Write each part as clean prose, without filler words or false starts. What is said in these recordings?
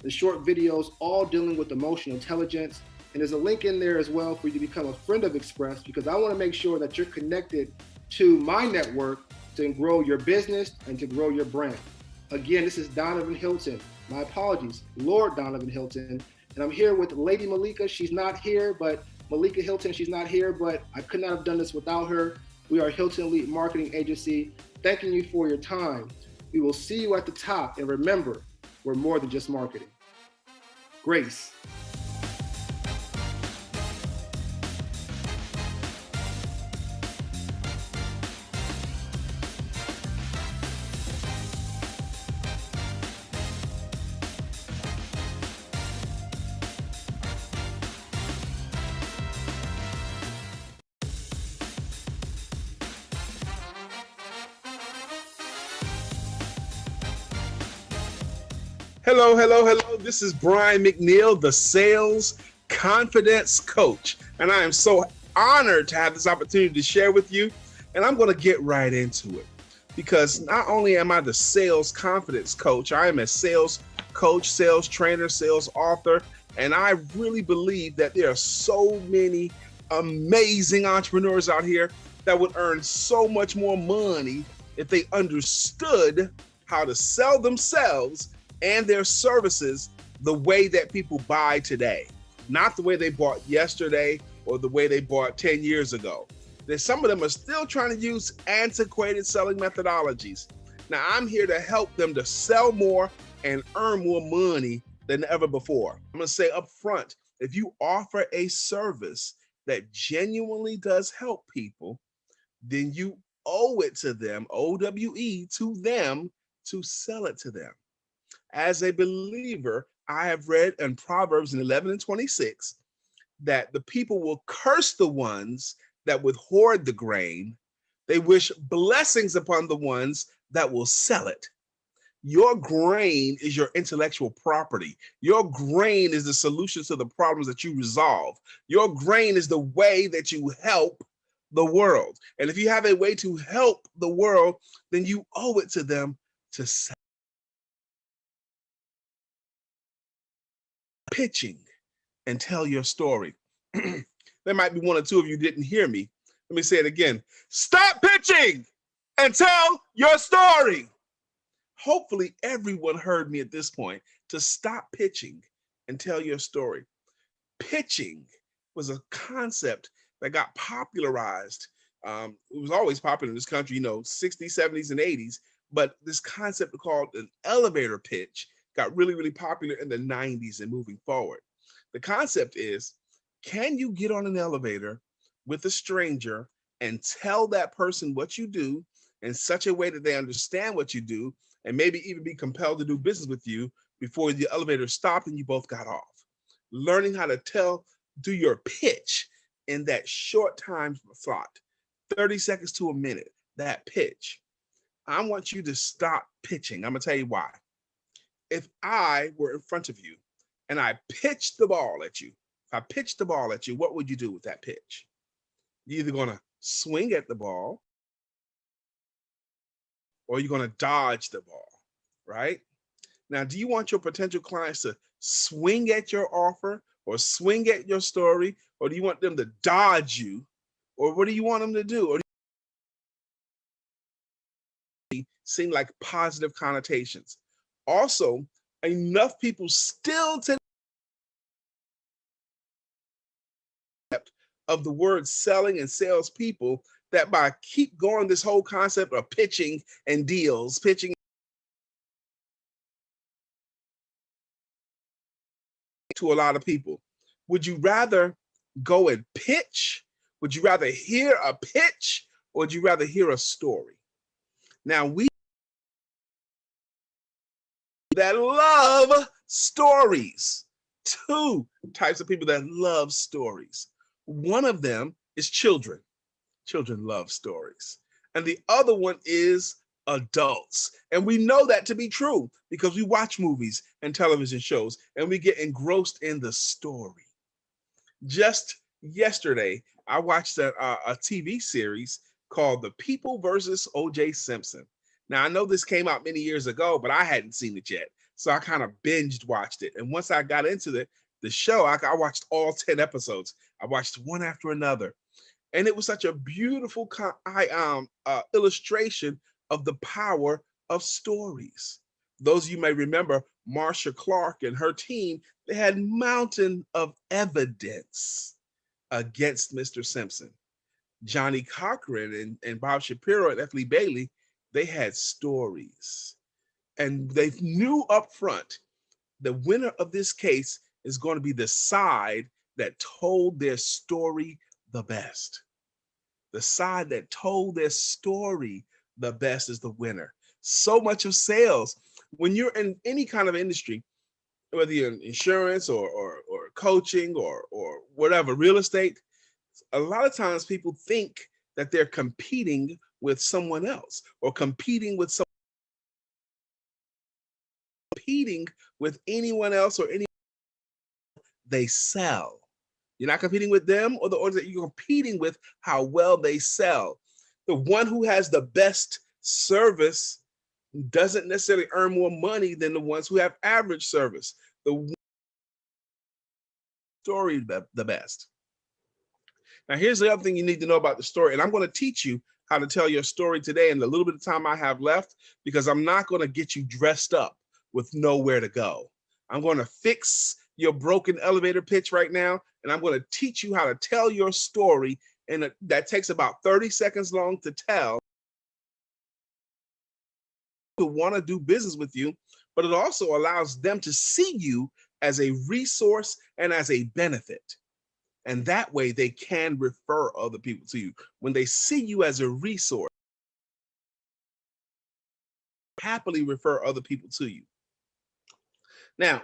the short videos, all dealing with emotional intelligence. And there's a link in there as well for you to become a friend of Express, because I want to make sure that you're connected to my network to grow your business and to grow your brand. Again, this is Donovan Hilton. My apologies, Lord Donovan Hilton. And I'm here with Lady Malika. She's not here, but Malika Hilton, she's not here, but I could not have done this without her. We are Hilton Elite Marketing Agency. Thanking you for your time. We will see you at the top. And remember, we're more than just marketing. Grace. Hello, hello, hello. This is Brian Mcneil, the Sales Confidence Coach. And I am so honored to have this opportunity to share with you. And I'm going to get right into it, because not only am I the Sales Confidence Coach, I am a sales coach, sales trainer, sales author. And I really believe that there are so many amazing entrepreneurs out here that would earn so much more money if they understood how to sell themselves and their services the way that people buy today, not the way they bought yesterday or the way they bought 10 years ago. There's some of them are still trying to use antiquated selling methodologies. Now, I'm here to help them to sell more and earn more money than ever before. I'm gonna say up front, if you offer a service that genuinely does help people, then you owe it to them, OWE, to them, to sell it to them. As a believer, I have read in Proverbs 11 and 26 that the people will curse the ones that would hoard the grain. They wish blessings upon the ones that will sell it. Your grain is your intellectual property. Your grain is the solutions to the problems that you resolve. Your grain is the way that you help the world. And if you have a way to help the world, then you owe it to them to sell. Pitching and tell your story. There might be one or two of you didn't hear me. Let me say it again. Stop pitching and tell your story. Hopefully everyone heard me at this point, to stop pitching and tell your story. Pitching was a concept that got popularized. It was always popular in this country, 60s, 70s, and 80s, but this concept called an elevator pitch got really, really popular in the 90s and moving forward. The concept is, can you get on an elevator with a stranger and tell that person what you do in such a way that they understand what you do, and maybe even be compelled to do business with you before the elevator stopped and you both got off? Learning how to do your pitch in that short time slot, 30 seconds to a minute, that pitch. I want you to stop pitching. I'm gonna tell you why. If I were in front of you and I pitched the ball at you, what would you do with that pitch? You're either going to swing at the ball or you're going to dodge the ball, right? Now, do you want your potential clients to swing at your offer or swing at your story, or do you want them to dodge you, or what do you want them to do? Or do you seem like positive connotations? Also, enough people still today of the word selling and salespeople that by keep going this whole concept of pitching and deals, pitching to a lot of people. Would you rather go and pitch? Would you rather hear a pitch, or would you rather hear a story? Now, we that love stories. Two types of people that love stories. One of them is children. Children love stories. And the other one is adults. And we know that to be true because we watch movies and television shows and we get engrossed in the story. Just yesterday, I watched a TV series called The People versus O.J. Simpson. Now, I know this came out many years ago, but I hadn't seen it yet. So I kind of binged watched it. And once I got into the show, I watched all 10 episodes. I watched one after another. And it was such a beautiful illustration of the power of stories. Those of you may remember Marsha Clark and her team, they had mountain of evidence against Mr. Simpson. Johnny Cochran and Bob Shapiro and F. Lee Bailey, they had stories. And they knew up front the winner of this case is going to be the side that told their story the best. The side that told their story the best is the winner. So much of sales, when you're in any kind of industry, whether you're in insurance or coaching or whatever, real estate, a lot of times people think that they're competing with someone else or competing with anyone else or any. They sell. You're not competing with them or the organization. You're competing with how well they sell. The one who has the best service doesn't necessarily earn more money than the ones who have average service. The story the best. Now, here's the other thing you need to know about the story, and I'm going to teach you how to tell your story today in the little bit of time I have left, because I'm not going to get you dressed up with nowhere to go. I'm going to fix your broken elevator pitch right now, and I'm going to teach you how to tell your story, and that takes about 30 seconds long to tell. To want to do business with you, but it also allows them to see you as a resource and as a benefit. And that way they can refer other people to you. When they see you as a resource, happily refer other people to you. Now,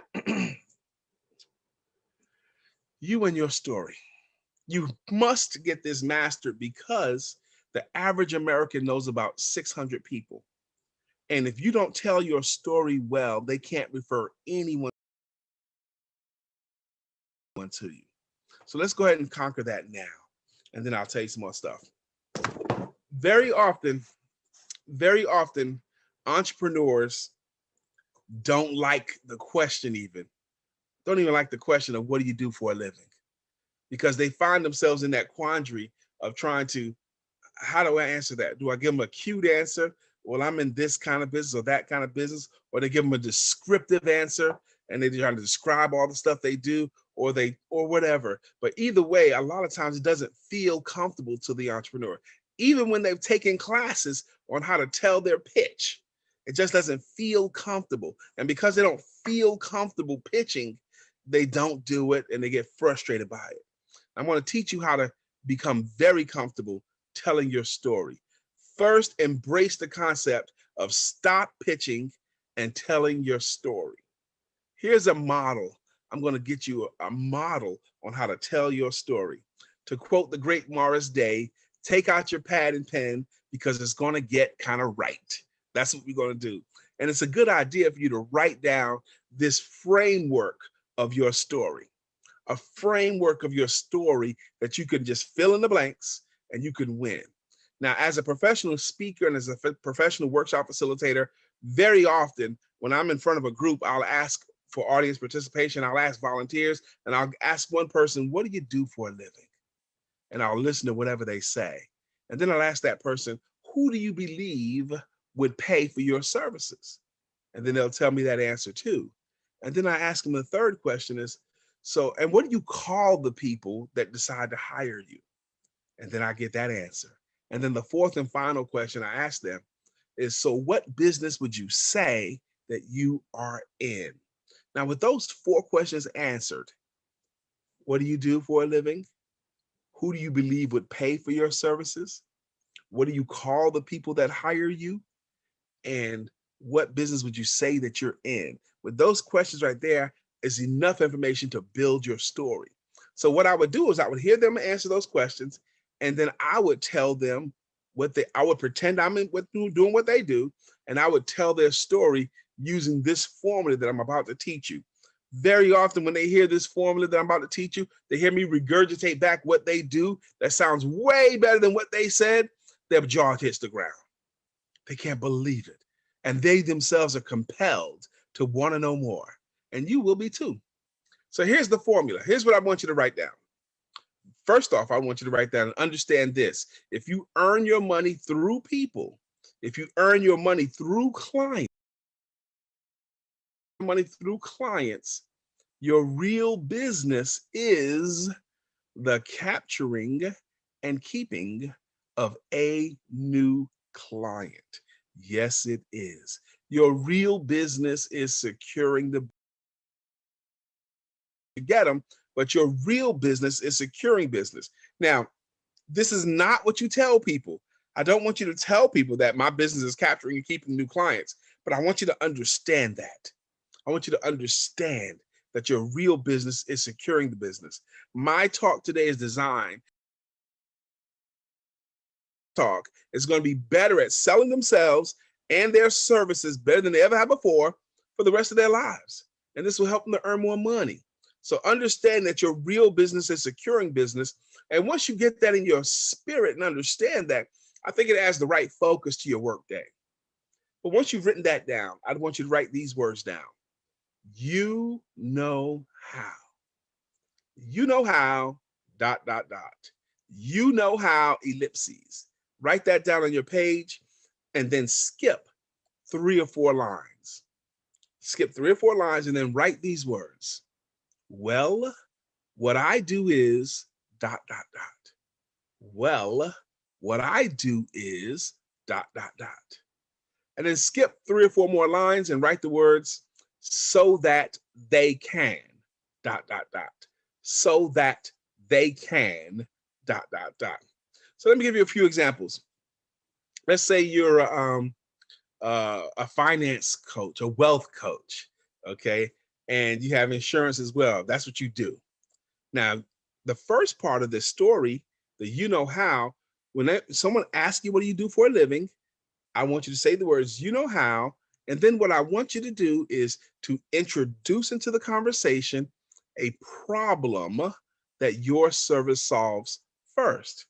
you and your story. You must get this mastered because the average American knows about 600 people. And if you don't tell your story well, they can't refer anyone to you. So let's go ahead and conquer that now. And then I'll tell you some more stuff. Very often, entrepreneurs don't like the question don't even like the question of what do you do for a living? Because they find themselves in that quandary of trying to, how do I answer that? Do I give them a cute answer? Well, I'm in this kind of business or that kind of business, or they give them a descriptive answer and they're trying to describe all the stuff they do or whatever. But either way, a lot of times it doesn't feel comfortable to the entrepreneur. Even when they've taken classes on how to tell their pitch, it just doesn't feel comfortable. And because they don't feel comfortable pitching, they don't do it and they get frustrated by it. I'm going to teach you how to become very comfortable telling your story. First, embrace the concept of stop pitching and telling your story. Here's a model. I'm going to get you a model on how to tell your story. To quote the great Morris Day, take out your pad and pen because it's going to get kind of right. That's what we're going to do. And it's a good idea for you to write down this framework of your story, a framework of your story that you can just fill in the blanks and you can win. Now, as a professional speaker and as a professional workshop facilitator, very often when I'm in front of a group, I'll ask for audience participation. I'll ask volunteers and I'll ask one person, what do you do for a living? And I'll listen to whatever they say. And then I'll ask that person, who do you believe would pay for your services? And then they'll tell me that answer too. And then I ask them the third question is, and what do you call the people that decide to hire you? And then I get that answer. And then the fourth and final question I ask them is, so what business would you say that you are in? Now, with those four questions answered, what do you do for a living? Who do you believe would pay for your services? What do you call the people that hire you? And what business would you say that you're in? With those questions right there is enough information to build your story. So what I would do is I would hear them answer those questions, and then I would tell them I would pretend I'm doing what they do, and I would tell their story using this formula that I'm about to teach you. Very often when they hear this formula that I'm about to teach you, they hear me regurgitate back what they do that sounds way better than what they said, their jaw hits the ground. They can't believe it. And they themselves are compelled to want to know more, and you will be too. So here's the formula. Here's what I want you to write down. First off, I want you to write down and understand this. If you earn your money through people, if you earn your money through clients, your real business is the capturing and keeping of a new client. Yes, it is. Your real business is securing the to get them, but your real business is securing business. Now, this is not what you tell people. I don't want you to tell people that my business is capturing and keeping new clients, but I want you to understand that. I want you to understand that your real business is securing the business. My talk today is designed talk is going to be better at selling themselves and their services better than they ever have before for the rest of their lives. And this will help them to earn more money. So understand that your real business is securing business. And once you get that in your spirit and understand that, I think it adds the right focus to your workday. But once you've written that down, I want you to write these words down. You know how. You know how, ... You know how, ellipses. Write that down on your page and then skip 3 or 4 lines. Skip 3 or 4 lines and then write these words. Well, what I do is ... Well, what I do is ... And then skip 3 or 4 more lines and write the words so that they can ... So that they can ... So let me give you a few examples. Let's say you're a finance coach, a wealth coach, okay? And you have insurance as well. That's what you do. Now, the first part of this story, the you know how, when someone asks you, what do you do for a living? I want you to say the words, you know how. And then what I want you to do is to introduce into the conversation a problem that your service solves first,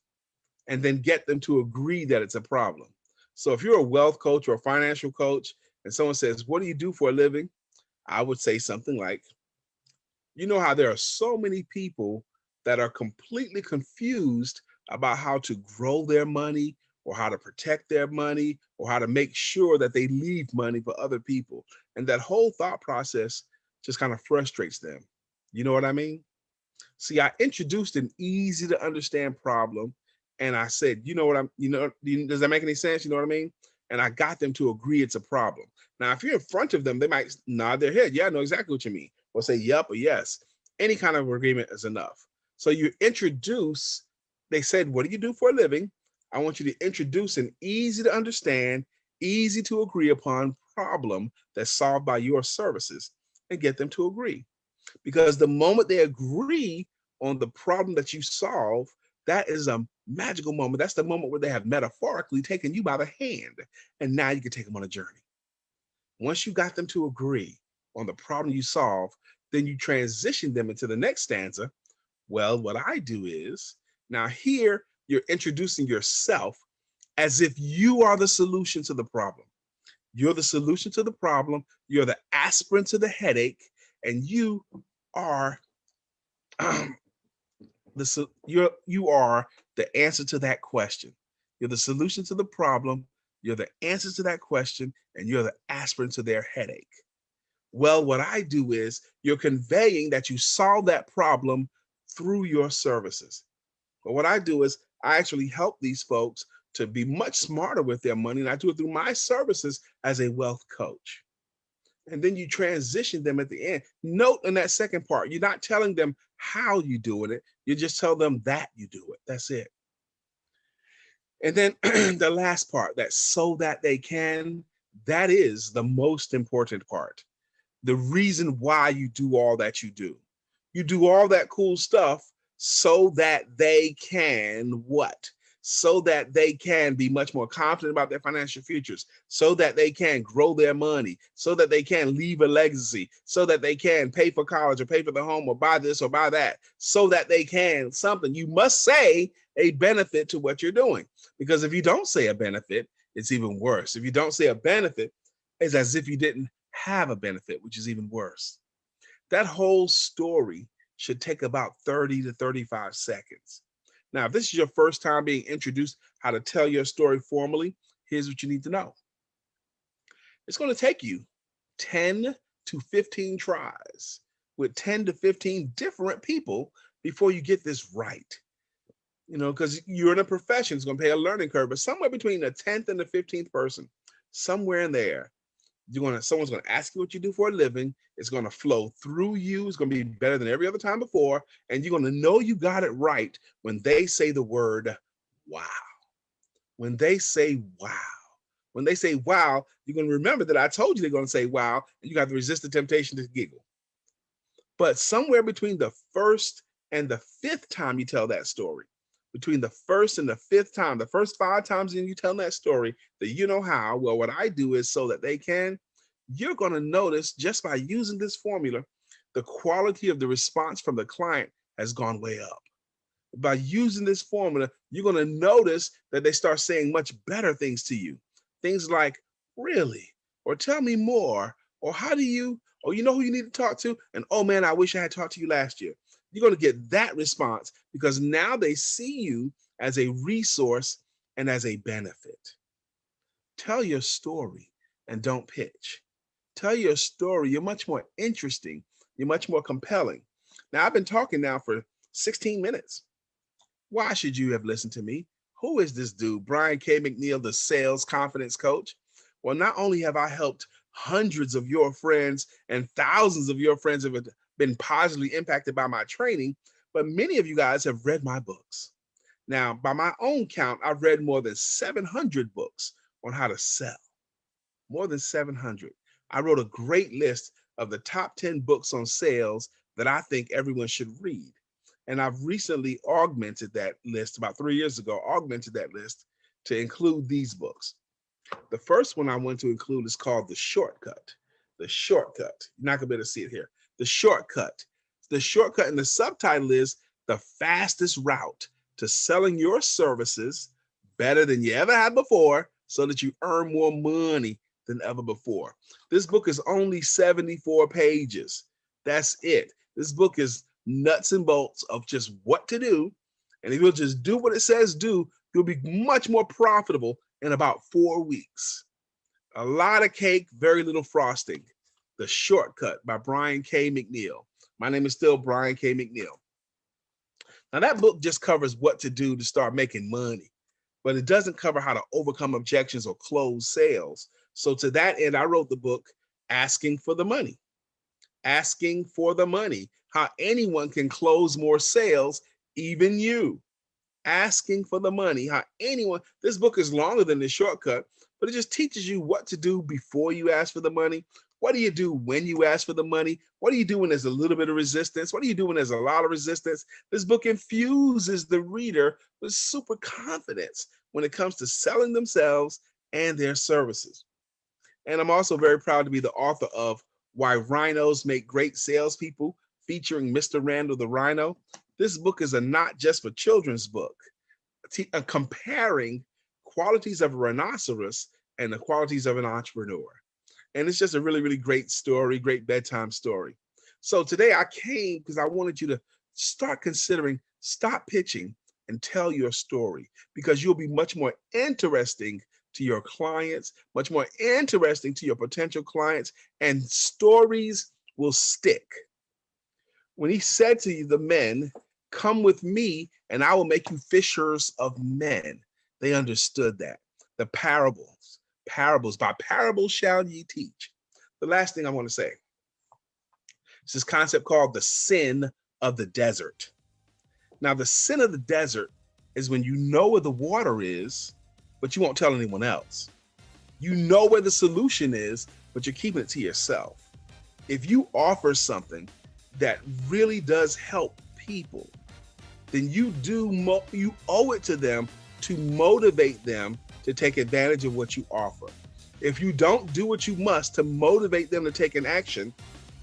and then get them to agree that it's a problem. So if you're a wealth coach or a financial coach and someone says, what do you do for a living? I would say something like, you know how there are so many people that are completely confused about how to grow their money or how to protect their money or how to make sure that they leave money for other people. And that whole thought process just kind of frustrates them. You know what I mean? See, I introduced an easy to understand problem and I said, does that make any sense? You know what I mean? And I got them to agree it's a problem. Now, if you're in front of them, they might nod their head. Yeah, I know exactly what you mean. Or say, yep, or yes. Any kind of agreement is enough. So you introduce, they said, what do you do for a living? I want you to introduce an easy to understand, easy to agree upon problem that's solved by your services and get them to agree. Because the moment they agree on the problem that you solve, that is a magical moment. That's the moment where they have metaphorically taken you by the hand. And now you can take them on a journey. Once you got them to agree on the problem you solve, then you transition them into the next stanza. Well, what I do is, now here you're introducing yourself as if you are the solution to the problem. You're the solution to the problem. You're the aspirin to the headache, and you are you are the answer to that question. You're the solution to the problem. You're the answer to that question, and you're the aspirin to their headache. Well, what I do is you're conveying that you solve that problem through your services. But what I do is I actually help these folks to be much smarter with their money, and I do it through my services as a wealth coach. And then you transition them at the end. Note in that second part, you're not telling them how you doing it. You just tell them that you do it. That's it. And then the last part, that so that they can, that is the most important part. The reason why you do all that you do. You do all that cool stuff so that they can what? So that they can be much more confident about their financial futures, so that they can grow their money, so that they can leave a legacy, so that they can pay for college or pay for the home or buy this or buy that, so that they can something. You must say a benefit to what you're doing, because if you don't say a benefit, it's even worse. If you don't say a benefit, it's as if you didn't have a benefit, which is even worse. That whole story should take about 30 to 35 seconds. Now, if this is your first time being introduced how to tell your story formally, here's what you need to know. It's going to take you 10 to 15 tries with 10 to 15 different people before you get this right. Because you're in a profession, it's going to pay a learning curve, but somewhere between the 10th and the 15th person, somewhere in there, someone's going to ask you what you do for a living. It's going to flow through you. It's going to be better than every other time before. And you're going to know you got it right when they say the word wow. When they say wow. When they say wow, you're going to remember that I told you they're going to say wow, and you got to resist the temptation to giggle. But somewhere between the first and the fifth time you tell that story, between the first and the fifth time, the first 5 times you tell that story, that you know how, well, what I do is so that they can, you're going to notice just by using this formula, the quality of the response from the client has gone way up. By using this formula, you're going to notice that they start saying much better things to you. Things like, really? Or tell me more? Or how do you, or you know who you need to talk to? And oh man, I wish I had talked to you last year. You're going to get that response because now they see you as a resource and as a benefit. Tell your story and don't pitch. Tell your story. You're much more interesting. You're much more compelling. Now, I've been talking now for 16 minutes. Why should you have listened to me? Who is this dude? Brian K. Mcneil, the sales confidence coach. Well, not only have I helped hundreds of your friends and thousands of your friends have been positively impacted by my training, but many of you guys have read my books. Now, by my own count, I've read more than 700 books on how to sell. More than 700. I wrote a great list of the top 10 books on sales that I think everyone should read. And I've recently augmented that list, about 3 years ago, augmented that list to include these books. The first one I want to include is called The Shortcut. The Shortcut. You're not going to be able to see it here. The Shortcut. The shortcut in the subtitle is the fastest route to selling your services better than you ever had before so that you earn more money than ever before. This book is only 74 pages. That's it. This book is nuts and bolts of just what to do. And if you'll just do what it says do, you'll be much more profitable in about 4 weeks. A lot of cake, very little frosting. The Shortcut by Brian K. Mcneil. My name is still Brian K. Mcneil. Now that book just covers what to do to start making money, but it doesn't cover how to overcome objections or close sales. So to that end, I wrote the book, Asking for the Money. Asking for the Money, how anyone can close more sales, even you. Asking for the money, how anyone, this book is longer than The Shortcut, but it just teaches you what to do before you ask for the money. What do you do when you ask for the money? What do you do when there's a little bit of resistance? What do you do when there's a lot of resistance? This book infuses the reader with super confidence when it comes to selling themselves and their services. And I'm also very proud to be the author of Why Rhinos Make Great Salespeople, featuring Mr. Randall the Rhino. This book is a not just for children's book, comparing qualities of a rhinoceros and the qualities of an entrepreneur. And it's just a really, really great story, great bedtime story. So today I came because I wanted you to start considering, stop pitching and tell your story, because you'll be much more interesting to your clients, much more interesting to your potential clients, and stories will stick. When he said to you, the men, come with me and I will make you fishers of men. They understood that. The parables, by parables shall ye teach. The last thing I want to say is this concept called the sin of the desert. Now, the sin of the desert is when you know where the water is, but you won't tell anyone else. You know where the solution is, but you're keeping it to yourself. If you offer something that really does help people, then you owe it to them to motivate them to take advantage of what you offer. If you don't do what you must to motivate them to take an action,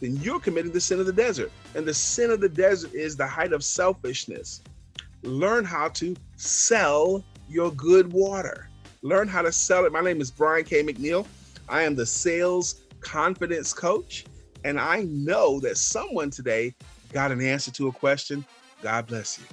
then you're committing the sin of the desert. And the sin of the desert is the height of selfishness. Learn how to sell your good water. Learn how to sell it. My name is Brian K. Mcneil. I am the sales confidence coach. And I know that someone today got an answer to a question. God bless you.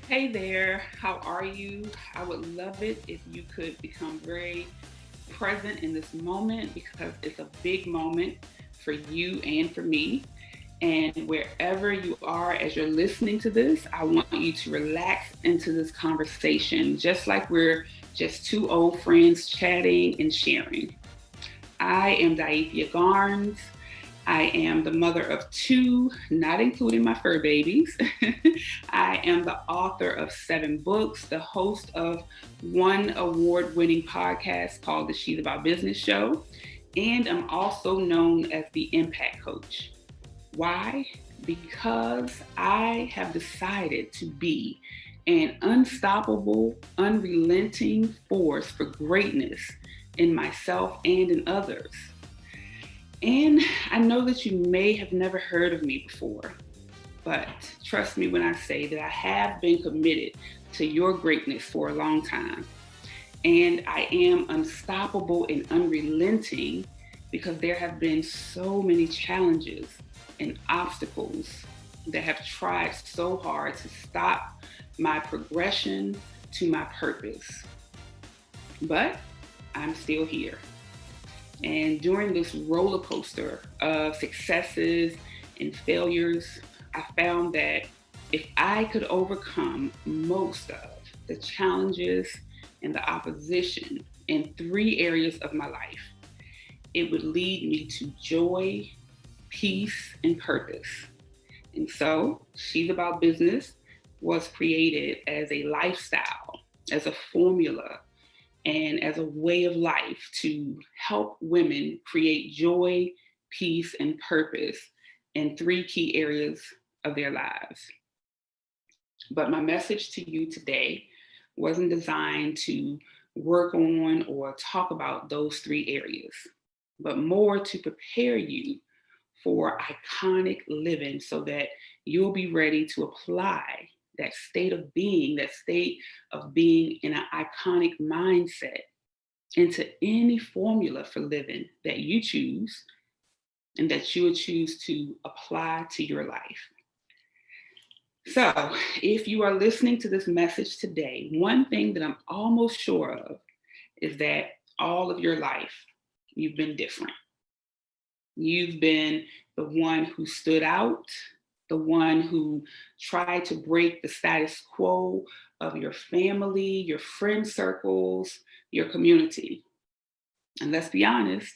Hey there, how are you? I would love it if you could become very present in this moment because it's a big moment for you and for me. And wherever you are as you're listening to this, I want you to relax into this conversation, just like we're just two old friends chatting and sharing. I am Diethia Garnes. I am the mother of two, not including my fur babies. I am the author of 7 books, the host of one award-winning podcast called the She's About Business Show, and I'm also known as the Impact Coach. Why? Because I have decided to be an unstoppable, unrelenting force for greatness in myself and in others. And I know that you may have never heard of me before, but trust me when I say that I have been committed to your greatness for a long time. And I am unstoppable and unrelenting because there have been so many challenges and obstacles that have tried so hard to stop my progression to my purpose. But I'm still here. And during this roller coaster of successes and failures, I found that if I could overcome most of the challenges and the opposition in 3 areas of my life, it would lead me to joy, peace, and purpose. And so, She's About Business was created as a lifestyle, as a formula, and as a way of life to help women create joy, peace, and purpose in 3 key areas of their lives. But my message to you today wasn't designed to work on or talk about those 3 areas, but more to prepare you for iconic living so that you'll be ready to apply that state of being in an iconic mindset into any formula for living that you choose and that you would choose to apply to your life. So if you are listening to this message today, one thing that I'm almost sure of is that all of your life, you've been different. You've been the one who stood out, the one who tried to break the status quo of your family, your friend circles, your community. And let's be honest,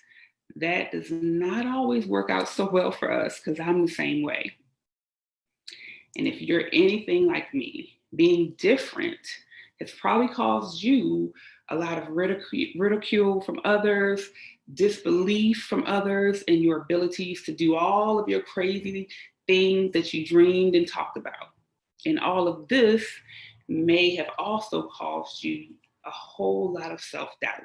that does not always work out so well for us because I'm the same way. And if you're anything like me, being different has probably caused you a lot of ridicule from others, disbelief from in your abilities to do all of your crazy things that you dreamed and talked about. And all of this may have also caused you a whole lot of self-doubt.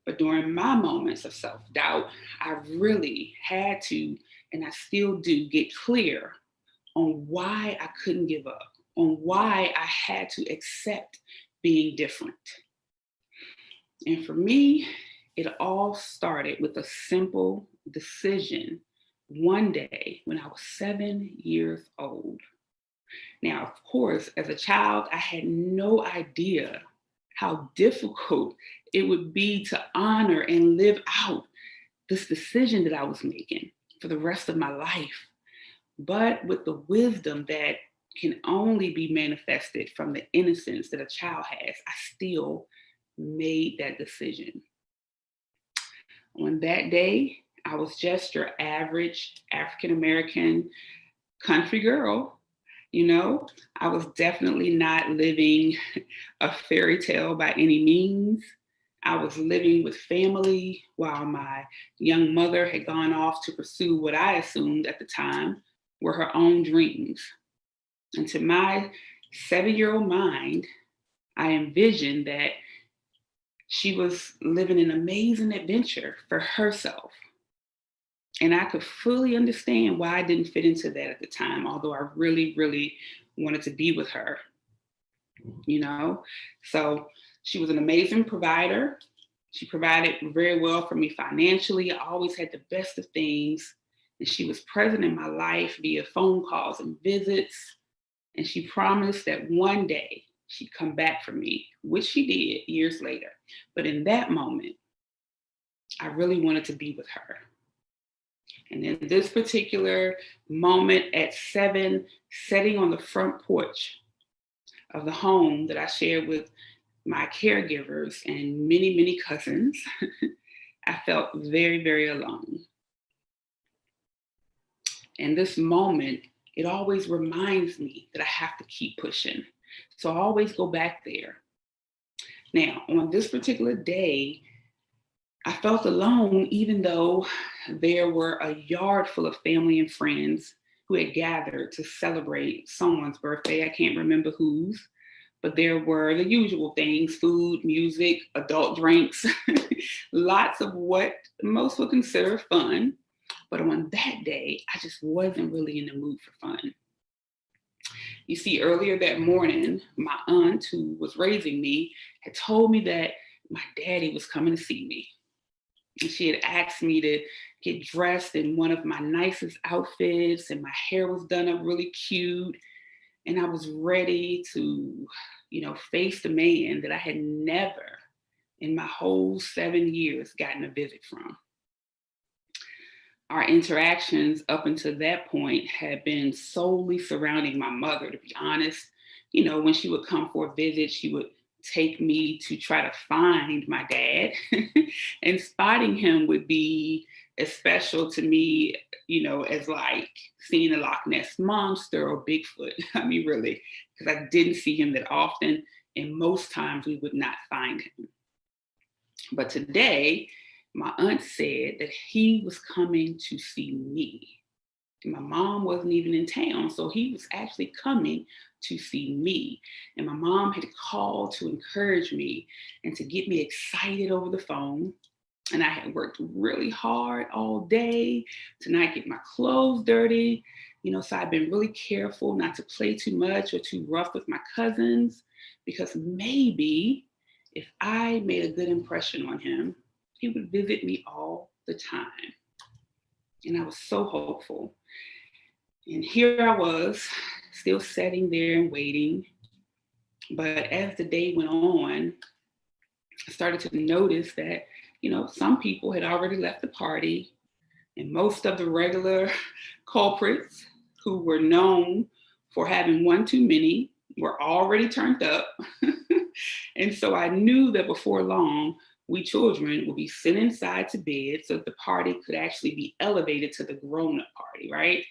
But during my moments of self-doubt, I really had to, and I still do, get clear on why I couldn't give up, on why I had to accept being different. And for me, it all started with a simple decision one day when I was 7 years old. Now, of course, as a child, I had no idea how difficult it would be to honor and live out this decision that I was making for the rest of my life. But with the wisdom that can only be manifested from the innocence that a child has, I still made that decision. On that day, I was just your average African-American country girl. You know, I was definitely not living a fairy tale by any means. I was living with family while my young mother had gone off to pursue what I assumed at the time were her own dreams. And to my 7-year-old mind, I envisioned that she was living an amazing adventure for herself. And I could fully understand why I didn't fit into that at the time, although I really, really wanted to be with her, you know? So she was an amazing provider. She provided very well for me financially. I always had the best of things. And she was present in my life via phone calls and visits. And she promised that one day she'd come back for me, which she did years later. But in that moment, I really wanted to be with her. And in this particular moment at 7, sitting on the front porch of the home that I shared with my caregivers and many, many cousins, I felt very, very alone. And this moment, it always reminds me that I have to keep pushing. So I always go back there. Now, on this particular day, I felt alone, even though there were a yard full of family and friends who had gathered to celebrate someone's birthday. I can't remember whose, but there were the usual things: food, music, adult drinks, lots of what most would consider fun. But on that day, I just wasn't really in the mood for fun. You see, earlier that morning, my aunt, who was raising me, had told me that my daddy was coming to see me. And she had asked me to get dressed in one of my nicest outfits, and my hair was done up really cute. And I was ready to, face the man that I had never in my whole 7 years gotten a visit from. Our interactions up until that point had been solely surrounding my mother, to be honest. When she would come for a visit, she would take me to try to find my dad. And spotting him would be as special to me, as like seeing a Loch Ness monster or Bigfoot. I mean, really, because I didn't see him that often. And most times we would not find him. But today, my aunt said that he was coming to see me. My mom wasn't even in town, so he was actually coming to see me. And my mom had called to encourage me and to get me excited over the phone. And I had worked really hard all day to not get my clothes dirty. So I've been really careful not to play too much or too rough with my cousins, because maybe if I made a good impression on him, he would visit me all the time. And I was so hopeful. And here I was, still sitting there and waiting. But as the day went on, I started to notice that, some people had already left the party, and most of the regular culprits who were known for having one too many were already turned up. And so I knew that before long, we children would be sent inside to bed so that the party could actually be elevated to the grown-up party, right?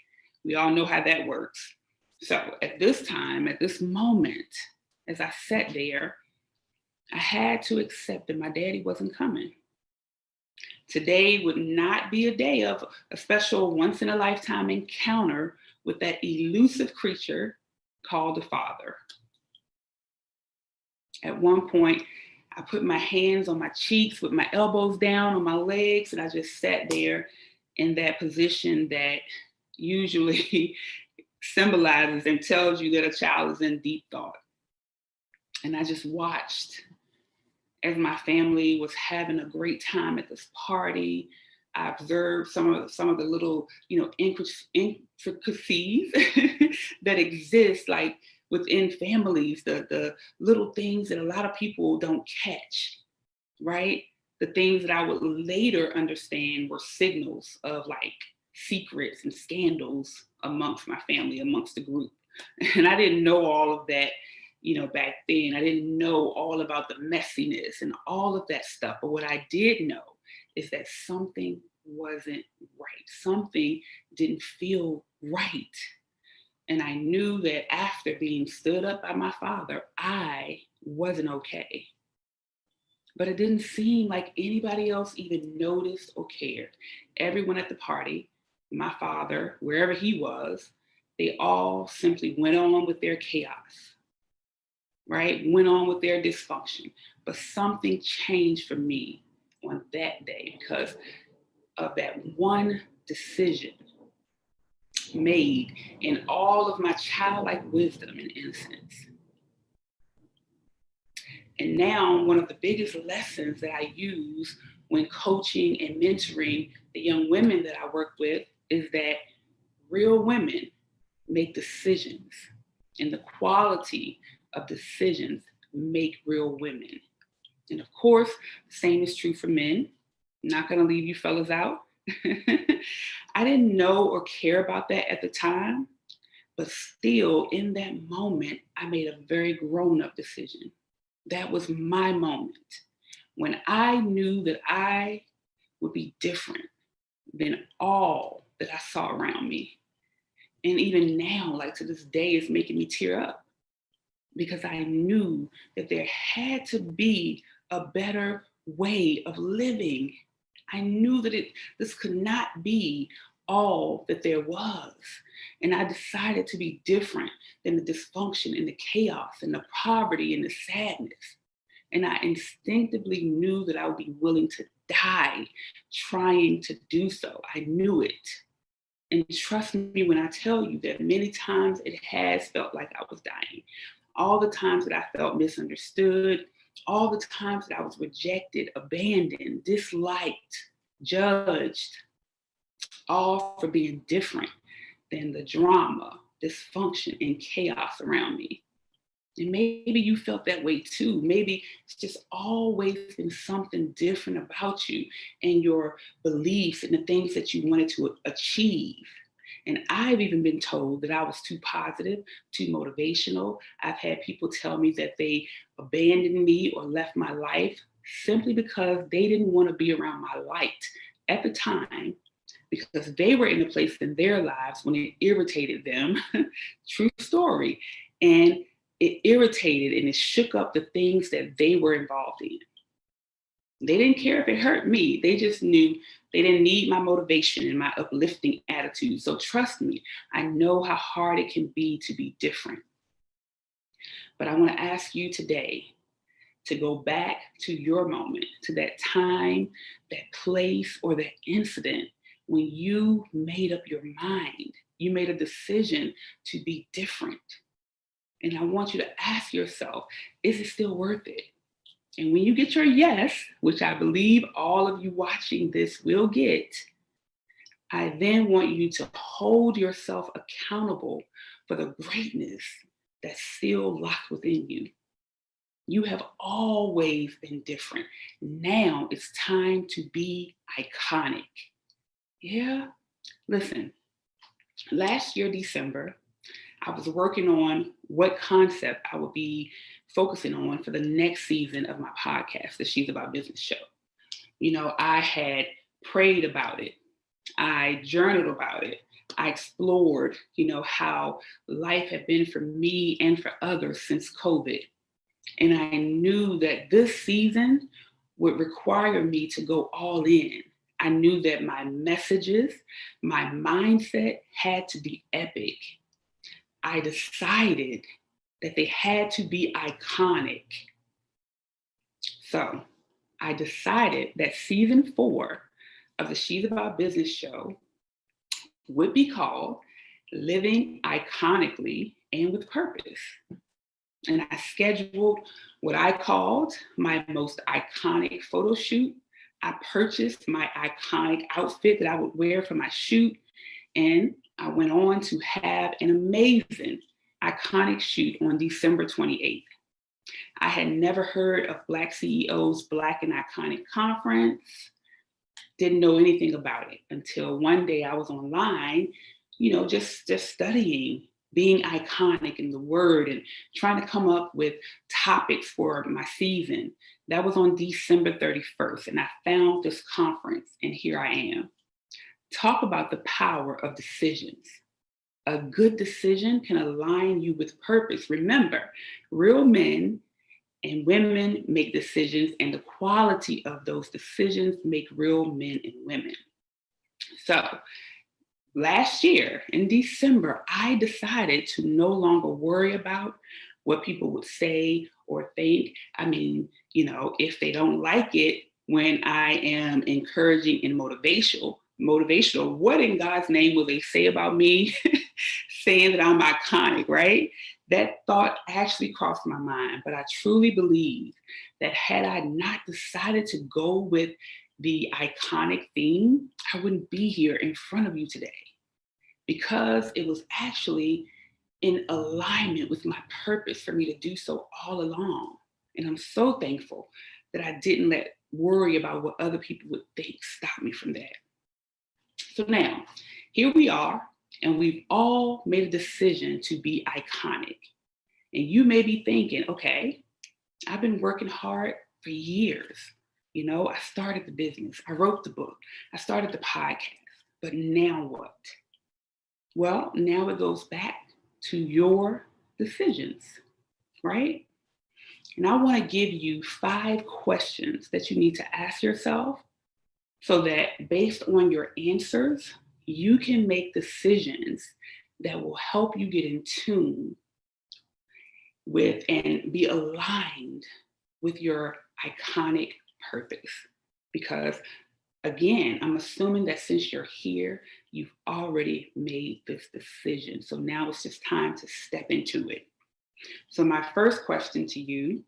We all know how that works. So at this time, at this moment, as I sat there, I had to accept that my daddy wasn't coming. Today would not be a day of a special once-in-a-lifetime encounter with that elusive creature called the Father. At one point, I put my hands on my cheeks with my elbows down on my legs, and I just sat there in that position that usually symbolizes and tells you that a child is in deep thought. And I just watched as my family was having a great time at this party. I observed some of the little, intricacies that exist, like within families, the little things that a lot of people don't catch, right? The things that I would later understand were signals of like secrets and scandals amongst my family, amongst the group. And I didn't know all of that, back then. I didn't know all about the messiness and all of that stuff. But what I did know is that something wasn't right. Something didn't feel right. And I knew that after being stood up by my father, I wasn't okay. but it didn't seem like anybody else even noticed or cared. Everyone at the party, my father, wherever he was, they all simply went on with their chaos, right? Went on with their dysfunction. But something changed for me on that day because of that one decision made in all of my childlike wisdom and innocence. And now, one of the biggest lessons that I use when coaching and mentoring the young women that I work with is that real women make decisions, and the quality of decisions make real women. And of course, the same is true for men. I'm not going to leave you fellas out. I didn't know or care about that at the time, but still in that moment, I made a very grown-up decision. That was my moment when I knew that I would be different than all that I saw around me. And even now, like to this day, it's making me tear up because I knew that there had to be a better way of living. I knew that this could not be all that there was. And I decided to be different than the dysfunction and the chaos and the poverty and the sadness. And I instinctively knew that I would be willing to die trying to do so. I knew it. And trust me when I tell you that many times it has felt like I was dying. All the times that I felt misunderstood, all the times that I was rejected, abandoned, disliked, judged, all for being different than the drama, dysfunction, and chaos around me. And maybe you felt that way too. Maybe it's just always been something different about you and your beliefs and the things that you wanted to achieve. And I've even been told that I was too positive, too motivational. I've had people tell me that they abandoned me or left my life simply because they didn't want to be around my light at the time because they were in a place in their lives when it irritated them. True story. And it irritated and it shook up the things that they were involved in. They didn't care if it hurt me. They just knew they didn't need my motivation and my uplifting attitude. So trust me, I know how hard it can be to be different. But I want to ask you today to go back to your moment, to that time, that place, or that incident when you made up your mind. You made a decision to be different. And I want you to ask yourself, is it still worth it? And when you get your yes, which I believe all of you watching this will get, I then want you to hold yourself accountable for the greatness that's still locked within you. You have always been different. Now it's time to be iconic. Yeah? Listen, last year, December, I was working on what concept I would be focusing on for the next season of my podcast, the She's About Business show. You know, I had prayed about it. I journaled about it. I explored, how life had been for me and for others since COVID. And I knew that this season would require me to go all in. I knew that my messages, my mindset had to be epic. I decided that they had to be iconic. So I decided that season 4 of the She's About Business show would be called Living Iconically and with Purpose. And I scheduled what I called my most iconic photo shoot. I purchased my iconic outfit that I would wear for my shoot. And I went on to have an amazing, iconic shoot on December 28th. I had never heard of BlackCEO's Black and Iconic Conference, didn't know anything about it until one day I was online, just studying being iconic in the word and trying to come up with topics for my season. That was on December 31st, and I found this conference, and here I am. Talk about the power of decisions. A good decision can align you with purpose. Remember, real men And women make decisions, and the quality of those decisions make real men and women. So last year in December, I decided to no longer worry about what people would say or think. I mean, if they don't like it when I am encouraging and motivational, what in God's name will they say about me saying that I'm iconic, right? That thought actually crossed my mind, but I truly believe that had I not decided to go with the iconic theme, I wouldn't be here in front of you today, because it was actually in alignment with my purpose for me to do so all along. And I'm so thankful that I didn't let worry about what other people would think stop me from that. So now, here we are, and we've all made a decision to be iconic. And you may be thinking, okay, I've been working hard for years. I started the business, I wrote the book, I started the podcast, but now what? Well, now it goes back to your decisions, right? And I want to give you 5 questions that you need to ask yourself so that based on your answers, you can make decisions that will help you get in tune with and be aligned with your iconic purpose. Because again, I'm assuming that since you're here, you've already made this decision. So now it's just time to step into it. So my first question to you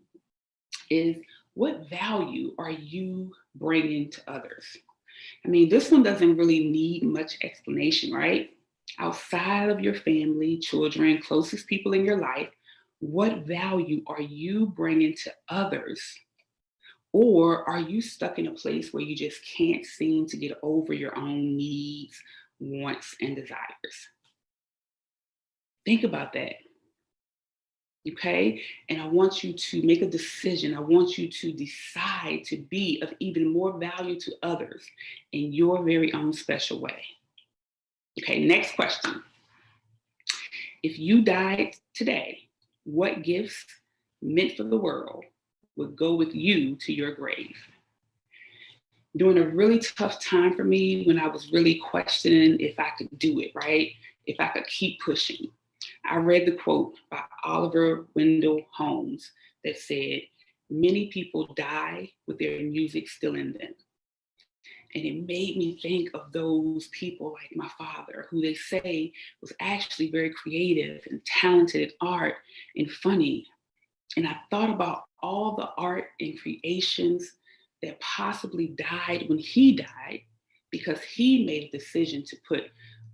is, what value are you bringing to others? I mean, this one doesn't really need much explanation, right? Outside of your family, children, closest people in your life, what value are you bringing to others? Or are you stuck in a place where you just can't seem to get over your own needs, wants, and desires? Think about that. Okay? And I want you to make a decision. I want you to decide to be of even more value to others in your very own special way. Okay, next question. If you died today, what gifts meant for the world would go with you to your grave? During a really tough time for me, when I was really questioning if I could do it, right? If I could keep pushing, I read the quote by Oliver Wendell Holmes that said, "Many people die with their music still in them." And it made me think of those people like my father, who they say was actually very creative and talented at art and funny. And I thought about all the art and creations that possibly died when he died because he made a decision to put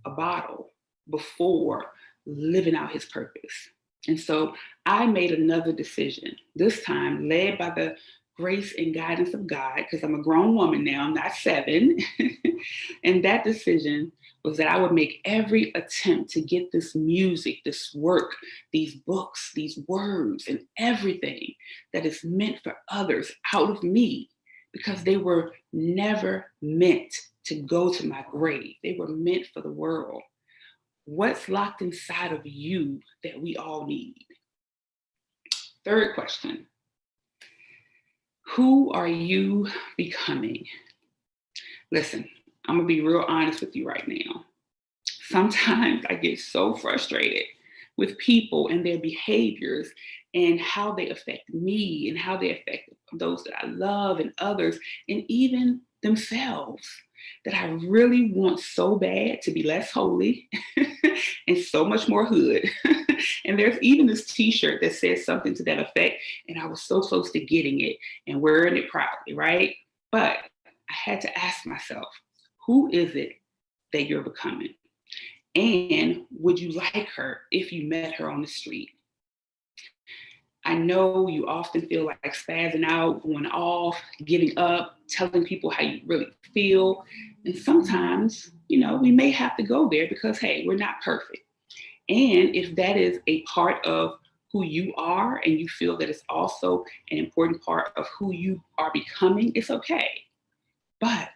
a bottle before living out his purpose. And so I made another decision, this time led by the grace and guidance of God, because I'm a grown woman now, I'm not 7. And that decision was that I would make every attempt to get this music, this work, these books, these words, and everything that is meant for others out of me, because they were never meant to go to my grave. They were meant for the world. What's locked inside of you that we all need? Third question. Who are you becoming? Listen, I'm gonna be real honest with you right now. Sometimes I get so frustrated with people and their behaviors and how they affect me and how they affect those that I love and others and even themselves, that I really want so bad to be less holy and so much more hood. And there's even this t-shirt that says something to that effect, and I was so close to getting it and wearing it proudly, right? But I had to ask myself, who is it that you're becoming? And would you like her if you met her on the street? I know you often feel like spazzing out, going off, giving up, telling people how you really feel. And sometimes, we may have to go there because, hey, we're not perfect. And if that is a part of who you are and you feel that it's also an important part of who you are becoming, it's okay. But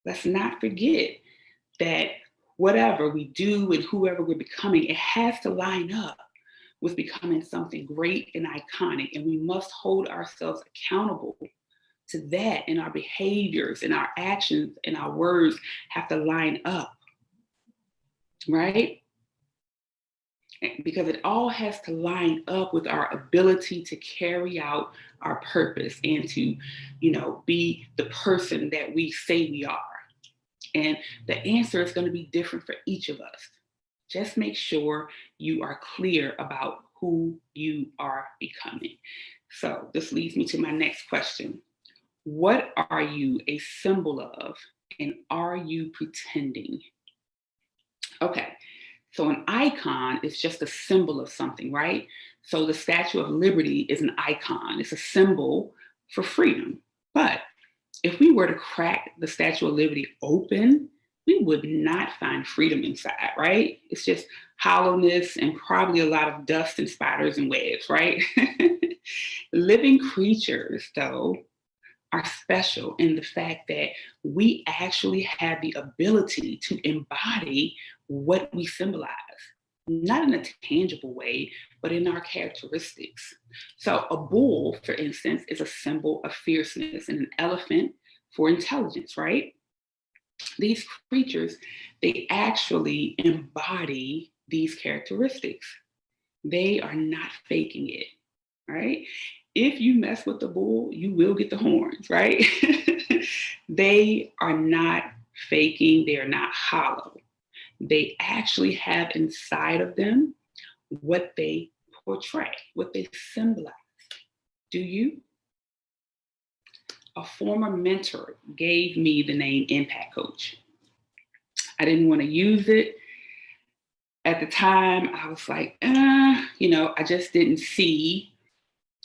let's not forget that whatever we do and whoever we're becoming, it has to line up with becoming something great and iconic. And we must hold ourselves accountable to that, and our behaviors and our actions and our words have to line up, right? Because it all has to line up with our ability to carry out our purpose and to, be the person that we say we are. And the answer is going to be different for each of us. Just make sure you are clear about who you are becoming. So this leads me to my next question. What are you a symbol of, and are you pretending? Okay, so an icon is just a symbol of something, right? So the Statue of Liberty is an icon. It's a symbol for freedom. But if we were to crack the Statue of Liberty open, we would not find freedom inside, right? It's just hollowness and probably a lot of dust and spiders and webs, right? Living creatures, though, are special in the fact that we actually have the ability to embody what we symbolize, not in a tangible way, but in our characteristics. So a bull, for instance, is a symbol of fierceness, and an elephant for intelligence, right? These creatures, they actually embody these characteristics. They are not faking it, right? If you mess with the bull, you will get the horns, right? They are not faking, they are not hollow. They actually have inside of them what they portray, what they symbolize. Do you? A former mentor gave me the name Impact Coach. I didn't want to use it. At the time, I was like, I just didn't see,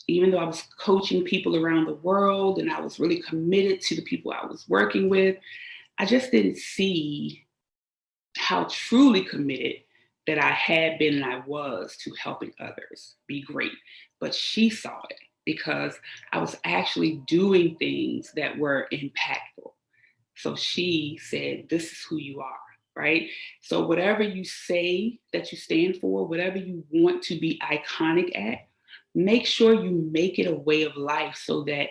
even though I was coaching people around the world and I was really committed to the people I was working with, I just didn't see how truly committed that I had been and I was to helping others be great. But she saw it because I was actually doing things that were impactful. So she said, this is who you are, right? So whatever you say that you stand for, whatever you want to be iconic at, make sure you make it a way of life so that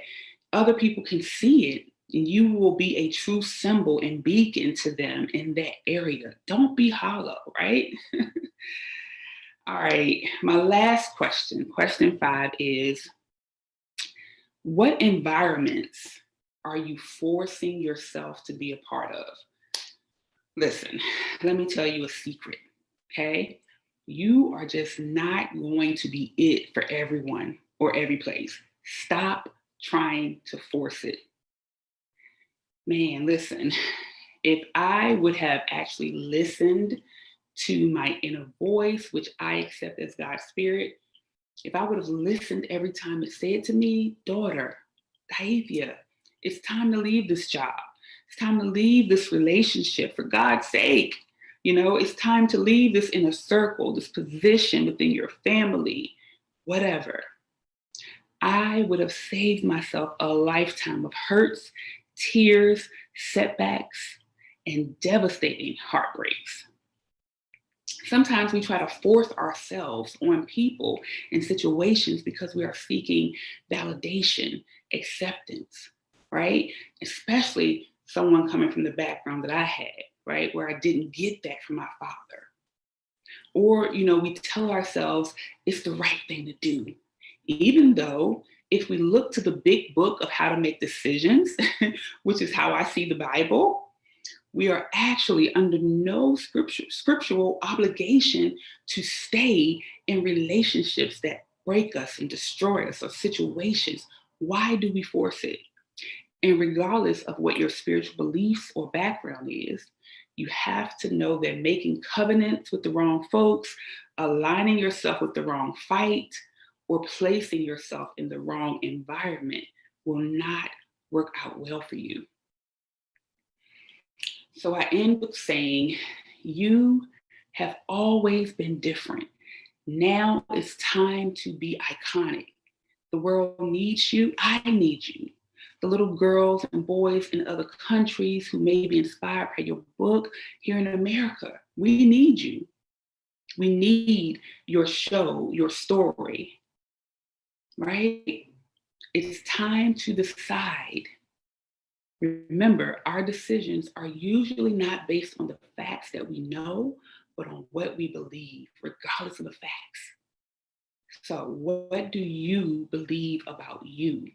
other people can see it, and you will be a true symbol and beacon to them in that area. Don't be hollow, right? All right, my last question 5 is, what environments are you forcing yourself to be a part of? Listen, let me tell you a secret, okay? You are just not going to be it for everyone or every place. Stop trying to force it. Man, listen, if I would have actually listened to my inner voice, which I accept as God's spirit, if I would have listened every time it said to me, daughter, Daivia, it's time to leave this job. It's time to leave this relationship, for God's sake. It's time to leave this inner circle, this position within your family, whatever. I would have saved myself a lifetime of hurts, tears, setbacks, and devastating heartbreaks. Sometimes we try to force ourselves on people and situations because we are seeking validation, acceptance, right? Especially someone coming from the background that I had, right? Where I didn't get that from my father. Or, we tell ourselves it's the right thing to do. Even though if we look to the big book of how to make decisions, which is how I see the Bible, we are actually under no scriptural obligation to stay in relationships that break us and destroy us, or situations. Why do we force it? And regardless of what your spiritual beliefs or background is, you have to know that making covenants with the wrong folks, aligning yourself with the wrong fight, or placing yourself in the wrong environment will not work out well for you. So I end with saying, you have always been different. Now it's time to be iconic. The world needs you. I need you. The little girls and boys in other countries who may be inspired by your book here in America, we need you. We need your show, your story, right? It's time to decide. Remember, our decisions are usually not based on the facts that we know, but on what we believe, regardless of the facts. So, what do you believe about you?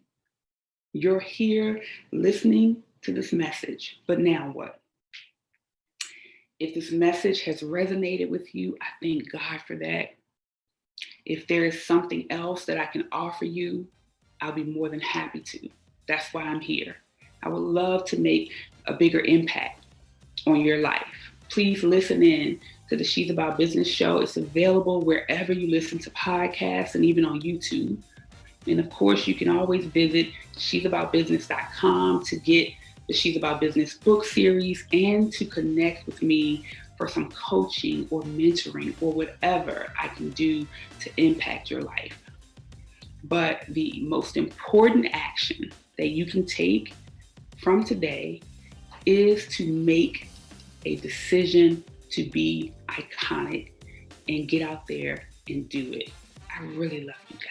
You're here listening to this message, but now what? If this message has resonated with you, I thank God for that. If there is something else that I can offer you, I'll be more than happy to. That's why I'm here. I would love to make a bigger impact on your life. Please listen in to the She's About Business show. It's available wherever you listen to podcasts and even on YouTube. And of course, you can always visit she'saboutbusiness.com to get the She's About Business book series and to connect with me for some coaching or mentoring or whatever I can do to impact your life. But the most important action that you can take from today is to make a decision to be iconic and get out there and do it. I really love you guys.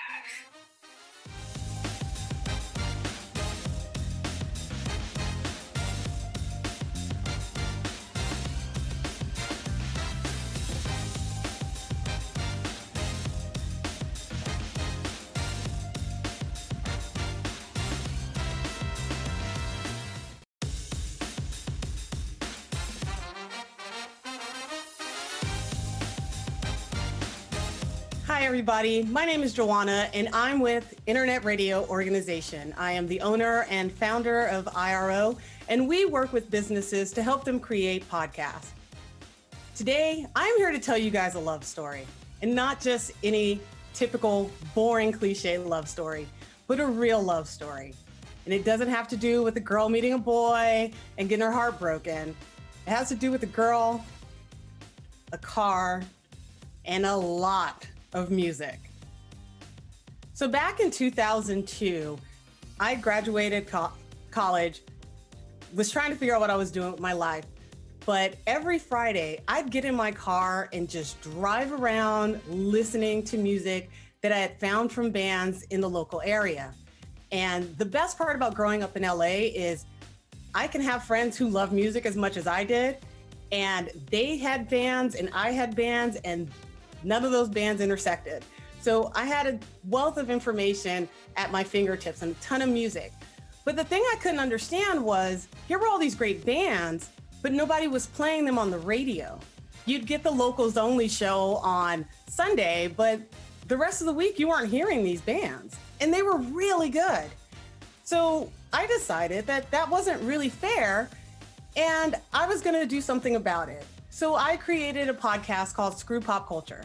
Hi, everybody. My name is Joanna, and I'm with Internet Radio Organization. I am the owner and founder of IRO, and we work with businesses to help them create podcasts. Today, I'm here to tell you guys a love story, and not just any typical boring cliche love story, but a real love story. And it doesn't have to do with a girl meeting a boy and getting her heart broken. It has to do with a girl, a car, and a lot of music. So back in 2002, I graduated college, was trying to figure out what I was doing with my life. But every Friday, I'd get in my car and just drive around listening to music that I had found from bands in the local area. And the best part about growing up in LA is I can have friends who love music as much as I did. And they had bands and I had bands, and none of those bands intersected. So I had a wealth of information at my fingertips and a ton of music. But the thing I couldn't understand was, here were all these great bands, but nobody was playing them on the radio. You'd get the locals only show on Sunday, but the rest of the week you weren't hearing these bands, and they were really good. So I decided that that wasn't really fair, and I was gonna do something about it. So I created a podcast called Screw Pop Culture.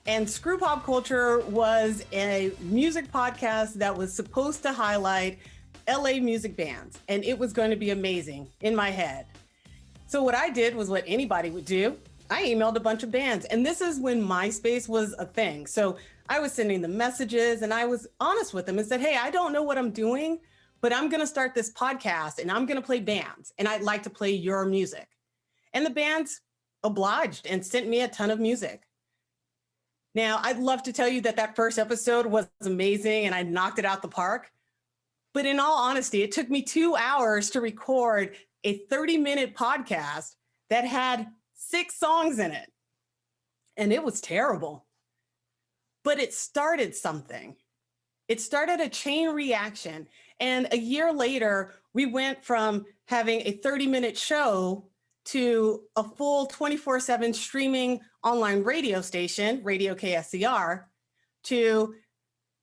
And Screw Pop Culture was a music podcast that was supposed to highlight LA music bands. And it was going to be amazing in my head. So what I did was what anybody would do. I emailed a bunch of bands. And this is when MySpace was a thing. So I was sending them messages and I was honest with them and said, hey, I don't know what I'm doing, but I'm going to start this podcast and I'm going to play bands. And I'd like to play your music. And the bands obliged and sent me a ton of music. Now, I'd love to tell you that that first episode was amazing and I knocked it out the park. But in all honesty, it took me 2 hours to record a 30-minute podcast that had 6 songs in it. And it was terrible. But it started something. It started a chain reaction. And a year later, we went from having a 30-minute show to a full 24/7 streaming online radio station, Radio KSCR, to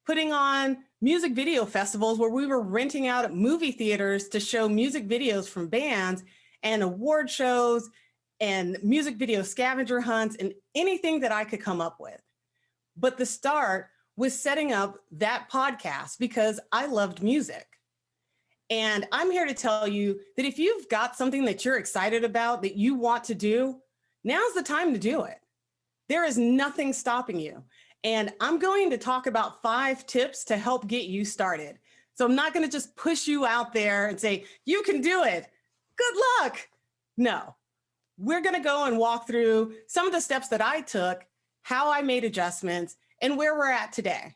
putting on music video festivals where we were renting out movie theaters to show music videos from bands, and award shows and music video scavenger hunts and anything that I could come up with. But the start was setting up that podcast because I loved music. And I'm here to tell you that if you've got something that you're excited about, that you want to do, now's the time to do it. There is nothing stopping you. And I'm going to talk about 5 tips to help get you started. So I'm not going to just push you out there and say, you can do it. Good luck. No, we're going to go and walk through some of the steps that I took how I made adjustments, and where we're at today.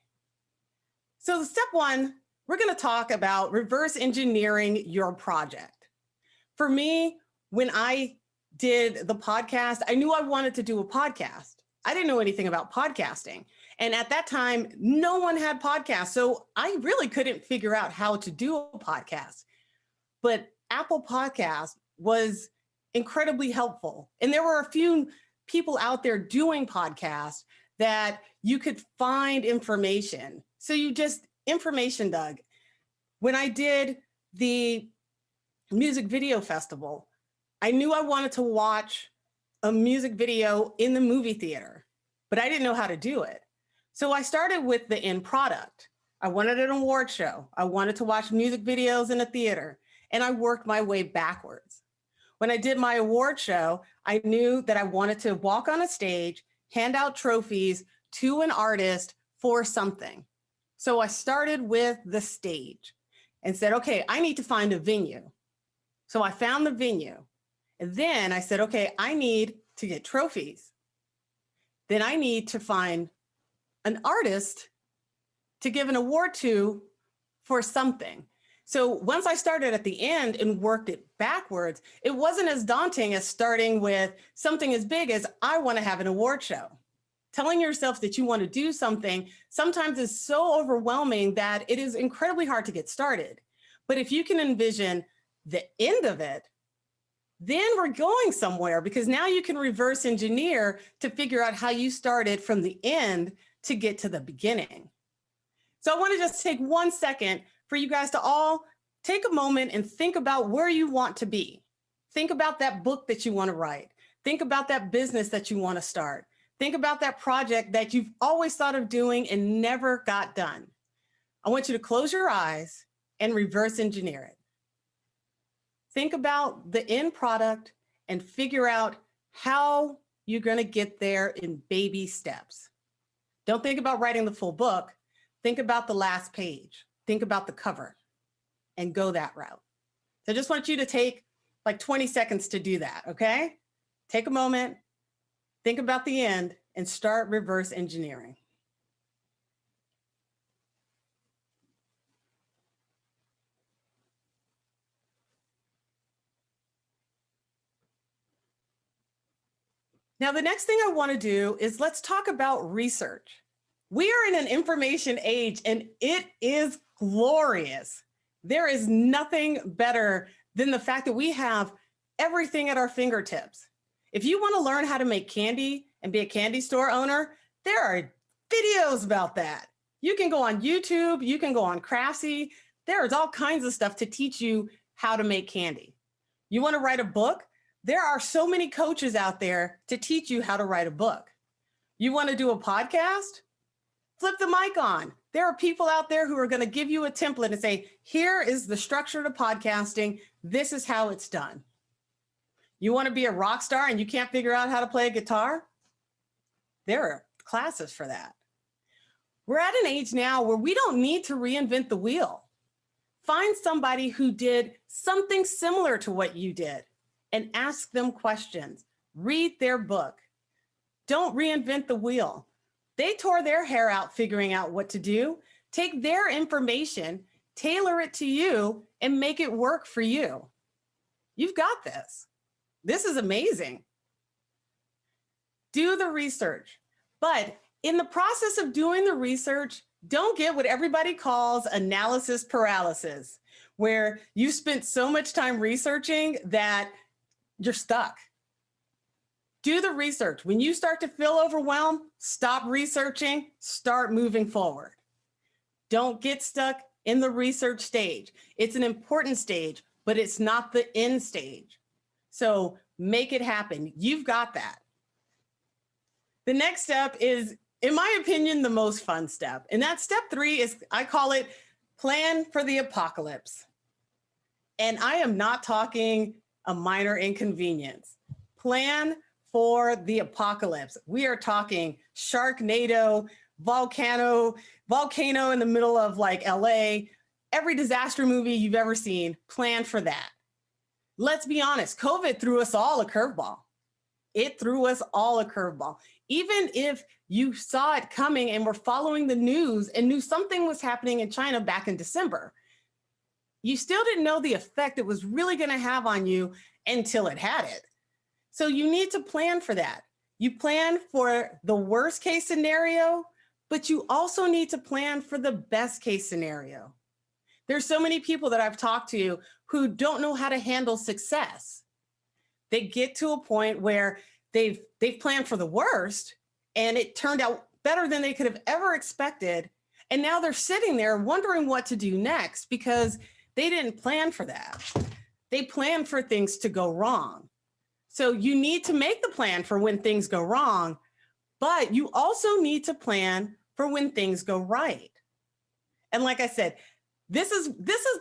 So step one, we're going to talk about reverse engineering your project. For me, when I did the podcast, I knew I wanted to do a podcast. I didn't know anything about podcasting. And at that time, no one had podcasts. So I really couldn't figure out how to do a podcast. But Apple Podcast was incredibly helpful. And there were a few people out there doing podcasts that you could find information. So you just information dug. When I did the music video festival, I knew I wanted to watch a music video in the movie theater, but I didn't know how to do it. So I started with the end product. I wanted an award show. I wanted to watch music videos in a theater, and I worked my way backwards. When I did my award show, I knew that I wanted to walk on a stage, hand out trophies to an artist for something. So I started with the stage and said, okay, I need to find a venue. So I found the venue. And then I said, okay, I need to get trophies. Then I need to find an artist to give an award to for something. So once I started at the end and worked it backwards, it wasn't as daunting as starting with something as big as I want to have an award show. Telling yourself that you want to do something sometimes is so overwhelming that it is incredibly hard to get started. But if you can envision the end of it, then we're going somewhere, because now you can reverse engineer to figure out how you started from the end to get to the beginning. So I want to just take 1 second for you guys to all take a moment and think about where you want to be. Think about that book that you want to write. Think about that business that you want to start. Think about that project that you've always thought of doing and never got done. I want you to close your eyes and reverse engineer it. Think about the end product and figure out how you're going to get there in baby steps. Don't think about writing the full book. Think about the last page. Think about the cover and go that route. So I just want you to take like 20 seconds to do that, okay? Take a moment, think about the end, and start reverse engineering. Now, the next thing I want to do is let's talk about research. We are in an information age, and it is glorious. There is nothing better than the fact that we have everything at our fingertips. If you want to learn how to make candy and be a candy store owner, there are videos about that. You can go on YouTube, you can go on Craftsy. There's all kinds of stuff to teach you how to make candy. You want to write a book? There are so many coaches out there to teach you how to write a book. You want to do a podcast? Flip the mic on. There are people out there who are going to give you a template and say, here is the structure to podcasting. This is how it's done. You want to be a rock star and you can't figure out how to play a guitar? There are classes for that. We're at an age now where we don't need to reinvent the wheel. Find somebody who did something similar to what you did and ask them questions. Read their book. Don't reinvent the wheel. They tore their hair out figuring out what to do. Take their information, tailor it to you, and make it work for you. You've got this. This is amazing. Do the research. But in the process of doing the research, don't get what everybody calls analysis paralysis, where you spent so much time researching that you're stuck. Do the research. When you start to feel overwhelmed, stop researching, start moving forward. Don't get stuck in the research stage. It's an important stage, but it's not the end stage. So make it happen. You've got that. The next step is, in my opinion, the most fun step. And that step 3 is, I call it plan for the apocalypse. And I am not talking a minor inconvenience. Plan for the apocalypse. We are talking Sharknado, volcano in the middle of like LA, every disaster movie you've ever seen, plan for that. Let's be honest, COVID threw us all a curveball. it threw us all a curveball. Even if you saw it coming and were following the news and knew something was happening in China back in December, you still didn't know the effect it was really going to have on you until it had it. So you need to plan for that. You plan for the worst case scenario, but you also need to plan for the best case scenario. There's so many people that I've talked to who don't know how to handle success. They get to a point where they've planned for the worst and it turned out better than they could have ever expected. And now they're sitting there wondering what to do next because they didn't plan for that. They planned for things to go wrong. So you need to make the plan for when things go wrong, but you also need to plan for when things go right. And like I said, this is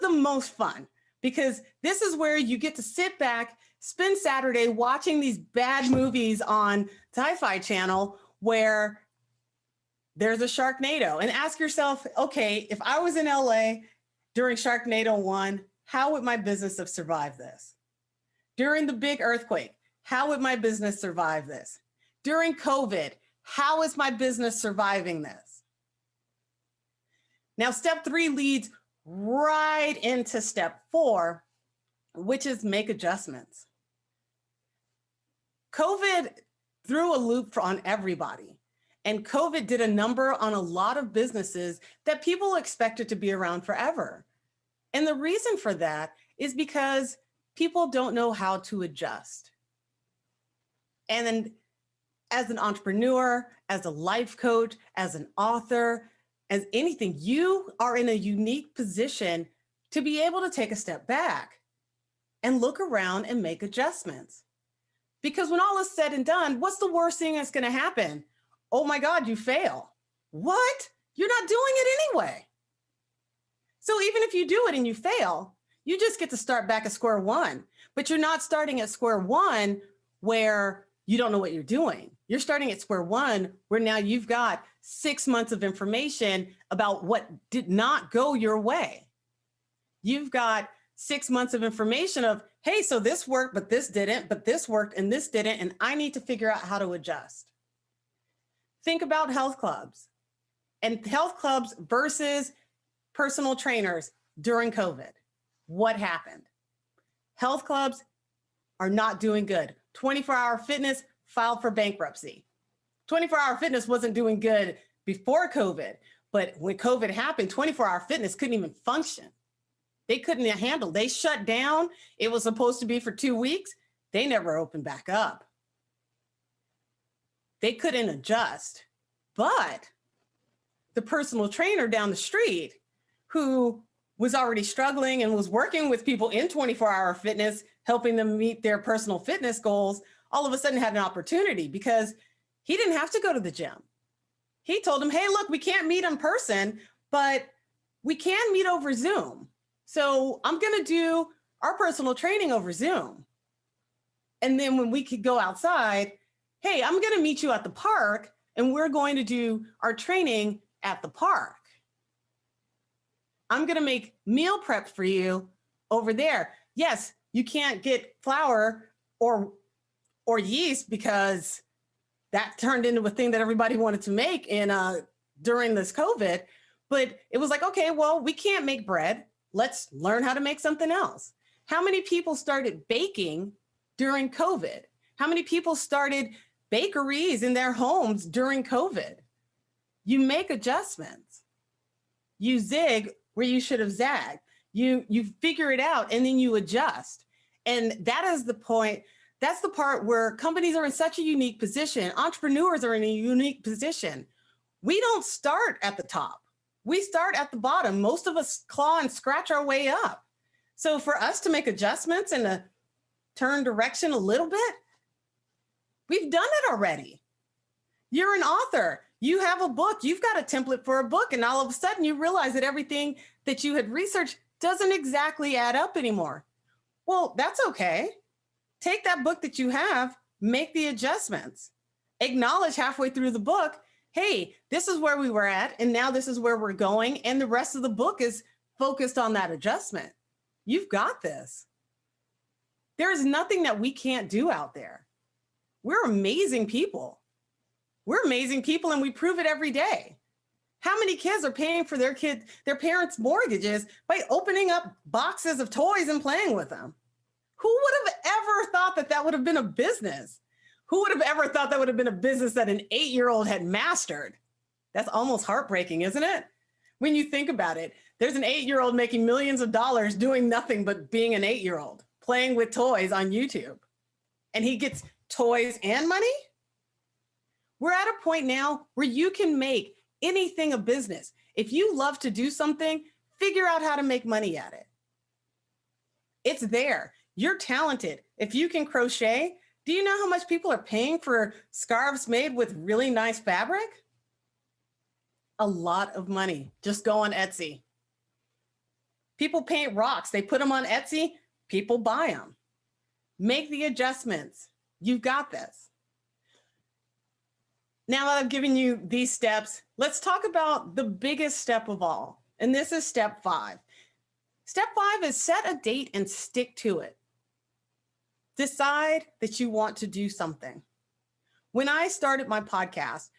the most fun because this is where you get to sit back, spend Saturday watching these bad movies on Sci-Fi Channel where there's a Sharknado and ask yourself, okay, if I was in LA during Sharknado 1, how would my business have survived this? During the big earthquake, how would my business survive this? During COVID, how is my business surviving this? Now, step 3 leads right into step 4, which is make adjustments. COVID threw a loop on everybody. And COVID did a number on a lot of businesses that people expected to be around forever. And the reason for that is because people don't know how to adjust. And then as an entrepreneur, as a life coach, as an author, as anything, you are in a unique position to be able to take a step back and look around and make adjustments. Because when all is said and done, what's the worst thing that's going to happen? Oh my God, you fail. What? You're not doing it anyway. So even if you do it and you fail, you just get to start back at square one. But you're not starting at square one where you don't know what you're doing. You're starting at square one where now you've got 6 months of information about what did not go your way. You've got 6 months of information of, hey, so this worked, but this didn't, but this worked and this didn't, and I need to figure out how to adjust. Think about health clubs and health clubs versus personal trainers during COVID. What happened? Health clubs are not doing good. 24-hour fitness filed for bankruptcy. 24-hour fitness wasn't doing good before COVID, but when COVID happened, 24-hour fitness couldn't even function. They couldn't handle. They shut down. It was supposed to be for 2 weeks. They never opened back up. They couldn't adjust. But the personal trainer down the street who was already struggling and was working with people in 24-hour fitness, helping them meet their personal fitness goals, all of a sudden had an opportunity because he didn't have to go to the gym. He told them, hey, look, we can't meet in person, but we can meet over Zoom. So I'm going to do our personal training over Zoom. And then when we could go outside, hey, I'm going to meet you at the park and we're going to do our training at the park. I'm going to make meal prep for you over there. Yes, you can't get flour or yeast because that turned into a thing that everybody wanted to make during this COVID. But it was like, okay, well, we can't make bread. Let's learn how to make something else. How many people started baking during COVID? How many people started bakeries in their homes during COVID? You make adjustments. You zig where you should have zagged. You figure it out and then you adjust. And that is the point. That's the part where companies are in such a unique position. Entrepreneurs are in a unique position. We don't start at the top. We start at the bottom. Most of us claw and scratch our way up. So for us to make adjustments and to turn direction a little bit, we've done it already. You're an author. You have a book. You've got a template for a book. And all of a sudden you realize that everything that you had researched doesn't exactly add up anymore. Well, that's okay. Take that book that you have, make the adjustments. Acknowledge halfway through the book, hey, this is where we were at, and now this is where we're going, and the rest of the book is focused on that adjustment. You've got this. There is nothing that we can't do out there. We're amazing people. We're amazing people, and we prove it every day. How many kids are paying for their parents' mortgages by opening up boxes of toys and playing with them? Who would have ever thought that that would have been a business? Who would have ever thought that would have been a business that an 8-year-old had mastered? That's almost heartbreaking, isn't it? When you think about it, there's an 8-year-old making millions of dollars doing nothing but being an 8-year-old, playing with toys on YouTube. And he gets toys and money? We're at a point now where you can make anything a business. If you love to do something, figure out how to make money at it. It's there. You're talented. If you can crochet, do you know how much people are paying for scarves made with really nice fabric? A lot of money. Just go on Etsy. People paint rocks. They put them on Etsy. People buy them. Make the adjustments. You've got this. Now that I've given you these steps, let's talk about the biggest step of all. And this is step 5. Step 5 is set a date and stick to it. Decide that you want to do something. When I started my podcast,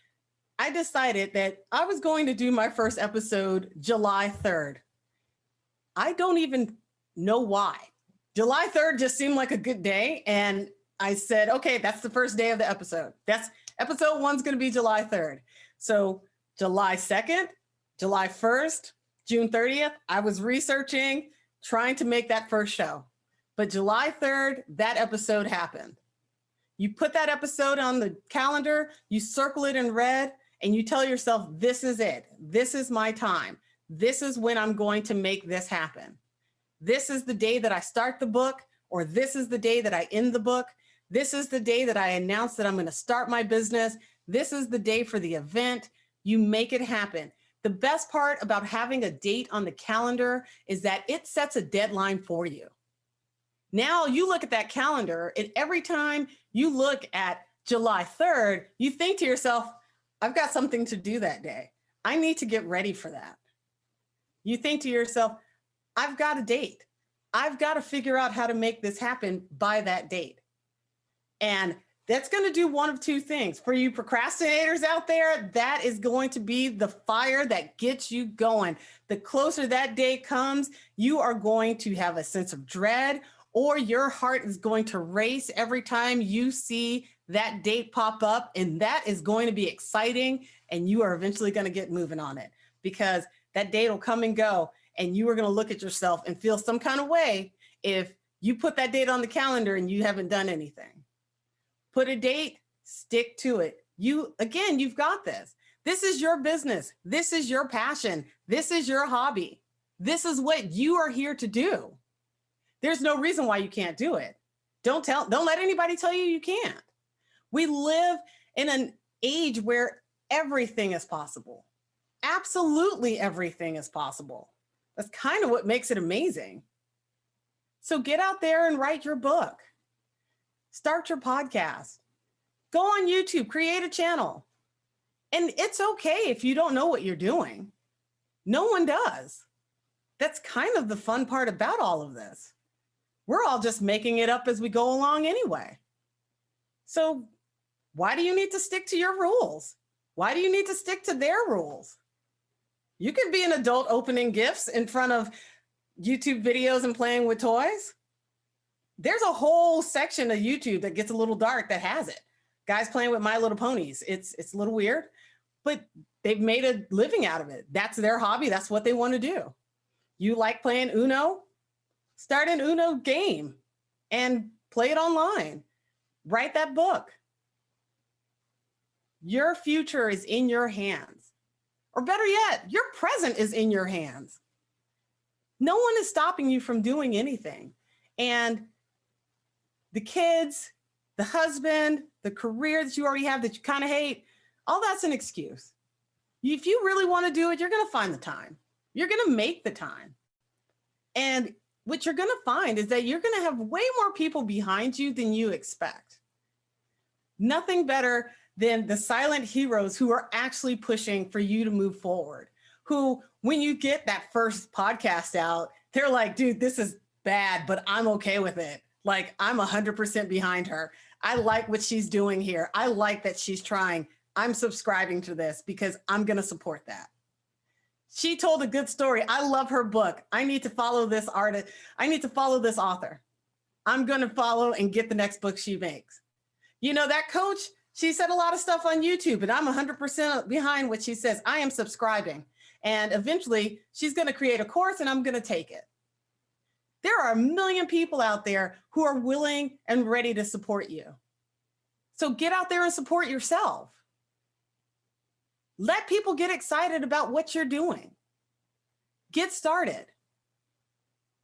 I decided that I was going to do my first episode July 3rd. I don't even know why. July 3rd just seemed like a good day. And I said, okay, that's the first day of the episode. Episode 1's going to be July 3rd. So July 2nd, July 1st, June 30th, I was researching, trying to make that first show. But July 3rd, that episode happened. You put that episode on the calendar, you circle it in red, and you tell yourself, this is it. This is my time. This is when I'm going to make this happen. This is the day that I start the book, or this is the day that I end the book. This is the day that I announce that I'm going to start my business. This is the day for the event. You make it happen. The best part about having a date on the calendar is that it sets a deadline for you. Now you look at that calendar, and every time you look at July 3rd, you think to yourself, I've got something to do that day. I need to get ready for that. You think to yourself, I've got a date. I've got to figure out how to make this happen by that date. And that's going to do one of two things. For you procrastinators out there, that is going to be the fire that gets you going. The closer that day comes, you are going to have a sense of dread, or your heart is going to race every time you see that date pop up. And that is going to be exciting. And you are eventually going to get moving on it, because that date will come and go. And you are going to look at yourself and feel some kind of way if you put that date on the calendar and you haven't done anything. Put a date, stick to it. You've got this. This is your business. This is your passion. This is your hobby. This is what you are here to do. There's no reason why you can't do it. Don't let anybody tell you can't. We live in an age where everything is possible. Absolutely everything is possible. That's kind of what makes it amazing. So get out there and write your book. Start your podcast. Go on YouTube, create a channel. And it's okay if you don't know what you're doing. No one does. That's kind of the fun part about all of this. We're all just making it up as we go along anyway. So why do you need to stick to your rules? Why do you need to stick to their rules? You could be an adult opening gifts in front of YouTube videos and playing with toys. There's a whole section of YouTube that gets a little dark that has it. Guys playing with My Little Ponies. It's a little weird, but they've made a living out of it. That's their hobby. That's what they want to do. You like playing Uno? Start an Uno game and play it online. Write that book. Your future is in your hands. Or better yet, your present is in your hands. No one is stopping you from doing anything. And the kids, the husband, the career that you already have that you kind of hate, all that's an excuse. If you really want to do it, you're going to find the time. You're going to make the time. And what you're going to find is that you're going to have way more people behind you than you expect. Nothing better than the silent heroes who are actually pushing for you to move forward, who, when you get that first podcast out, they're like, dude, this is bad, but I'm okay with it. Like, I'm 100% behind her. I like what she's doing here. I like that she's trying. I'm subscribing to this because I'm going to support that. She told a good story. I love her book. I need to follow this artist. I need to follow this author. I'm going to follow and get the next book she makes. You know, that coach, she said a lot of stuff on YouTube, and I'm 100% behind what she says. I am subscribing. And eventually, she's going to create a course, and I'm going to take it. There are a million people out there who are willing and ready to support you. So get out there and support yourself. Let people get excited about what you're doing. Get started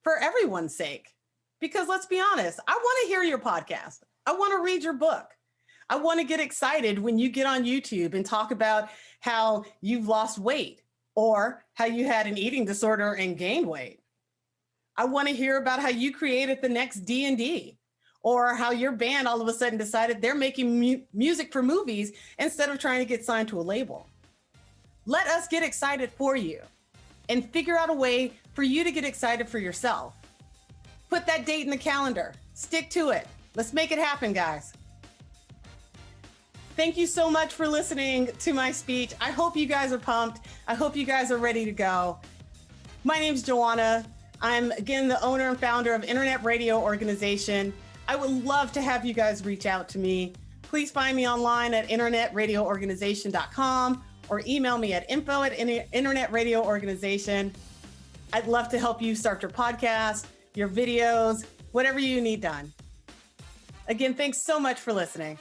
for everyone's sake. Because let's be honest, I want to hear your podcast. I want to read your book. I want to get excited when you get on YouTube and talk about how you've lost weight or how you had an eating disorder and gained weight. I want to hear about how you created the next D&D, or how your band all of a sudden decided they're making music for movies instead of trying to get signed to a label. Let us get excited for you and figure out a way for you to get excited for yourself. Put that date in the calendar. Stick to it. Let's make it happen, guys. Thank you so much for listening to my speech. I hope you guys are pumped. I hope you guys are ready to go. My name's Joanna. I'm, again, the owner and founder of Internet Radio Organization. I would love to have you guys reach out to me. Please find me online at internetradioorganization.com or email me at info@internetradio.organization. I'd love to help you start your podcast, your videos, whatever you need done. Again, thanks so much for listening.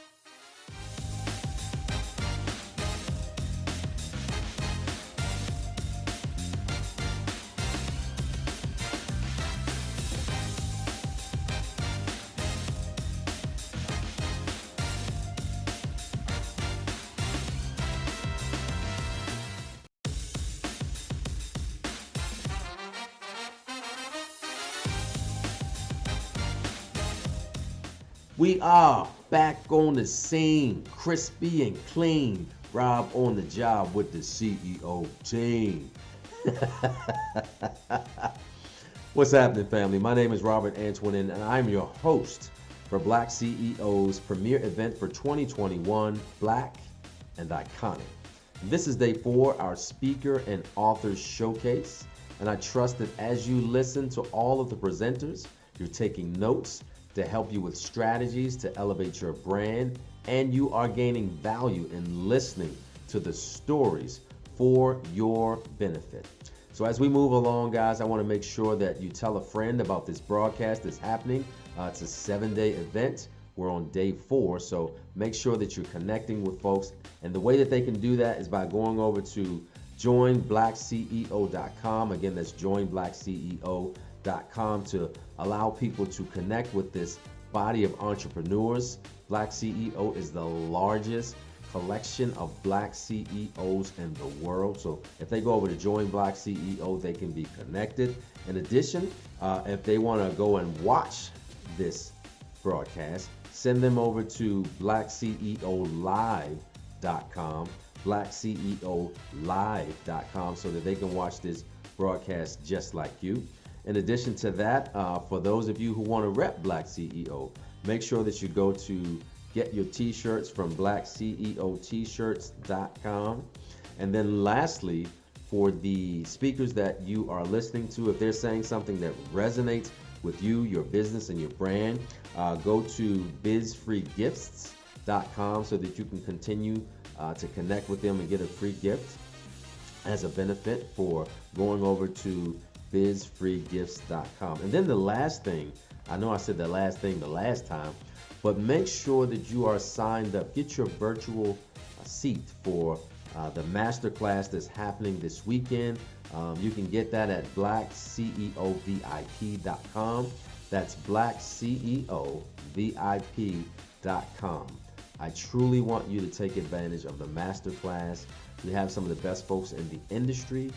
We are back on the scene, crispy and clean. Rob on the job with the CEO team. What's happening, family? My name is Robert Antoinin, and I'm your host for BlackCEO's premier event for 2021, Black and Iconic. This is day 4, our speaker and authors showcase, and I trust that as you listen to all of the presenters, you're taking notes to help you with strategies to elevate your brand, and you are gaining value in listening to the stories for your benefit. So as we move along, guys, I want to make sure that you tell a friend about this broadcast that's happening. It's a 7-day event. We're on day 4, so make sure that you're connecting with folks. And the way that they can do that is by going over to joinblackceo.com. Again, that's joinblackceo.com to allow people to connect with this body of entrepreneurs. Black CEO is the largest collection of Black CEOs in the world. So if they go over to Join Black CEO, they can be connected. In addition, if they want to go and watch this broadcast, send them over to blackceolive.com, blackceolive.com, so that they can watch this broadcast just like you. In addition to that, for those of you who want to rep Black CEO, make sure that you go to get your t-shirts from blackceotshirts.com. And then lastly, for the speakers that you are listening to, if they're saying something that resonates with you, your business, and your brand, go to bizfreegifts.com so that you can continue to connect with them and get a free gift as a benefit for going over to bizfreegifts.com. And then the last thing, I know I said the last thing the last time, but make sure that you are signed up. Get your virtual seat for the masterclass that's happening this weekend. You can get that at blackceovip.com. That's blackceovip.com. I truly want you to take advantage of the masterclass. We have some of the best folks in the industry,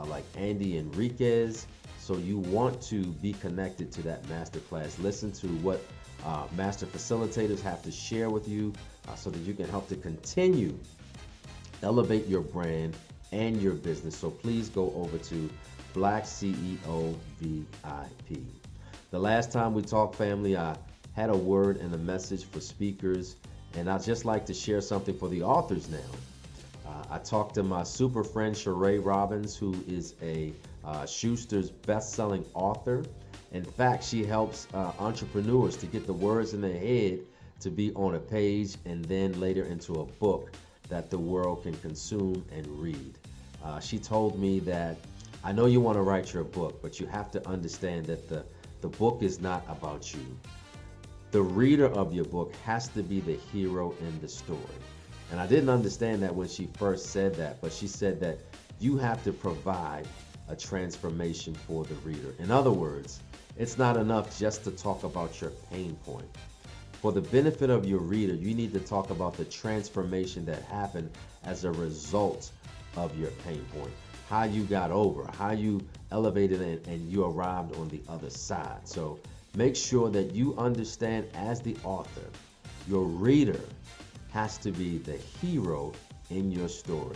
like Andy Enriquez. So you want to be connected to that masterclass. Listen to what master facilitators have to share with you so that you can help to continue elevate your brand and your business. So please go over to Black CEO VIP. The last time we talked, family, I had a word and a message for speakers, and I'd just like to share something for the authors now. I talked to my super friend Sheree Robbins, who is a Schuster's best-selling author. In fact, she helps entrepreneurs to get the words in their head to be on a page and then later into a book that the world can consume and read. She told me that I know you want to write your book, but you have to understand that the book is not about you. The reader of your book has to be the hero in the story. And I didn't understand that when she first said that, but she said that you have to provide a transformation for the reader. In other words, it's not enough just to talk about your pain point. For the benefit of your reader, you need to talk about the transformation that happened as a result of your pain point. How you got over, how you elevated and you arrived on the other side. So make sure that you understand as the author, your reader has to be the hero in your story.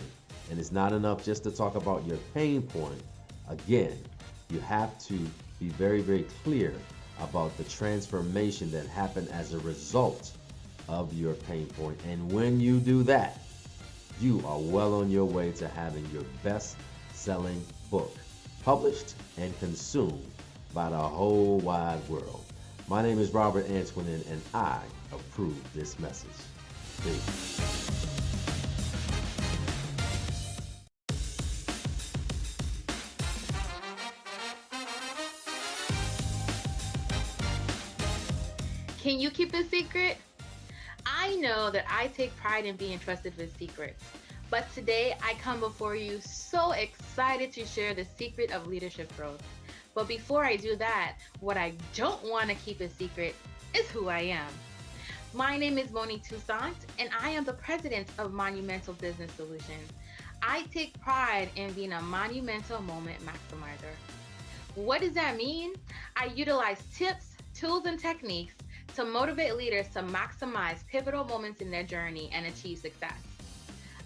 And it's not enough just to talk about your pain point. Again, you have to be very, very clear about the transformation that happened as a result of your pain point. And when you do that, you are well on your way to having your best-selling book published and consumed by the whole wide world. My name is Robert Antoinin, and I approve this message. Peace. Can you keep a secret? I know that I take pride in being trusted with secrets, but today I come before you so excited to share the secret of leadership growth. But before I do that, what I don't want to keep a secret is who I am. My name is Moni Toussaint, and I am the president of Monumental Business Solutions. I take pride in being a monumental moment maximizer. What does that mean? I utilize tips, tools, and techniques to motivate leaders to maximize pivotal moments in their journey and achieve success.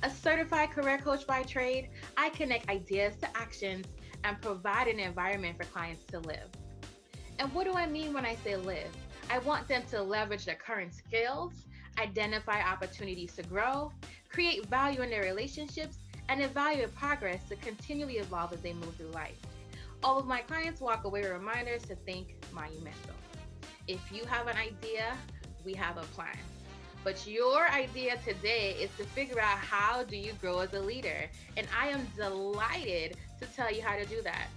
A certified career coach by trade, I connect ideas to actions and provide an environment for clients to live. And what do I mean when I say live? I want them to leverage their current skills, identify opportunities to grow, create value in their relationships, and evaluate progress to continually evolve as they move through life. All of my clients walk away with reminders to think monumental. If you have an idea, we have a plan. But your idea today is to figure out how do you grow as a leader. And I am delighted to tell you how to do that.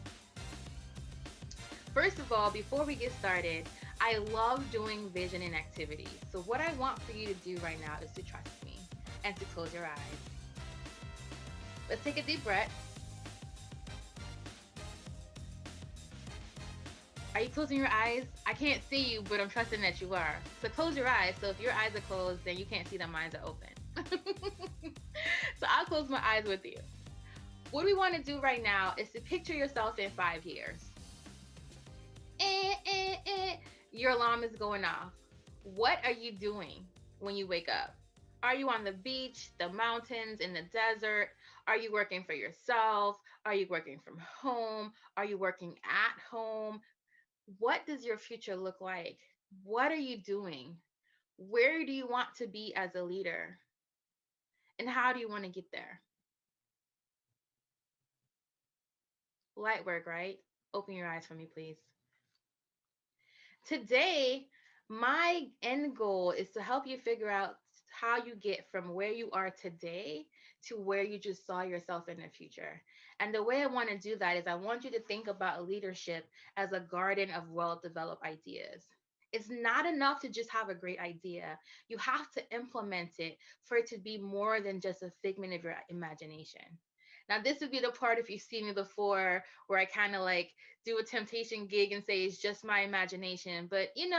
First of all, before we get started, I love doing visioning activities. So what I want for you to do right now is to trust me and to close your eyes. Let's take a deep breath. Are you closing your eyes? I can't see you, but I'm trusting that you are. So close your eyes. So if your eyes are closed, then you can't see that mine are open. So I'll close my eyes with you. What we want to do right now is to picture yourself in 5 years. Your alarm is going off. What are you doing when you wake up? Are you on the beach, the mountains, in the desert? Are you working for yourself? Are you working from home? Are you working at home? What does your future look like? What are you doing? Where do you want to be as a leader? And how do you want to get there? Light work, right? Open your eyes for me, please. Today, my end goal is to help you figure out how you get from where you are today to where you just saw yourself in the future. And the way I want to do that is I want you to think about leadership as a garden of well-developed ideas. It's not enough to just have a great idea. You have to implement it for it to be more than just a figment of your imagination. Now, this would be the part, if you've seen me before, where I kind of like do a temptation gig and say it's just my imagination. But it's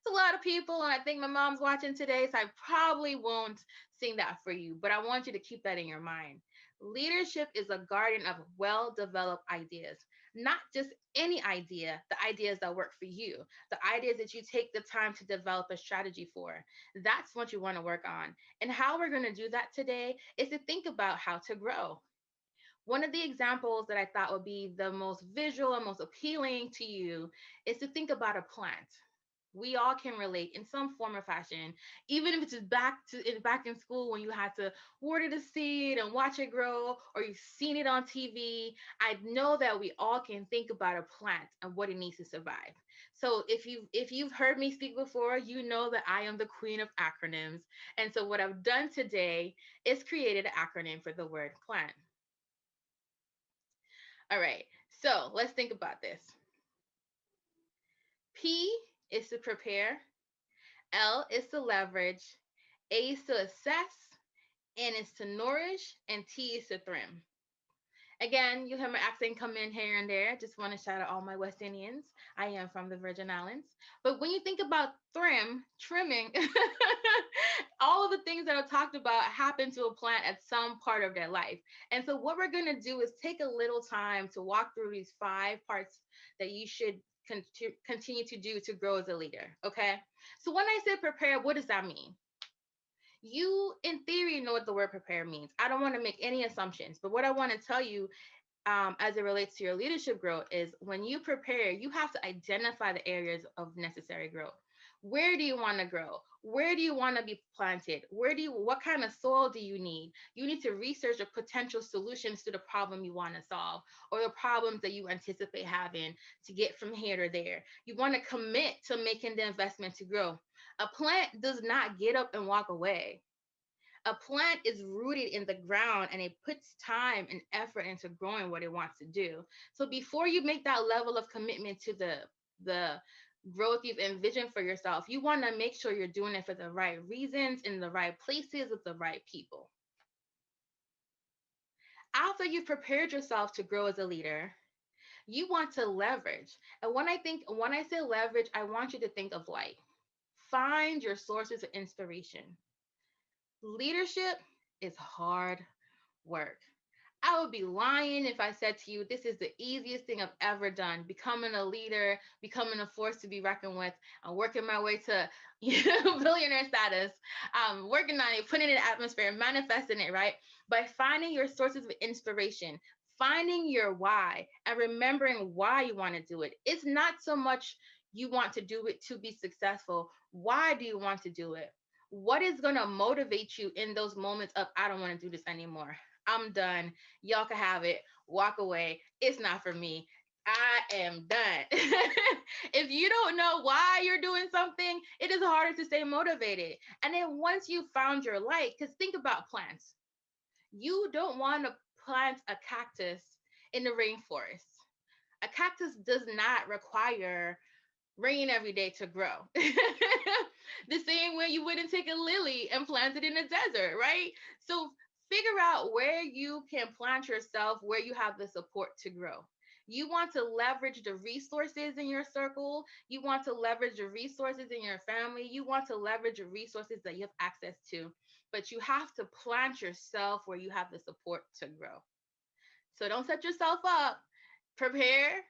a lot of people, and I think my mom's watching today, so I probably won't sing that for you. But I want you to keep that in your mind. Leadership is a garden of well-developed ideas, not just any idea, the ideas that work for you, the ideas that you take the time to develop a strategy for. That's what you want to work on. And how we're going to do that today is to think about how to grow. One of the examples that I thought would be the most visual and most appealing to you is to think about a plant. We all can relate in some form or fashion, even if it's just back in school when you had to water the seed and watch it grow, or you've seen it on TV. I know that we all can think about a plant and what it needs to survive. So if you've heard me speak before, you know that I am the queen of acronyms. And so what I've done today is created an acronym for the word plant. All right, so let's think about this. P is to prepare, L is to leverage, A is to assess, N is to nourish, and T is to trim. Again, you have my accent come in here and there. Just want to shout out all my West Indians. I am from the Virgin Islands. But when you think about trimming, all of the things that I talked about happen to a plant at some part of their life. And so what we're going to do is take a little time to walk through these 5 parts that you should continue to do to grow as a leader. Okay. So when I say prepare, what does that mean? You, in theory, know what the word prepare means. I don't want to make any assumptions, but what I want to tell you as it relates to your leadership growth is when you prepare, you have to identify the areas of necessary growth. Where do you want to grow? Where do you want to be planted? What kind of soil do you need? You need to research the potential solutions to the problem you want to solve, or the problems that you anticipate having to get from here to there. You want to commit to making the investment to grow. A plant does not get up and walk away. A plant is rooted in the ground and it puts time and effort into growing what it wants to do. So before you make that level of commitment to the growth you've envisioned for yourself, you want to make sure you're doing it for the right reasons, in the right places, with the right people. After you've prepared yourself to grow as a leader, you want to leverage. And when I say leverage, I want you to think of light. Find your sources of inspiration. Leadership is hard work. I would be lying if I said to you, this is the easiest thing I've ever done. Becoming a leader, becoming a force to be reckoned with, and working my way to billionaire status, working on it, putting it in the atmosphere, manifesting it, right? By finding your sources of inspiration, finding your why, and remembering why you want to do it. It's not so much you want to do it to be successful. Why do you want to do it? What is going to motivate you in those moments of, I don't want to do this anymore. I'm done. Y'all can have it. Walk away. It's not for me. I am done. If you don't know why you're doing something, it is harder to stay motivated. And then once you found your light, because think about plants. You don't want to plant a cactus in the rainforest. A cactus does not require rain every day to grow. The same way you wouldn't take a lily and plant it in the desert, right? So figure out where you can plant yourself, where you have the support to grow. You want to leverage the resources in your circle. You want to leverage the resources in your family. You want to leverage the resources that you have access to, but you have to plant yourself where you have the support to grow. So don't set yourself up. Prepare.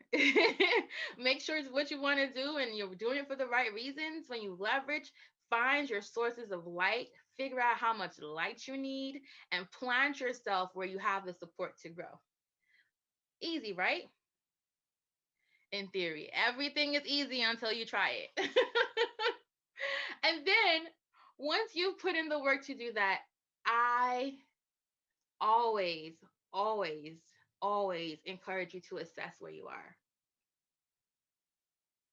Make sure it's what you want to do and you're doing it for the right reasons. When you leverage, find your sources of light, figure out how much light you need, and plant yourself where you have the support to grow. Easy, right? In theory, everything is easy until you try it. And then once you've put in the work to do that, I always, always, always encourage you to assess where you are.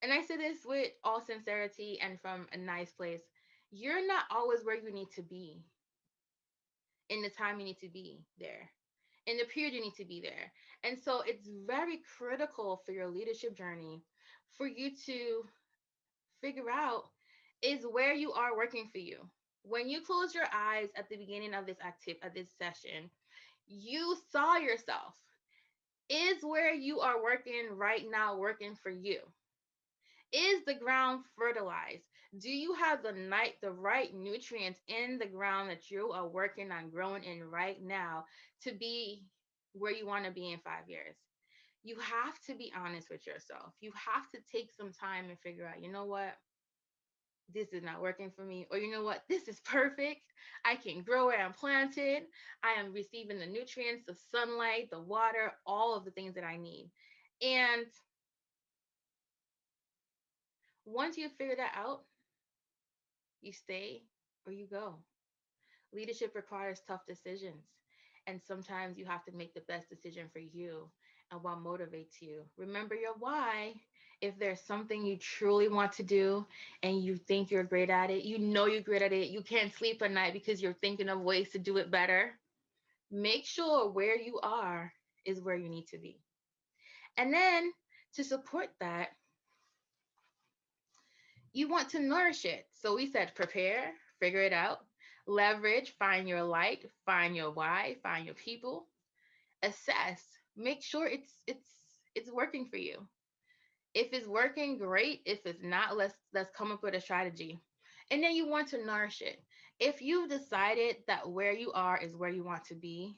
And I say this with all sincerity and from a nice place. You're not always where you need to be in the time you need to be there, in the period you need to be there. And so it's very critical for your leadership journey for you to figure out is where you are working for you. When you close your eyes at the beginning of this session, you saw yourself. Is where you are working right now working for you? Is the ground fertilized? Do you have the right nutrients in the ground that you are working on growing in right now to be where you want to be in 5 years? You have to be honest with yourself. You have to take some time and figure out, you know what? This is not working for me. Or you know what? This is perfect. I can grow where I'm planted. I am receiving the nutrients, the sunlight, the water, all of the things that I need. And Once you figure that out, you stay or you go. Leadership requires tough decisions. And sometimes you have to make the best decision for you and what motivates you. Remember your why. If there's something you truly want to do and you think you're great at it, you know you're great at it, you can't sleep at night because you're thinking of ways to do it better, make sure where you are is where you need to be. And then to support that, you want to nourish it. So we said prepare, figure it out, leverage, find your light, find your why, find your people, assess, make sure it's working for you. If it's working, great. If it's not, let's come up with a strategy. And then you want to nourish it. If you've decided that where you are is where you want to be,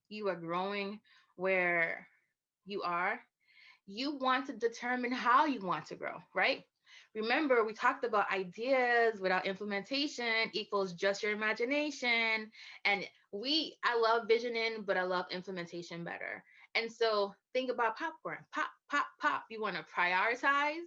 you are growing where you are, you want to determine how you want to grow, right? Remember, we talked about ideas without implementation equals just your imagination. And I love visioning, but I love implementation better. And so think about popcorn, pop, pop, pop. You want to prioritize,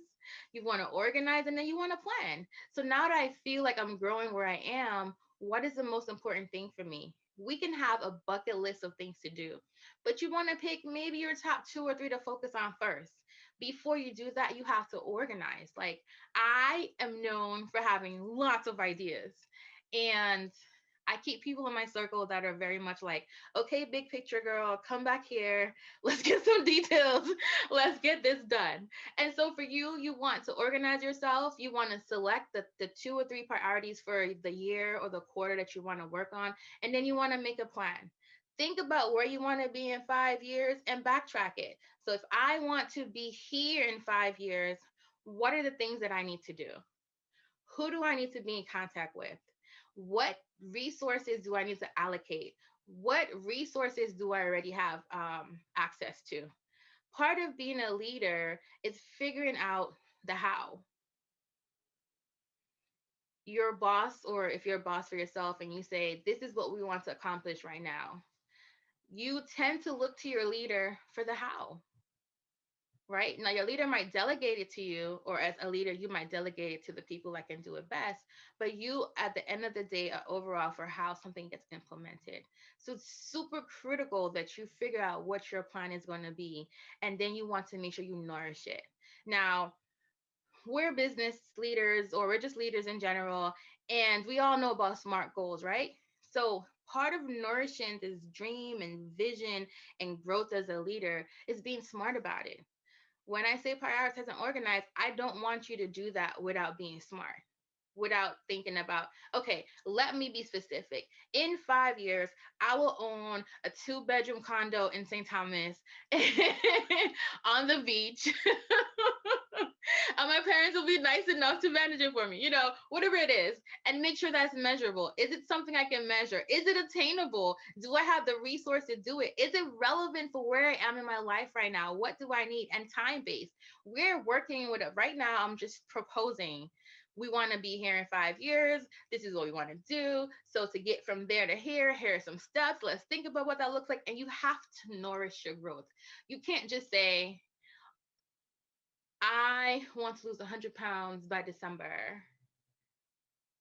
you want to organize, and then you want to plan. So now that I feel like I'm growing where I am, what is the most important thing for me? We can have a bucket list of things to do, but you want to pick maybe your top two or three to focus on first. Before you do that, you have to organize. Like, I am known for having lots of ideas, and I keep people in my circle that are very much like, okay, big picture girl, come back here. Let's get some details. Let's get this done. And so for you, you want to organize yourself. You want to select the two or three priorities for the year or the quarter that you want to work on. And then you want to make a plan. Think about where you want to be in 5 years and backtrack it. So if I want to be here in 5 years, what are the things that I need to do? Who do I need to be in contact with? What resources do I need to allocate? What resources do I already have access to? Part of being a leader is figuring out the how. Your boss, or if you're a boss for yourself and you say, this is what we want to accomplish right now, you tend to look to your leader for the how. Right? Now, your leader might delegate it to you, or as a leader, you might delegate it to the people that can do it best. But you, at the end of the day, are overall for how something gets implemented. So it's super critical that you figure out what your plan is going to be. And then you want to make sure you nourish it. Now, we're business leaders, or we're just leaders in general, and we all know about SMART goals, right? So part of nourishing this dream and vision and growth as a leader is being smart about it. When I say prioritize and organize, I don't want you to do that without being smart, without thinking about, okay, let me be specific. In 5 years, I will own a 2-bedroom condo in St. Thomas on the beach. And my parents will be nice enough to manage it for me, whatever it is, and make sure that's measurable. Is it something I can measure? Is it attainable? Do I have the resource to do it? Is it relevant for where I am in my life right now? What do I need? And time-based. We're working with it right now. I'm just proposing. We want to be here in 5 years. This is what we want to do. So to get from there to here are some steps. Let's think about what that looks like. And you have to nourish your growth. You can't just say, I want to lose 100 pounds by December,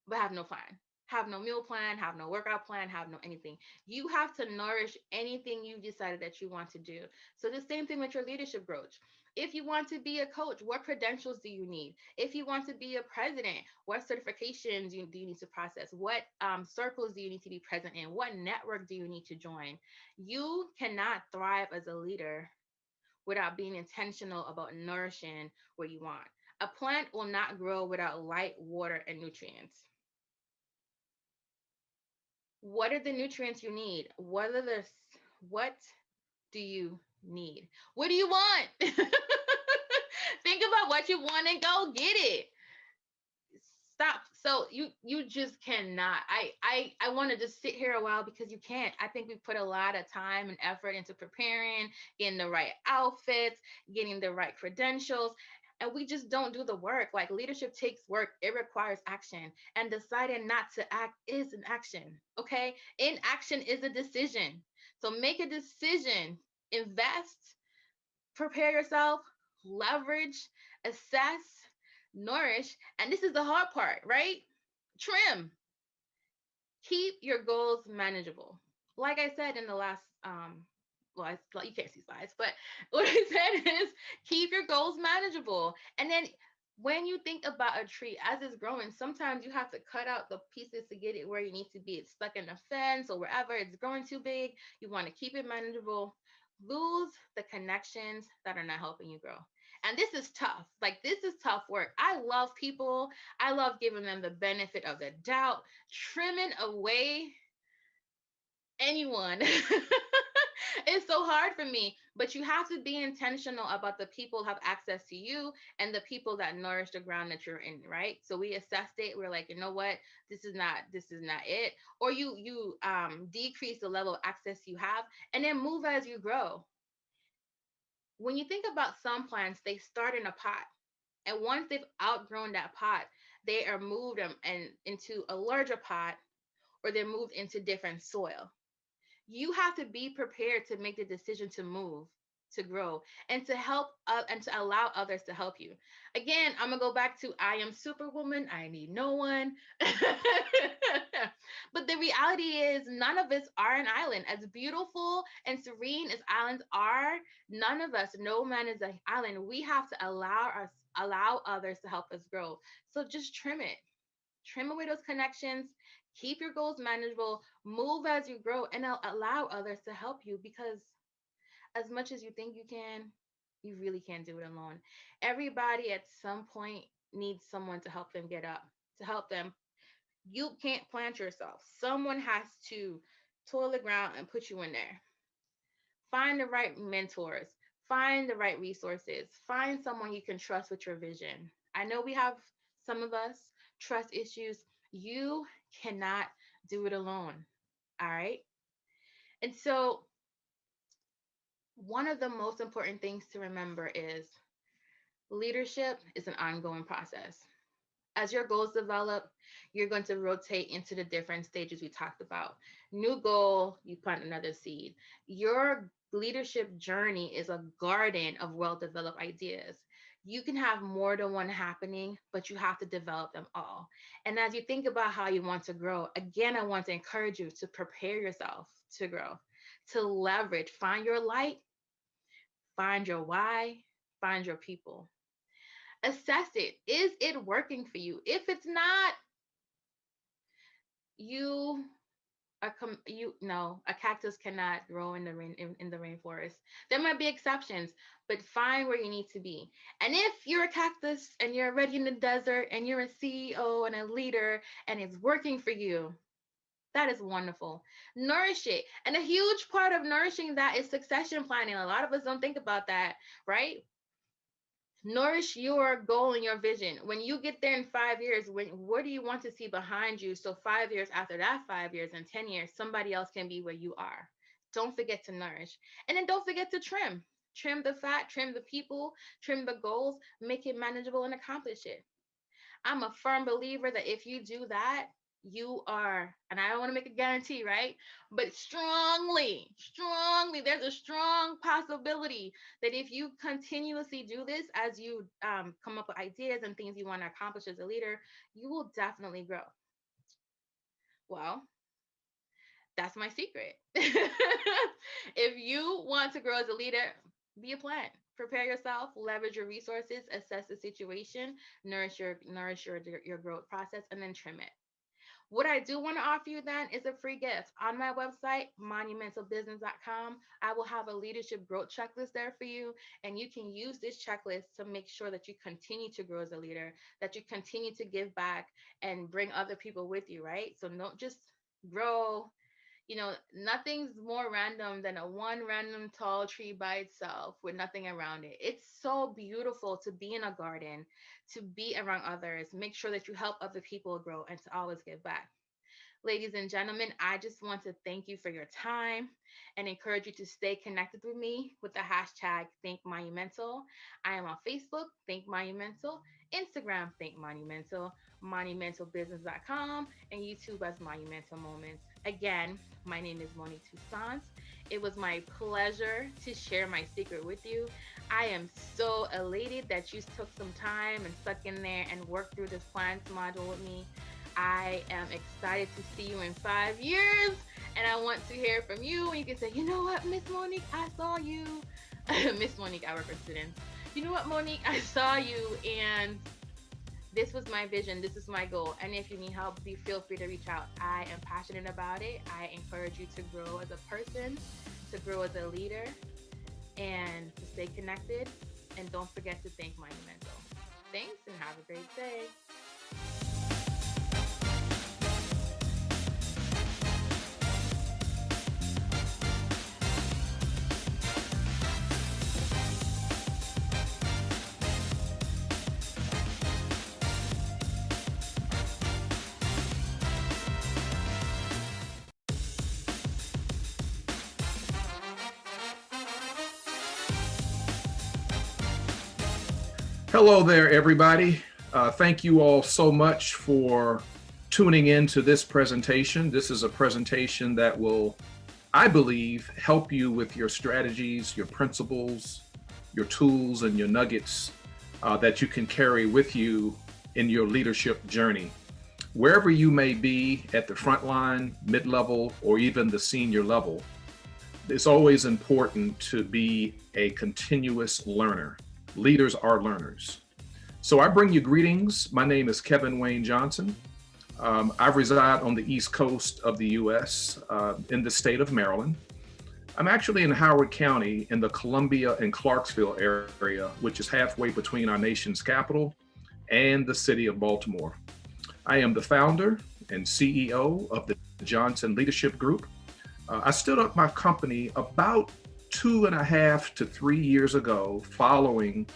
but have no plan, have no meal plan, have no workout plan, have no anything. You have to nourish anything you've decided that you want to do. So the same thing with your leadership growth. If you want to be a coach, what credentials do you need? If you want to be a president, what certifications do you need to process? What circles do you need to be present in? What network do you need to join? You cannot thrive as a leader without being intentional about nourishing what you want. A plant will not grow without light, water, and nutrients. What are the nutrients you need? What do you need? What do you want? Think about what you want and go get it. Stop. So you just cannot. I want to just sit here a while because you can't. I think we put a lot of time and effort into preparing, getting the right outfits, getting the right credentials, and we just don't do the work. Like, leadership takes work. It requires action, and deciding not to act is an action. Okay? Inaction is a decision. So make a decision, invest, prepare yourself, leverage, assess, nourish, and this is the hard part, right? Trim. Keep your goals manageable. Like I said in the last you can't see slides, but what I said is keep your goals manageable. And then when you think about a tree as it's growing, sometimes you have to cut out the pieces to get it where you need to be. It's stuck in a fence or wherever, it's growing too big. You want to keep it manageable. Lose the connections that are not helping you grow. And this is tough. Like, this is tough work. I love people. I love giving them the benefit of the doubt, trimming away anyone. It's so hard for me, but you have to be intentional about the people who have access to you and the people that nourish the ground that you're in, right? So we assessed it. We're like, you know what? This is not it. Or you decrease the level of access you have and then move as you grow. When you think about some plants, they start in a pot. And once they've outgrown that pot, they are moved and into a larger pot, or they're moved into different soil. You have to be prepared to make the decision to move, to grow, and to help and to allow others to help you. Again, I'm gonna go back to I am superwoman, I need no one. But the reality is none of us are an island. As beautiful and serene as islands are, none of us, no man is an island. We have to allow others to help us grow. So just trim it. Trim away those connections, keep your goals manageable, move as you grow, and allow others to help you, because as much as you think you can, you really can't do it alone. Everybody at some point needs someone to help them get up, to help them. You can't plant yourself. Someone has to toil the ground and put you in there. Find the right mentors, find the right resources, find someone you can trust with your vision. I know we have, some of us, trust issues. You cannot do it alone. All right. And so, one of the most important things to remember is leadership is an ongoing process. As your goals develop, you're going to rotate into the different stages we talked about. New goal, you plant another seed. Your leadership journey is a garden of well-developed ideas. You can have more than one happening, but you have to develop them all. And as you think about how you want to grow, again, I want to encourage you to prepare yourself to grow, to leverage, find your light, find your why, find your people. Assess it. Is it working for you? If it's not, you you know, a cactus cannot grow in the in the rainforest. There might be exceptions, but find where you need to be. And if you're a cactus and you're already in the desert and you're a CEO and a leader and it's working for you, that is wonderful. Nourish it. And a huge part of nourishing that is succession planning. A lot of us don't think about that, right? Nourish your goal and your vision. When you get there in 5 years, what do you want to see behind you? So 5 years after that, 5 years and 10 years, somebody else can be where you are. Don't forget to nourish. And then don't forget to trim. Trim the fat, trim the people, trim the goals, make it manageable and accomplish it. I'm a firm believer that if you do that, you are, and I don't want to make a guarantee, right? But strongly, there's a strong possibility that if you continuously do this as you come up with ideas and things you want to accomplish as a leader, you will definitely grow. Well, that's my secret. If you want to grow as a leader, be a plant. Prepare yourself, leverage your resources, assess the situation, nourish your growth process, and then trim it. What I do want to offer you then is a free gift. On my website, monumentalbusiness.com, I will have a leadership growth checklist there for you. And you can use this checklist to make sure that you continue to grow as a leader, that you continue to give back and bring other people with you, right? So don't just grow. You know, nothing's more random than a one random tall tree by itself with nothing around it. It's so beautiful to be in a garden, to be around others, make sure that you help other people grow, and to always give back. Ladies and gentlemen, I just want to thank you for your time and encourage you to stay connected with me with the hashtag Think Monumental. I am on Facebook, Think Monumental, Instagram, Think Monumental, monumentalbusiness.com, and YouTube as Monumental Moments. Again, my name is Monique Toussaint. It was my pleasure to share my secret with you. I am so elated that you took some time and stuck in there and worked through this plans module with me. I am excited to see you in 5 years, and I want to hear from you. And you can say, you know what, Miss Monique, I saw you. Miss Monique, I work for students. You know what, Monique, I saw you, and this was my vision. This is my goal. And if you need help, feel free to reach out. I am passionate about it. I encourage you to grow as a person, to grow as a leader, and to stay connected. And don't forget to think monumental. Thanks, and have a great day. Hello there, everybody. Thank you all so much for tuning in to this presentation. This is a presentation that will, I believe, help you with your strategies, your principles, your tools, and your nuggets that you can carry with you in your leadership journey. Wherever you may be at the front line, mid-level, or even the senior level, it's always important to be a continuous learner. Leaders are learners. So I bring you greetings. My name is Kevin Wayne Johnson. I reside on the East Coast of the US in the state of Maryland. I'm actually in Howard County in the Columbia and Clarksville area, which is halfway between our nation's capital and the city of Baltimore. I am the founder and CEO of the Johnson Leadership Group. I stood up my company about 2.5 to 3 years ago, following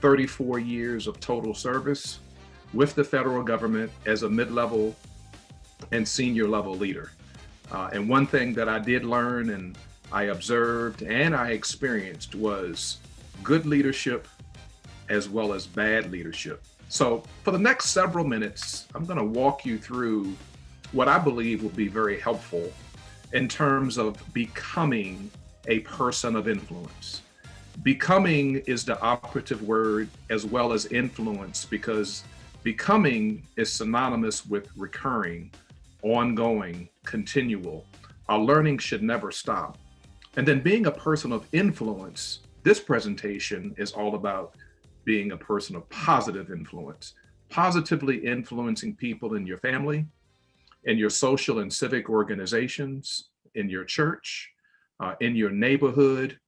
34 years of total service with the federal government as a mid-level and senior level leader. And one thing that I did learn and I observed and I experienced was good leadership as well as bad leadership. So for the next several minutes, I'm going to walk you through what I believe will be very helpful in terms of becoming a person of influence. Becoming is the operative word as well as influence, because becoming is synonymous with recurring, ongoing, continual. Our learning should never stop. And then being a person of influence, this presentation is all about being a person of positive influence, positively influencing people in your family, in your social and civic organizations, in your church, in your neighborhood,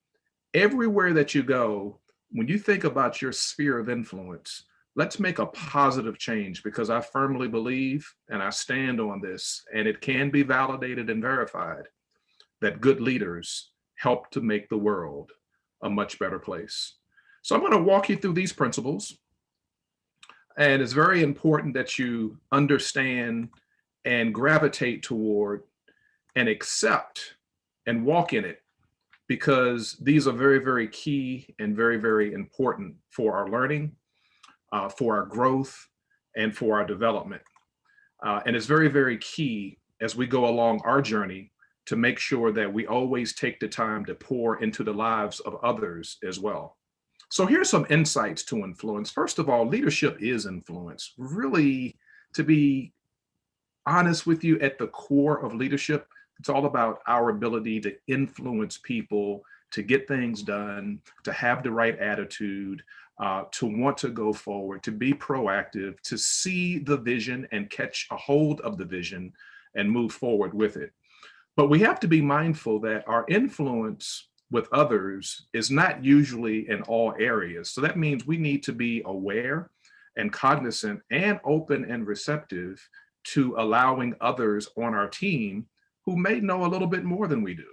everywhere that you go. When you think about your sphere of influence, let's make a positive change, because I firmly believe, and I stand on this, and it can be validated and verified, that good leaders help to make the world a much better place. So I'm going to walk you through these principles, and it's very important that you understand and gravitate toward and accept and walk in it, because these are very, very key and very, very important for our learning, for our growth, and for our development. And it's very, very key as we go along our journey to make sure that we always take the time to pour into the lives of others as well. So here's some insights to influence. First of all, leadership is influence. Really, to be honest with you, at the core of leadership, it's all about our ability to influence people, to get things done, to have the right attitude, to want to go forward, to be proactive, to see the vision and catch a hold of the vision and move forward with it. But we have to be mindful that our influence with others is not usually in all areas. So that means we need to be aware and cognizant and open and receptive to allowing others on our team who may know a little bit more than we do.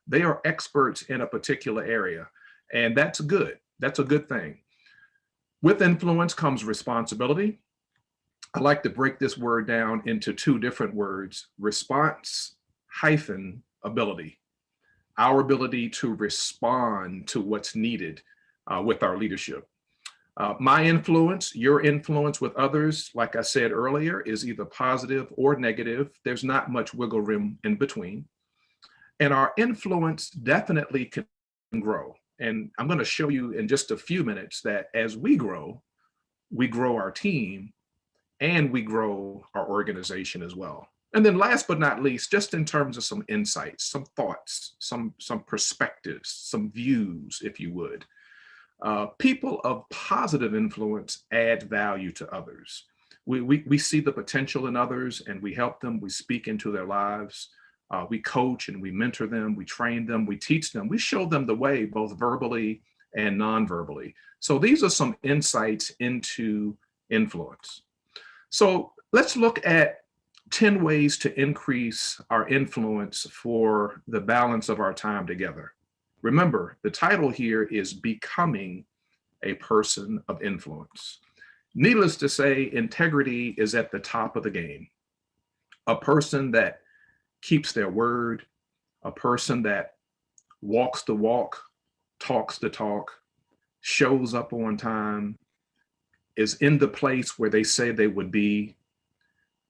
They are experts in a particular area, and that's good. That's a good thing. With influence comes responsibility. I like to break this word down into two different words: response hyphen ability. Our ability to respond to what's needed with our leadership. My influence, your influence with others, like I said earlier, is either positive or negative. There's not much wiggle room in between. And our influence definitely can grow. And I'm going to show you in just a few minutes that as we grow our team and we grow our organization as well. And then last but not least, just in terms of some insights, some thoughts, some perspectives, some views, if you would. People of positive influence add value to others. We see the potential in others and we help them, we speak into their lives, we coach and we mentor them, we train them, we teach them, we show them the way, both verbally and non-verbally. So these are some insights into influence. So let's look at 10 ways to increase our influence for the balance of our time together. Remember, the title here is Becoming a Person of Influence. Needless to say, integrity is at the top of the game. A person that keeps their word, a person that walks the walk, talks the talk, shows up on time, is in the place where they say they would be,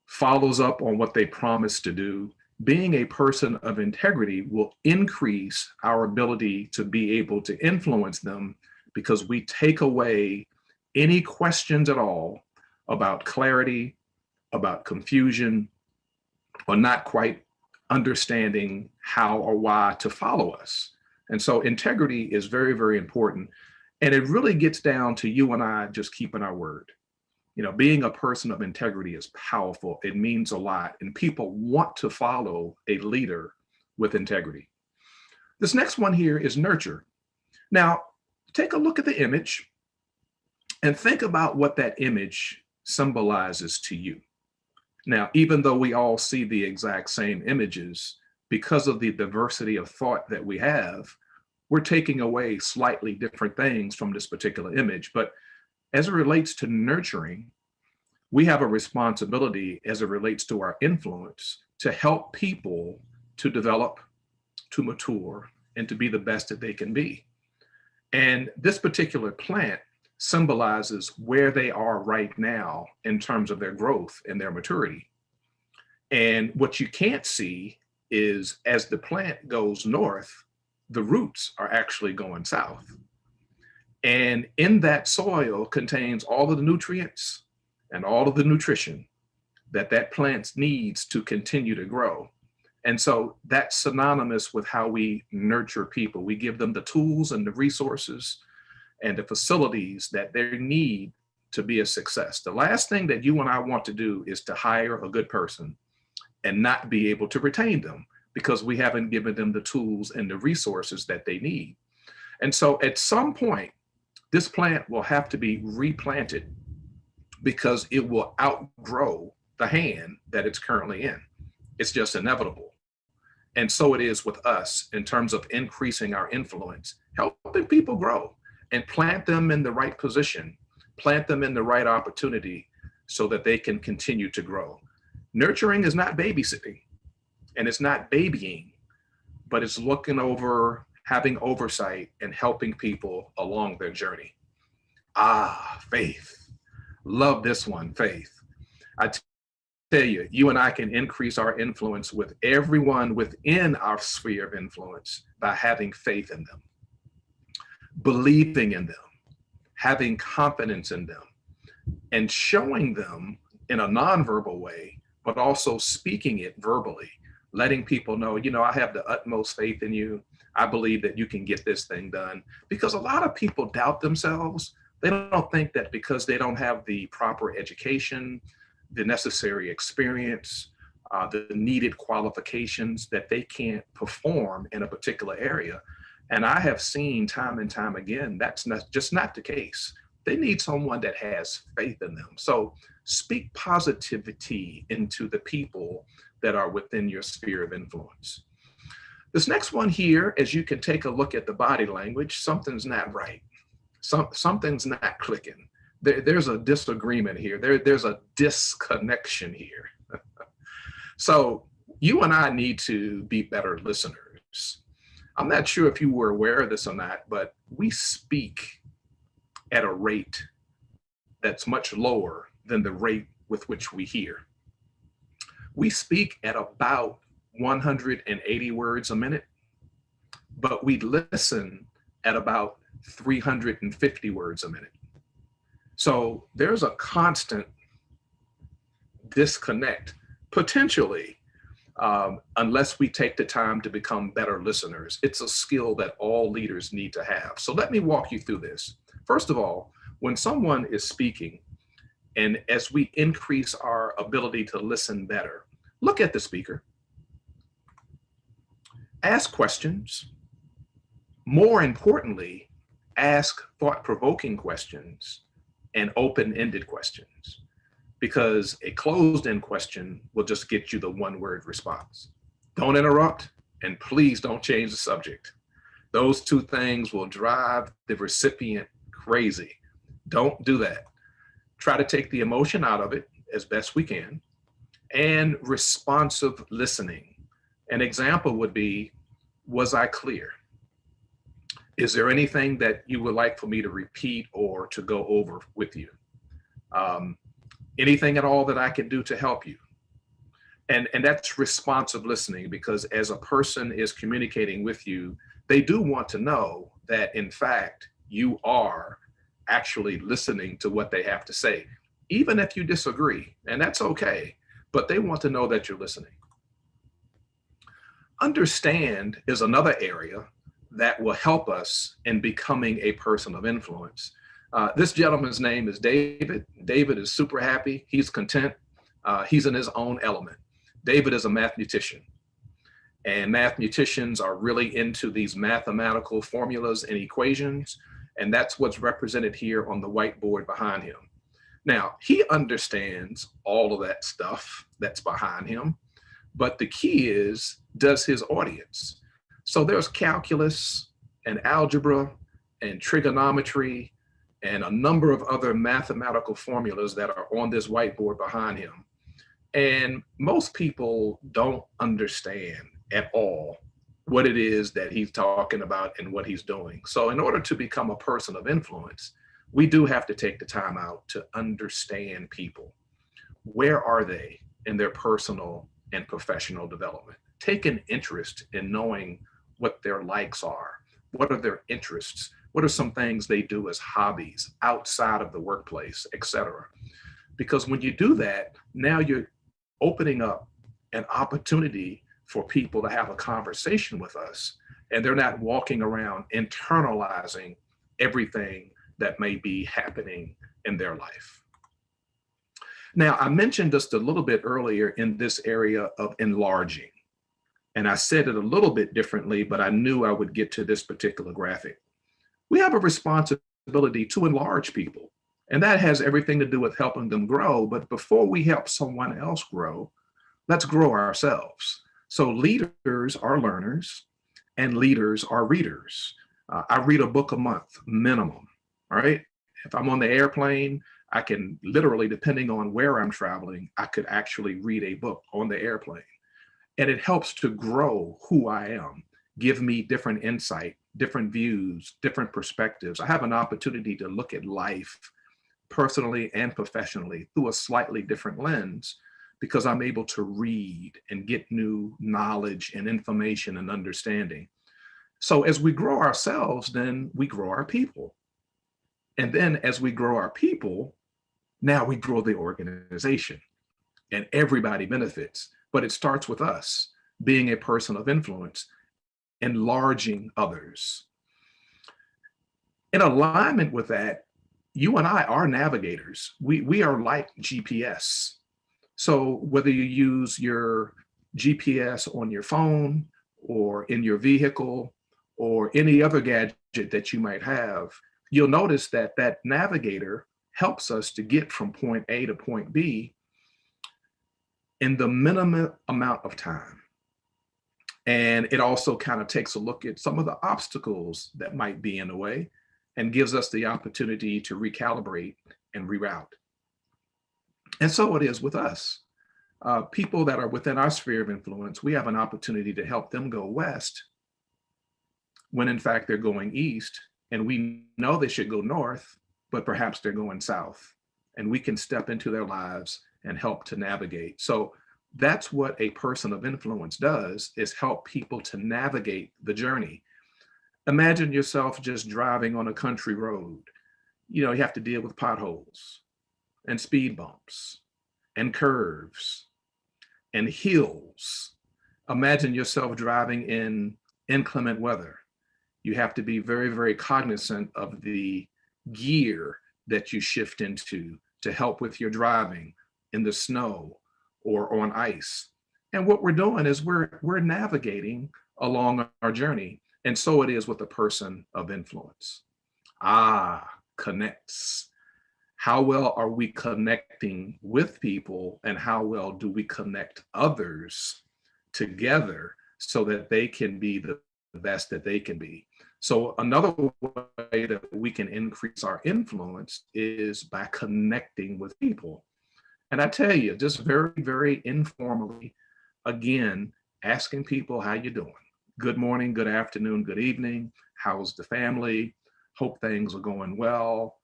follows up on what they promised to do. Being a person of integrity will increase our ability to be able to influence them because we take away any questions at all about clarity, about confusion, or not quite understanding how or why to follow us. And so integrity is very, very important. And it really gets down to you and I just keeping our word. You know, being a person of integrity is powerful. It means a lot. And people want to follow a leader with integrity. This next one here is nurture. Now, take a look at the image and think about what that image symbolizes to you. Now, even though we all see the exact same images, because of the diversity of thought that we have, we're taking away slightly different things from this particular image. But as it relates to nurturing, we have a responsibility as it relates to our influence to help people to develop, to mature, and to be the best that they can be. And this particular plant symbolizes where they are right now in terms of their growth and their maturity. And what you can't see is as the plant goes north, the roots are actually going south. And in that soil contains all of the nutrients and all of the nutrition that that plant needs to continue to grow. And so that's synonymous with how we nurture people. We give them the tools and the resources and the facilities that they need to be a success. The last thing that you and I want to do is to hire a good person and not be able to retain them because we haven't given them the tools and the resources that they need. And so at some point, this plant will have to be replanted because it will outgrow the hand that it's currently in. It's just inevitable. And so it is with us in terms of increasing our influence, helping people grow and plant them in the right position, plant them in the right opportunity so that they can continue to grow. Nurturing is not babysitting and it's not babying, but it's looking over, having oversight and helping people along their journey. Faith. Love this one, faith. I tell you, you and I can increase our influence with everyone within our sphere of influence by having faith in them, believing in them, having confidence in them, and showing them in a nonverbal way, but also speaking it verbally, letting people know, you know, I have the utmost faith in you. I believe that you can get this thing done. Because a lot of people doubt themselves. They don't think that because they don't have the proper education, the necessary experience, the needed qualifications, that they can't perform in a particular area. And I have seen time and time again, that's just not the case. They need someone that has faith in them. So speak positivity into the people that are within your sphere of influence. This next one here, as you can take a look at the body language, something's not right. Something's not clicking. there's a disagreement here. There's a disconnection here. So you and I need to be better listeners. I'm not sure if you were aware of this or not, but we speak at a rate that's much lower than the rate with which we hear. We speak at about 180 words a minute, but we listen at about 350 words a minute. So there's a constant disconnect, potentially, unless we take the time to become better listeners. It's a skill that all leaders need to have. So let me walk you through this. First of all, when someone is speaking, and as we increase our ability to listen better, look at the speaker, ask questions. More importantly, ask thought-provoking questions and open-ended questions, because a closed-end question will just get you the one-word response. Don't interrupt, and please don't change the subject. Those two things will drive the recipient crazy. Don't do that. Try to take the emotion out of it as best we can. And responsive listening. An example would be, was I clear? Is there anything that you would like for me to repeat or to go over with you? Anything at all that I can do to help you? And that's responsive listening, because as a person is communicating with you, they do want to know that, in fact, you are actually listening to what they have to say, even if you disagree, and that's okay, but they want to know that you're listening. Understand is another area that will help us in becoming a person of influence. This gentleman's name is David. David is super happy. He's content. He's in his own element. David is a mathematician, and mathematicians are really into these mathematical formulas and equations, and that's what's represented here on the whiteboard behind him. Now, he understands all of that stuff that's behind him, but the key is, does his audience? So there's calculus and algebra and trigonometry and a number of other mathematical formulas that are on this whiteboard behind him. And most people don't understand at all what it is that he's talking about and what he's doing. So in order to become a person of influence, we do have to take the time out to understand people. Where are they in their personal and professional development? Take an interest in knowing what their likes are. What are their interests? What are some things they do as hobbies outside of the workplace, etc.? Because when you do that, now you're opening up an opportunity for people to have a conversation with us, and they're not walking around internalizing everything that may be happening in their life. Now, I mentioned just a little bit earlier in this area of enlarging, and I said it a little bit differently, but I knew I would get to this particular graphic. We have a responsibility to enlarge people, and that has everything to do with helping them grow. But before we help someone else grow, let's grow ourselves. So leaders are learners, and leaders are readers. I read a book a month, minimum, all right? If I'm on the airplane, I can literally, depending on where I'm traveling, I could actually read a book on the airplane. And it helps to grow who I am, give me different insight, different views, different perspectives. I have an opportunity to look at life personally and professionally through a slightly different lens, because I'm able to read and get new knowledge and information and understanding. So as we grow ourselves, then we grow our people. And then as we grow our people, now we grow the organization, and everybody benefits. But it starts with us being a person of influence, enlarging others. In alignment with that, you and I are navigators. We are like GPS. So whether you use your GPS on your phone or in your vehicle or any other gadget that you might have, you'll notice that that navigator helps us to get from point A to point B in the minimum amount of time. And it also kind of takes a look at some of the obstacles that might be in the way and gives us the opportunity to recalibrate and reroute. And so it is with us. People that are within our sphere of influence, we have an opportunity to help them go west when in fact they're going east, and we know they should go north, but perhaps they're going south. And we can step into their lives and help to navigate. So that's what a person of influence does, is help people to navigate the journey. Imagine yourself just driving on a country road. You know, you have to deal with potholes and speed bumps and curves and hills. Imagine yourself driving in inclement weather. You have to be very, very cognizant of the gear that you shift into to help with your driving in the snow or on ice. And what we're doing is we're navigating along our journey. And so it is with a person of influence. Connects. How well are we connecting with people, and how well do we connect others together so that they can be the best that they can be? So another way that we can increase our influence is by connecting with people. And I tell you, just very, very informally, again, asking people, how you doing? Good morning, good afternoon, good evening. How's the family? Hope things are going well.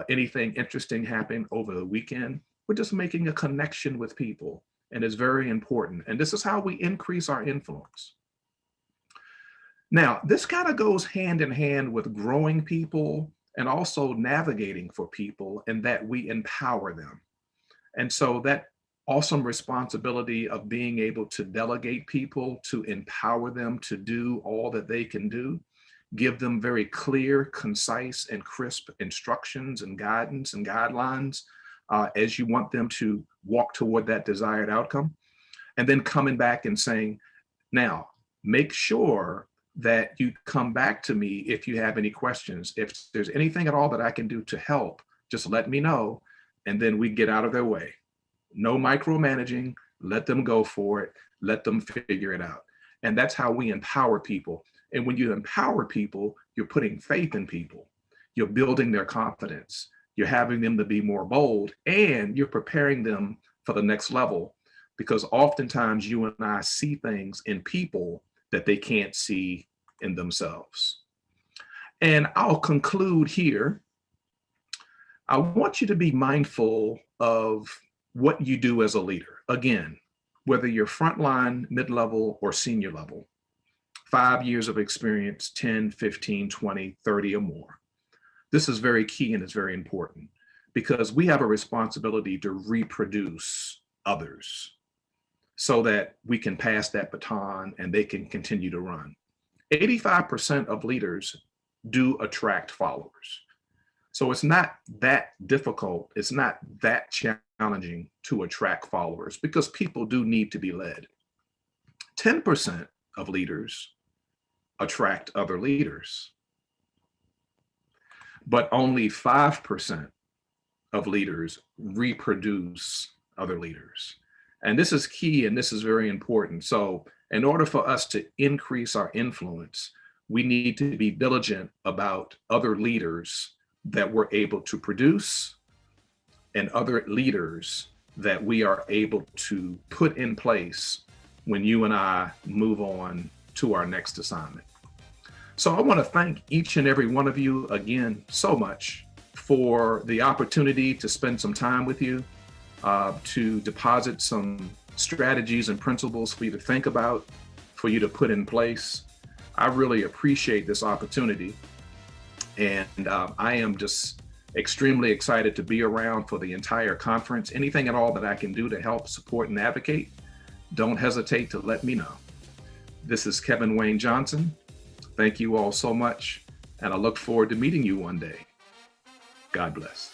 Anything interesting happened over the weekend? We're just making a connection with people, and it's very important. And this is how we increase our influence. Now, this kind of goes hand in hand with growing people and also navigating for people, and that we empower them. And so that awesome responsibility of being able to delegate people, to empower them to do all that they can do, give them very clear, concise, and crisp instructions and guidance and guidelines as you want them to walk toward that desired outcome. And then coming back and saying, now, make sure that you come back to me if you have any questions. If there's anything at all that I can do to help, just let me know. And then we get out of their way. No micromanaging, let them go for it. Let them figure it out. And that's how we empower people. And when you empower people, you're putting faith in people. You're building their confidence. You're having them to be more bold, and you're preparing them for the next level, because oftentimes you and I see things in people that they can't see in themselves. And I'll conclude here. I want you to be mindful of what you do as a leader. Again, whether you're frontline, mid-level, or senior level, 5 years of experience, 10, 15, 20, 30 or more. This is very key and it's very important, because we have a responsibility to reproduce others so that we can pass that baton and they can continue to run. 85% of leaders do attract followers. So it's not that difficult. It's not that challenging to attract followers, because people do need to be led. 10% of leaders attract other leaders, but only 5% of leaders reproduce other leaders. And this is key, and this is very important. So in order for us to increase our influence, we need to be diligent about other leaders that we're able to produce, and other leaders that we are able to put in place when you and I move on to our next assignment. So I want to thank each and every one of you again so much for the opportunity to spend some time with you, to deposit some strategies and principles for you to think about, for you to put in place. I really appreciate this opportunity. And I am just extremely excited to be around for the entire conference. Anything at all that I can do to help, support, and advocate, don't hesitate to let me know. This is Kevin Wayne Johnson. Thank you all so much, and I look forward to meeting you one day. God bless.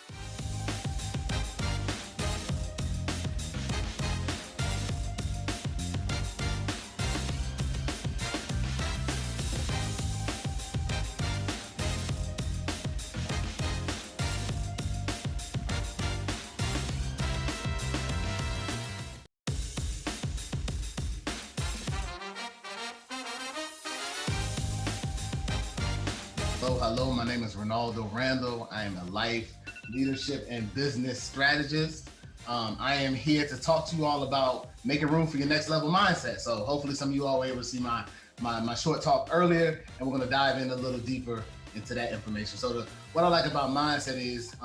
Hello, my name is Ronaldo Randall. I am a life, leadership and business strategist. I am here to talk to you all about making room for your next level mindset. So hopefully some of you all were able to see my short talk earlier, and we're going to dive in a little deeper into that information. So what I like about mindset is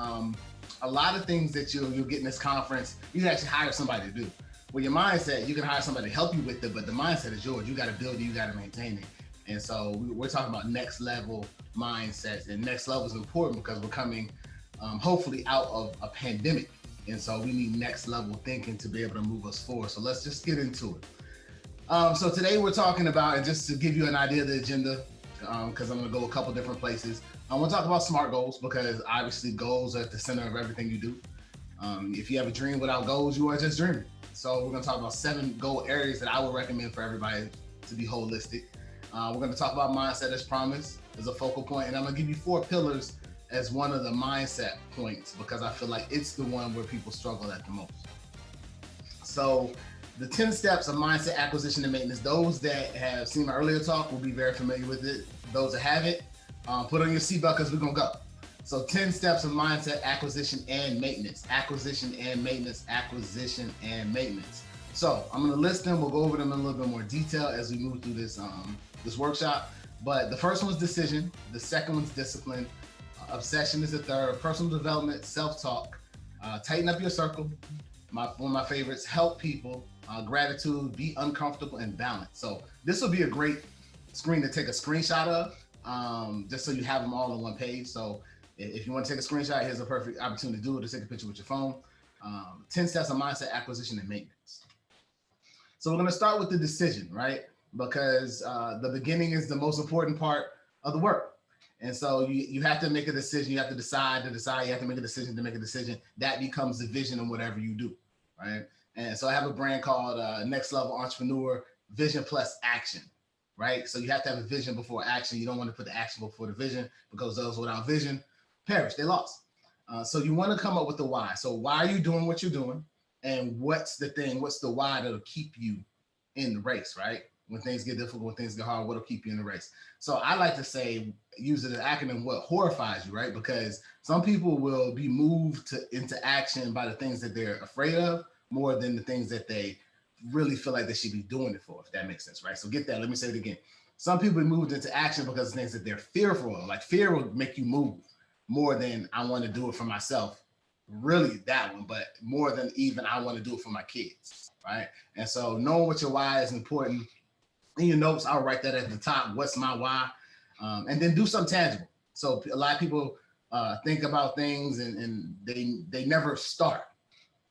a lot of things that you'll get in this conference, you can actually hire somebody to do. With your mindset, you can hire somebody to help you with it, but the mindset is yours. You got to build it, you got to maintain it. And so we're talking about next level mindsets, and next level is important because we're coming hopefully out of a pandemic. And so we need next level thinking to be able to move us forward. So let's just get into it. So today we're talking about, and just to give you an idea of the agenda, because I'm going to go a couple different places. I want to talk about SMART goals, because obviously goals are at the center of everything you do. If you have a dream without goals, you are just dreaming. So we're going to talk about 7 goal areas that I would recommend for everybody to be holistic. We're going to talk about mindset as promise as a focal point, and I'm going to give you 4 pillars as one of the mindset points, because I feel like it's the one where people struggle at the most. So the 10 steps of mindset acquisition and maintenance, those that have seen my earlier talk will be very familiar with it. Those that haven't, put on your seatbelt because we're going to go. So 10 steps of mindset acquisition and maintenance, acquisition and maintenance, acquisition and maintenance. So I'm going to list them. We'll go over them in a little bit more detail as we move through this workshop. But the first one's decision. The second one's discipline. Obsession is the third. Personal development, self-talk, tighten up your circle. One of my favorites, help people, gratitude, be uncomfortable, and balance. So this will be a great screen to take a screenshot of, just so you have them all on one page. So if you want to take a screenshot, here's a perfect opportunity to do it, to take a picture with your phone. 10 steps of mindset acquisition and maintenance. So we're going to start with the decision, right? Because the beginning is the most important part of the work. And so you have to make a decision. You have to decide, you have to make a decision to make a decision. That becomes the vision of whatever you do, right? And so I have a brand called Next Level Entrepreneur, Vision Plus Action, right? So you have to have a vision before action. You don't want to put the action before the vision, because those without vision perish, they lost. So you want to come up with the why. So why are you doing what you're doing? And what's the why that'll keep you in the race, right? When things get difficult, when things get hard, what'll keep you in the race? So I like to say, use it as an acronym, what horrifies you, right? Because some people will be moved into action by the things that they're afraid of more than the things that they really feel like they should be doing it for, if that makes sense, right? So get that, let me say it again. Some people be moved into action because of things that they're fearful of. Like fear will make you move more than I want to do it for myself. Really that one, but more than even I want to do it for my kids, right? And so knowing what your why is important. In your notes, I'll write that at the top. What's my why? And then do something tangible. So a lot of people think about things and they never start.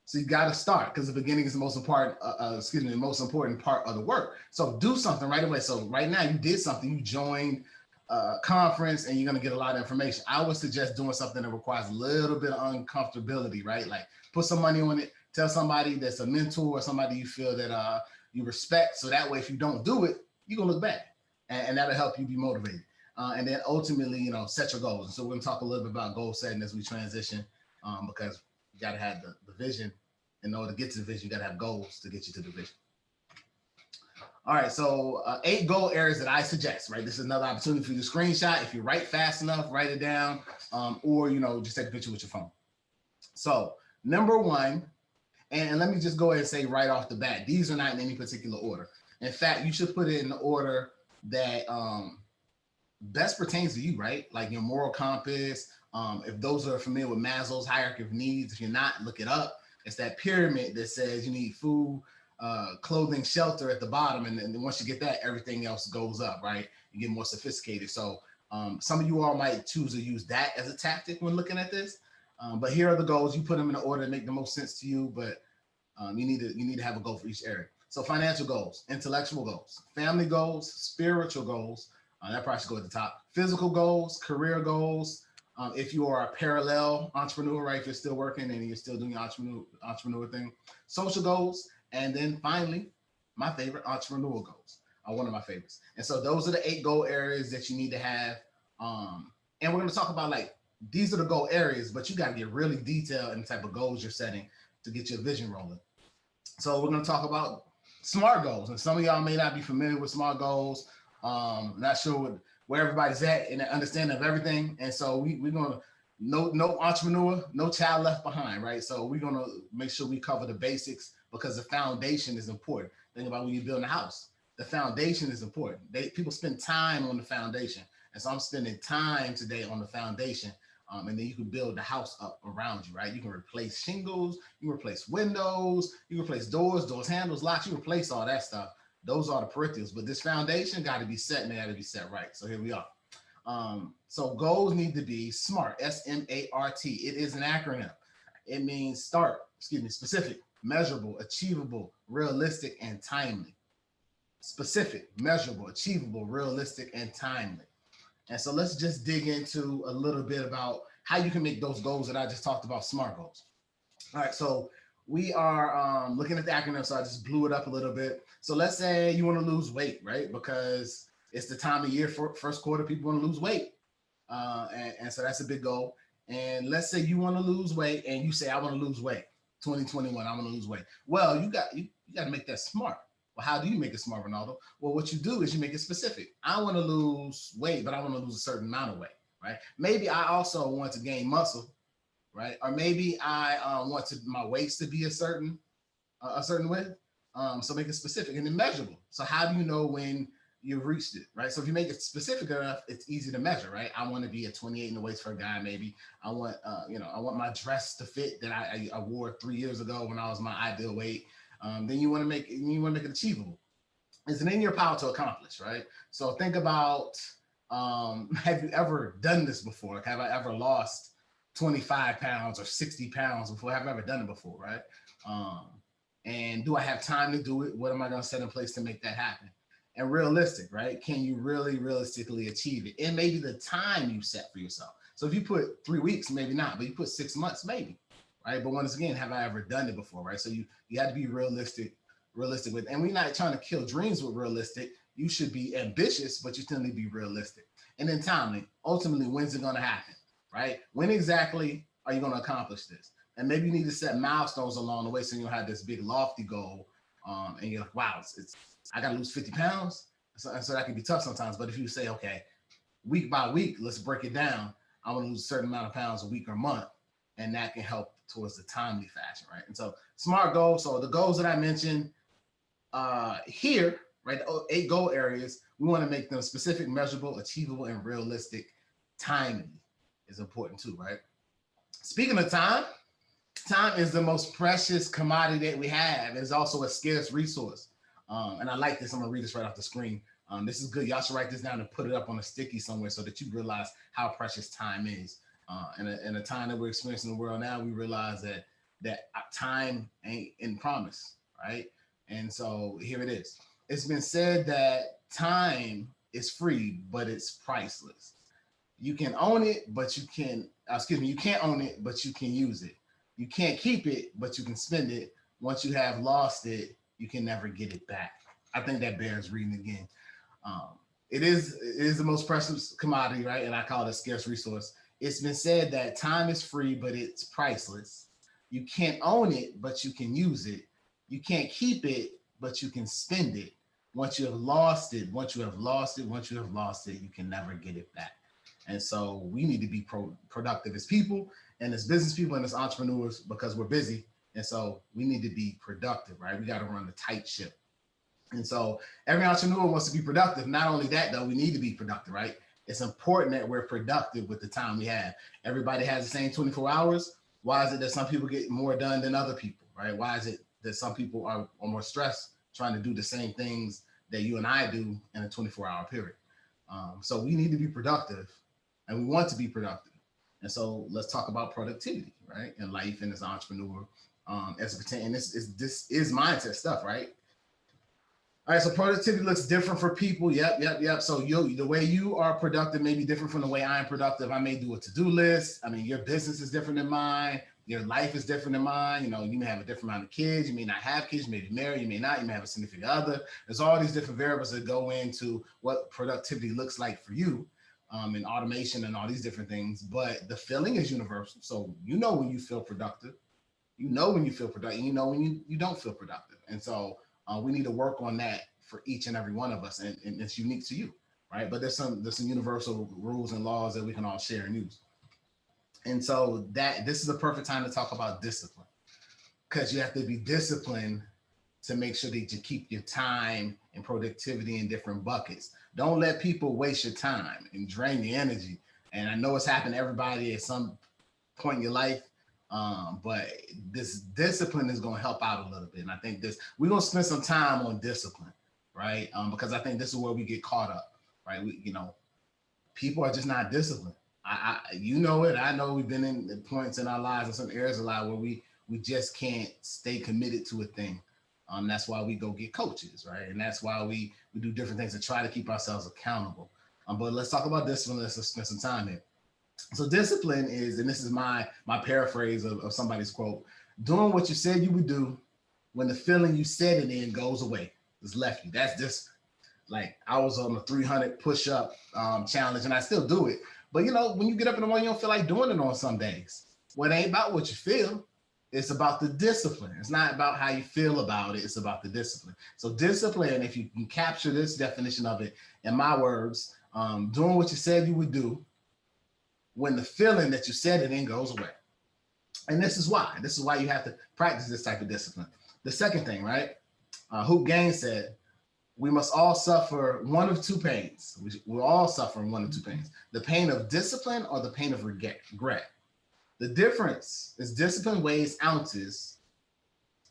So you got to start, because the beginning is the most important. The most important part of the work. So do something right away. So right now you did something. You joined a conference and you're gonna get a lot of information. I would suggest doing something that requires a little bit of uncomfortability, right? Like put some money on it. Tell somebody that's a mentor or somebody you feel that you respect. So that way, if you don't do it, you're gonna look back, and that'll help you be motivated. And then ultimately, set your goals. And so we're gonna talk a little bit about goal setting as we transition, because you gotta have the vision. In order to get to the vision, you gotta have goals to get you to the vision. All right, so 8 goal areas that I suggest, right? This is another opportunity for you to screenshot. If you write fast enough, write it down, or just take a picture with your phone. So number 1, and let me just go ahead and say right off the bat, these are not in any particular order. In fact, you should put it in the order that best pertains to you, right? Like your moral compass. If those are familiar with Maslow's hierarchy of needs, if you're not, look it up. It's that pyramid that says you need food, clothing, shelter at the bottom. And then once you get that, everything else goes up, right? You get more sophisticated. So some of you all might choose to use that as a tactic when looking at this. But here are the goals. You put them in the order that make the most sense to you, but you need to have a goal for each area. So financial goals, intellectual goals, family goals, spiritual goals. That probably should go at the top. Physical goals, career goals. If you are a parallel entrepreneur, right? If you're still working and you're still doing your entrepreneur thing. Social goals. And then finally, my favorite, entrepreneurial goals are one of my favorites. And so those are the 8 goal areas that you need to have. And we're going to talk about these are the goal areas, but you got to get really detailed in the type of goals you're setting to get your vision rolling. So we're going to talk about SMART goals. And some of y'all may not be familiar with SMART goals. Not sure where everybody's at in the understanding of everything. And so we're going to no entrepreneur, no child left behind, right? So we're gonna make sure we cover the basics because the foundation is important. Think about when you're building a house. The foundation is important. People spend time on the foundation. And so I'm spending time today on the foundation. And then you can build the house up around you, right? You can replace shingles, you can replace windows, you can replace doors handles, locks, you replace all that stuff. Those are the peripherals, but this foundation got to be set and they got to be set right. So here we are. So goals need to be SMART, SMART. It is an acronym. It means specific, measurable, achievable, realistic, and timely. Specific, measurable, achievable, realistic, and timely. And so let's just dig into a little bit about how you can make those goals that I just talked about, SMART goals. All right, so we are looking at the acronym, so I just blew it up a little bit. So let's say you want to lose weight, right? Because it's the time of year for first quarter, people want to lose weight. And so that's a big goal. And let's say you want to lose weight and you say, I want to lose weight, 2021, I want to lose weight. Well, you got to make that SMART. Well, how do you make it SMART, Ronaldo? Well, what you do is you make it specific. I want to lose weight, but I want to lose a certain amount of weight, right? Maybe I also want to gain muscle, right? Or maybe I want my waist to be a certain width. So make it specific and then measurable. So how do you know when you've reached it, right? So if you make it specific enough, it's easy to measure, right? I want to be a 28 in the waist for a guy, maybe. I want, I want my dress to fit that I wore 3 years ago when I was my ideal weight. Then you want to make it achievable. It's in your power to accomplish, right? So think about, have you ever done this before? Like, have I ever lost 25 pounds or 60 pounds before? Have I ever done it before, right? And do I have time to do it? What am I going to set in place to make that happen? And realistic, right? Can you really realistically achieve it? And maybe the time you set for yourself. So if you put 3 weeks, maybe not, but you put 6 months, maybe, right? But once again, have I ever done it before, right? So you have to be realistic with, and we're not trying to kill dreams with realistic. You should be ambitious, but you still need to be realistic. And then timely, ultimately, when's it going to happen, right? When exactly are you going to accomplish this? And maybe you need to set milestones along the way so you don't have this big lofty goal. And you're like, wow, I got to lose 50 pounds. So that can be tough sometimes. But if you say, okay, week by week, let's break it down. I want to lose a certain amount of pounds a week or month. And that can help towards the timely fashion, right? And so SMART goals. So the goals that I mentioned here, right, the 8 goal areas, we want to make them specific, measurable, achievable, and realistic. Timely is important too, right? Speaking of time is the most precious commodity that we have. It's also a scarce resource. And I like this. I'm going to read this right off the screen. This is good. Y'all should write this down and put it up on a sticky somewhere so that you realize how precious time is. In a time that we're experiencing in the world now, we realize that time ain't in promise, right? And so here it is. It's been said that time is free, but it's priceless. You can own it, but you can't own it, but you can use it. You can't keep it, but you can spend it. Once you have lost it, you can never get it back. I think that bears reading again. It is the most precious commodity, right? And I call it a scarce resource. It's been said that time is free, but it's priceless. You can't own it, but you can use it. You can't keep it, but you can spend it. Once you have lost it, you can never get it back. And so we need to be productive as people and as business people and as entrepreneurs because we're busy. And so we need to be productive, right? We got to run a tight ship. And so every entrepreneur wants to be productive. Not only that, though, we need to be productive, right? It's important that we're productive with the time we have. Everybody has the same 24 hours. Why is it that some people get more done than other people, right? Why is it that some people are more stressed trying to do the same things that you and I do in a 24-hour period? So we need to be productive and we want to be productive. And so let's talk about productivity, right? In life and as an entrepreneur, as it pertains, and this is mindset stuff, right? All right, so productivity looks different for people. Yep. So the way you are productive may be different from the way I am productive. I may do a to-do list. I mean, your business is different than mine. Your life is different than mine. You know, you may have a different amount of kids. You may not have kids. You may be married. You may not. You may have a significant other. There's all these different variables that go into what productivity looks like for you, and automation and all these different things. But the feeling is universal. So you know when you feel productive. You know when you feel productive. You know when you don't feel productive. And so we need to work on that for each and every one of us, and it's unique to you, right? But there's some universal rules and laws that we can all share and use. And so this is a perfect time to talk about discipline, because you have to be disciplined to make sure that you keep your time and productivity in different buckets. Don't let people waste your time and drain your energy. And I know it's happened to everybody at some point in your life, but this discipline is going to help out a little bit. And I think we're going to spend some time on discipline, right? Because I think this is where we get caught up, right? People are just not disciplined. You know it. I know we've been in points in our lives in some areas a lot where we just can't stay committed to a thing. That's why we go get coaches, right? And that's why we do different things to try to keep ourselves accountable. But let's talk about discipline. Let's spend some time here. So discipline is, and this is my paraphrase of somebody's quote, doing what you said you would do when the feeling you said it in goes away. It's left you. That's just like, I was on a 300 push-up challenge, and I still do it. But when you get up in the morning, you don't feel like doing it on some days. Well, it ain't about what you feel. It's about the discipline. It's not about how you feel about it. It's about the discipline. So discipline, if you can capture this definition of it in my words, doing what you said you would do when the feeling that you said it in goes away. And this is why you have to practice this type of discipline. The second thing, right? Hoop Gang said, we must all suffer one of two pains. We're all suffering one of two pains: the pain of discipline or the pain of regret. The difference is discipline weighs ounces,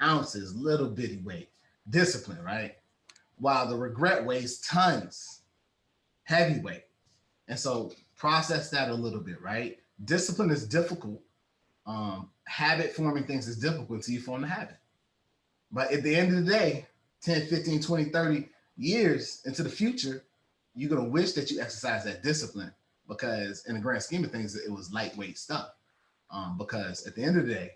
little bitty weight, discipline, right? While the regret weighs tons, heavy weight. And so process that a little bit, right? Discipline is difficult. Habit forming things is difficult until you form the habit. But at the end of the day, 10, 15, 20, 30 years into the future, you're going to wish that you exercise that discipline, because in the grand scheme of things, it was lightweight stuff. Because at the end of the day,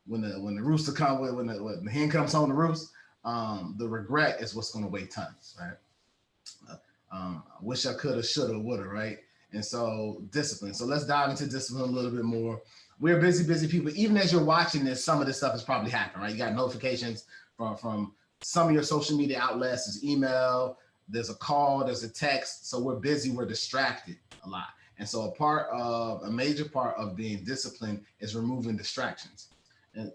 when the rooster comes, when the hen comes home to roost, the regret is what's going to weigh tons, right? I wish I coulda, shoulda, woulda, right? And so discipline. So let's dive into discipline a little bit more. We're busy people. Even as you're watching this, some of this stuff is probably happening, right? You got notifications from some of your social media outlets. There's email, there's a call, there's a text. So we're busy, we're distracted a lot. And so a major part of being disciplined is removing distractions.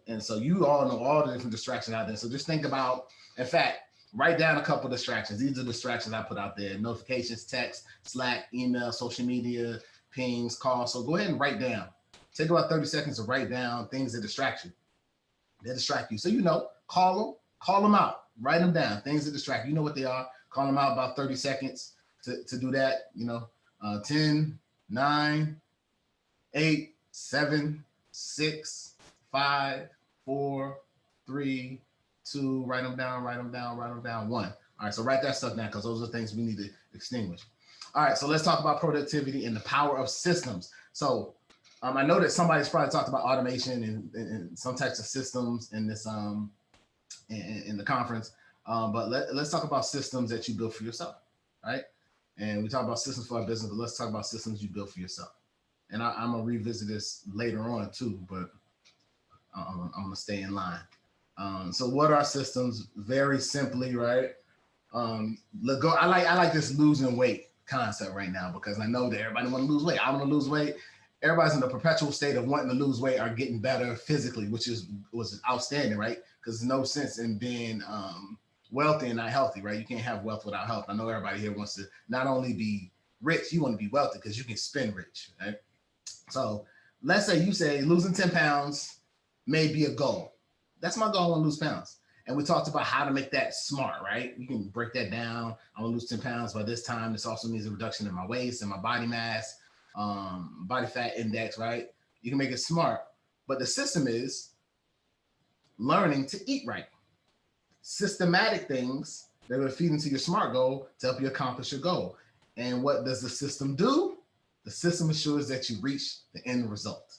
And so you all know all the different distractions out there. So just think about, in fact, write down a couple of distractions. These are distractions I put out there: notifications, text, Slack, email, social media, pings, calls. So go ahead and write down. Take about 30 seconds to write down things that distract you. They distract you. So call them out, write them down. Things that distract you. You know what they are. Call them out about 30 seconds to do that. 10, 9, 8, 7, 6, 5, 4, 3, 2, write them down, 1. All right, so write that stuff down, because those are things we need to extinguish. All right, so let's talk about productivity and the power of systems. So I know that somebody's probably talked about automation and some types of systems in this in the conference, but let's talk about systems that you build for yourself, right? And we talk about systems for our business, but let's talk about systems you build for yourself. And I'm gonna revisit this later on too, but I'm gonna stay in line. So what are systems? Very simply, right? I like this losing weight concept right now, because I know that everybody want to lose weight. I want to lose weight. Everybody's in a perpetual state of wanting to lose weight or getting better physically, which was outstanding, right? Because there's no sense in being wealthy and not healthy, right? You can't have wealth without health. I know everybody here wants to not only be rich, you want to be wealthy because you can spend rich, right? So let's say you say losing 10 pounds may be a goal. That's my goal. I want to lose pounds. And we talked about how to make that smart, right? You can break that down. I want to lose 10 pounds by this time. This also means a reduction in my waist and my body mass, body fat index, right? You can make it smart. But the system is learning to eat right. Systematic things that will feed into your SMART goal to help you accomplish your goal. And what does the system do? The system ensures that you reach the end result.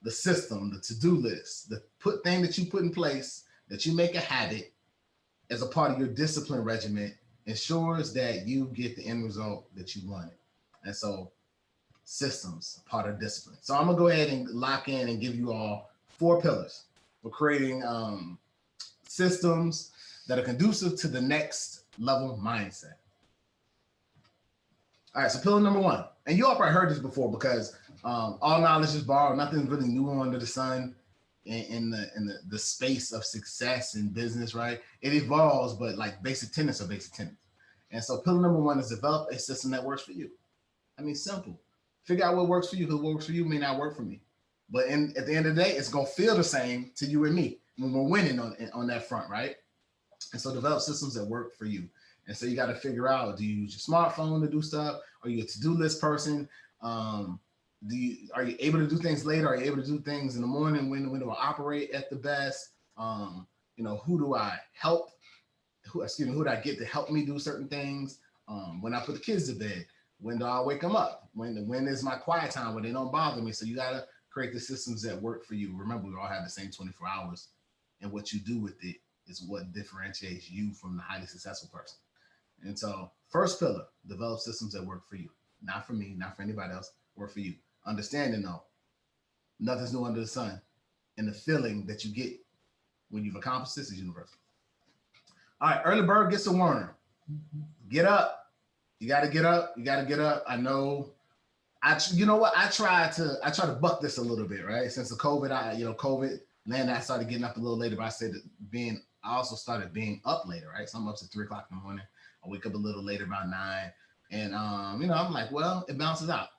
The system, the to-do list, the thing that you put in place, that you make a habit as a part of your discipline regimen, ensures that you get the end result that you wanted. And so systems, part of discipline. So I'm gonna go ahead and lock in and give you all 4 pillars. We're creating systems that are conducive to the next level mindset. All right, so pillar number 1, and you all probably heard this before, because All knowledge is borrowed. Nothing's really new under the sun in the space of success in business, right? It evolves, but like basic tenets are basic tenets. And so pillar number one is develop a system that works for you. I mean, simple. Figure out what works for you. Who works for you may not work for me. But at the end of the day, it's going to feel the same to you and me when we're winning on that front, right? And so develop systems that work for you. And so you got to figure out, do you use your smartphone to do stuff? Are you a to-do list person? Are you able to do things later? Are you able to do things in the morning? When do I operate at the best? Who do I help? Who do I get to help me do certain things? When I put the kids to bed, when do I wake them up? When is my quiet time where they don't bother me? So you got to create the systems that work for you. Remember, we all have the same 24 hours, and what you do with it is what differentiates you from the highly successful person. And so first pillar, develop systems that work for you. Not for me, not for anybody else, work for you. Understanding though, nothing's new under the sun. And the feeling that you get when you've accomplished this is universal. All right, early bird gets the worm. Get up. You got to get up. You got to get up. I know. You know what? I try to buck this a little bit, right? Since the COVID, I started getting up a little later, but I said I also started being up later, right? So I'm up to 3:00 in the morning. I wake up a little later, about 9. And, I'm like, well, it bounces out.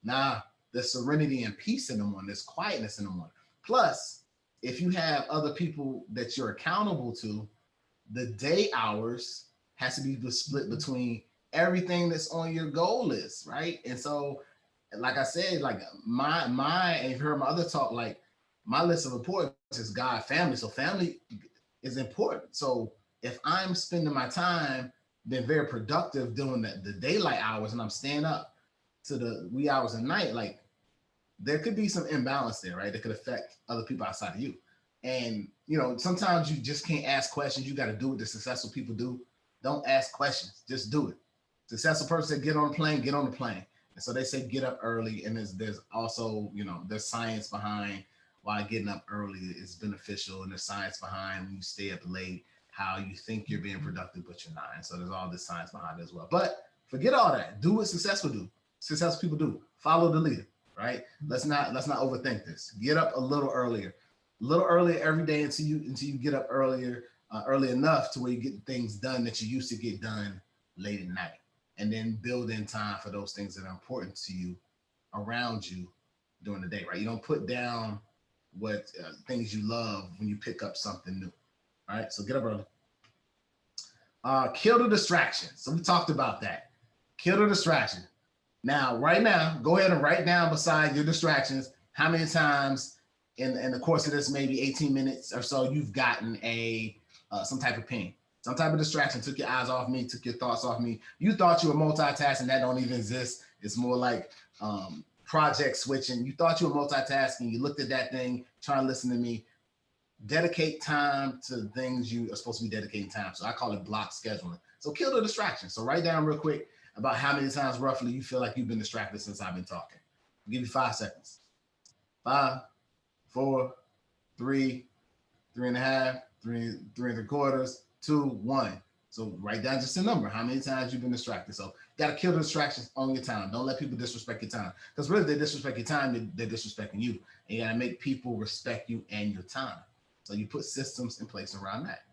Nah, there's serenity and peace in the morning. There's quietness in the morning. Plus, if you have other people that you're accountable to, the day hours has to be split between everything that's on your goal list, right? And so, like I said, like and you've heard my other talk, like my list of importance is God, family. So family is important. So if I'm spending my time being very productive doing the daylight hours and I'm staying up to the wee hours of night, like there could be some imbalance there, right? That could affect other people outside of you. And, sometimes you just can't ask questions. You got to do what the successful people do. Don't ask questions, just do it. Successful person said, get on the plane, get on the plane. And so they say, get up early. And there's also, there's science behind why getting up early is beneficial. And there's science behind when you stay up late, how you think you're being productive, but you're not. And so there's all this science behind it as well. But forget all that. Do what successful people do. Follow the leader, right? Let's not overthink this. Get up a little earlier every day until you get up early enough to where you get things done that you used to get done late at night. And then build in time for those things that are important to you around you during the day, right? You don't put down what things you love when you pick up something new, right? So get up early. Kill the distraction. So we talked about that. Kill the distraction. Now, right now, go ahead and write down beside your distractions how many times in the course of this maybe 18 minutes or so you've gotten some type of ping. Some type of distraction took your eyes off me, took your thoughts off me. You thought you were multitasking, that don't even exist. It's more like project switching. You thought you were multitasking, you looked at that thing, trying to listen to me. Dedicate time to things you are supposed to be dedicating time. So I call it block scheduling. So kill the distraction. So write down real quick about how many times roughly you feel like you've been distracted since I've been talking. I'll give you 5 seconds. 5, 4, 3, 3.5, 3 3/4, 2, 1. So write down just a number, how many times you've been distracted. So you got to kill the distractions on your time. Don't let people disrespect your time. Because really, they disrespect your time, they're disrespecting you. And you got to make people respect you and your time. So you put systems in place around that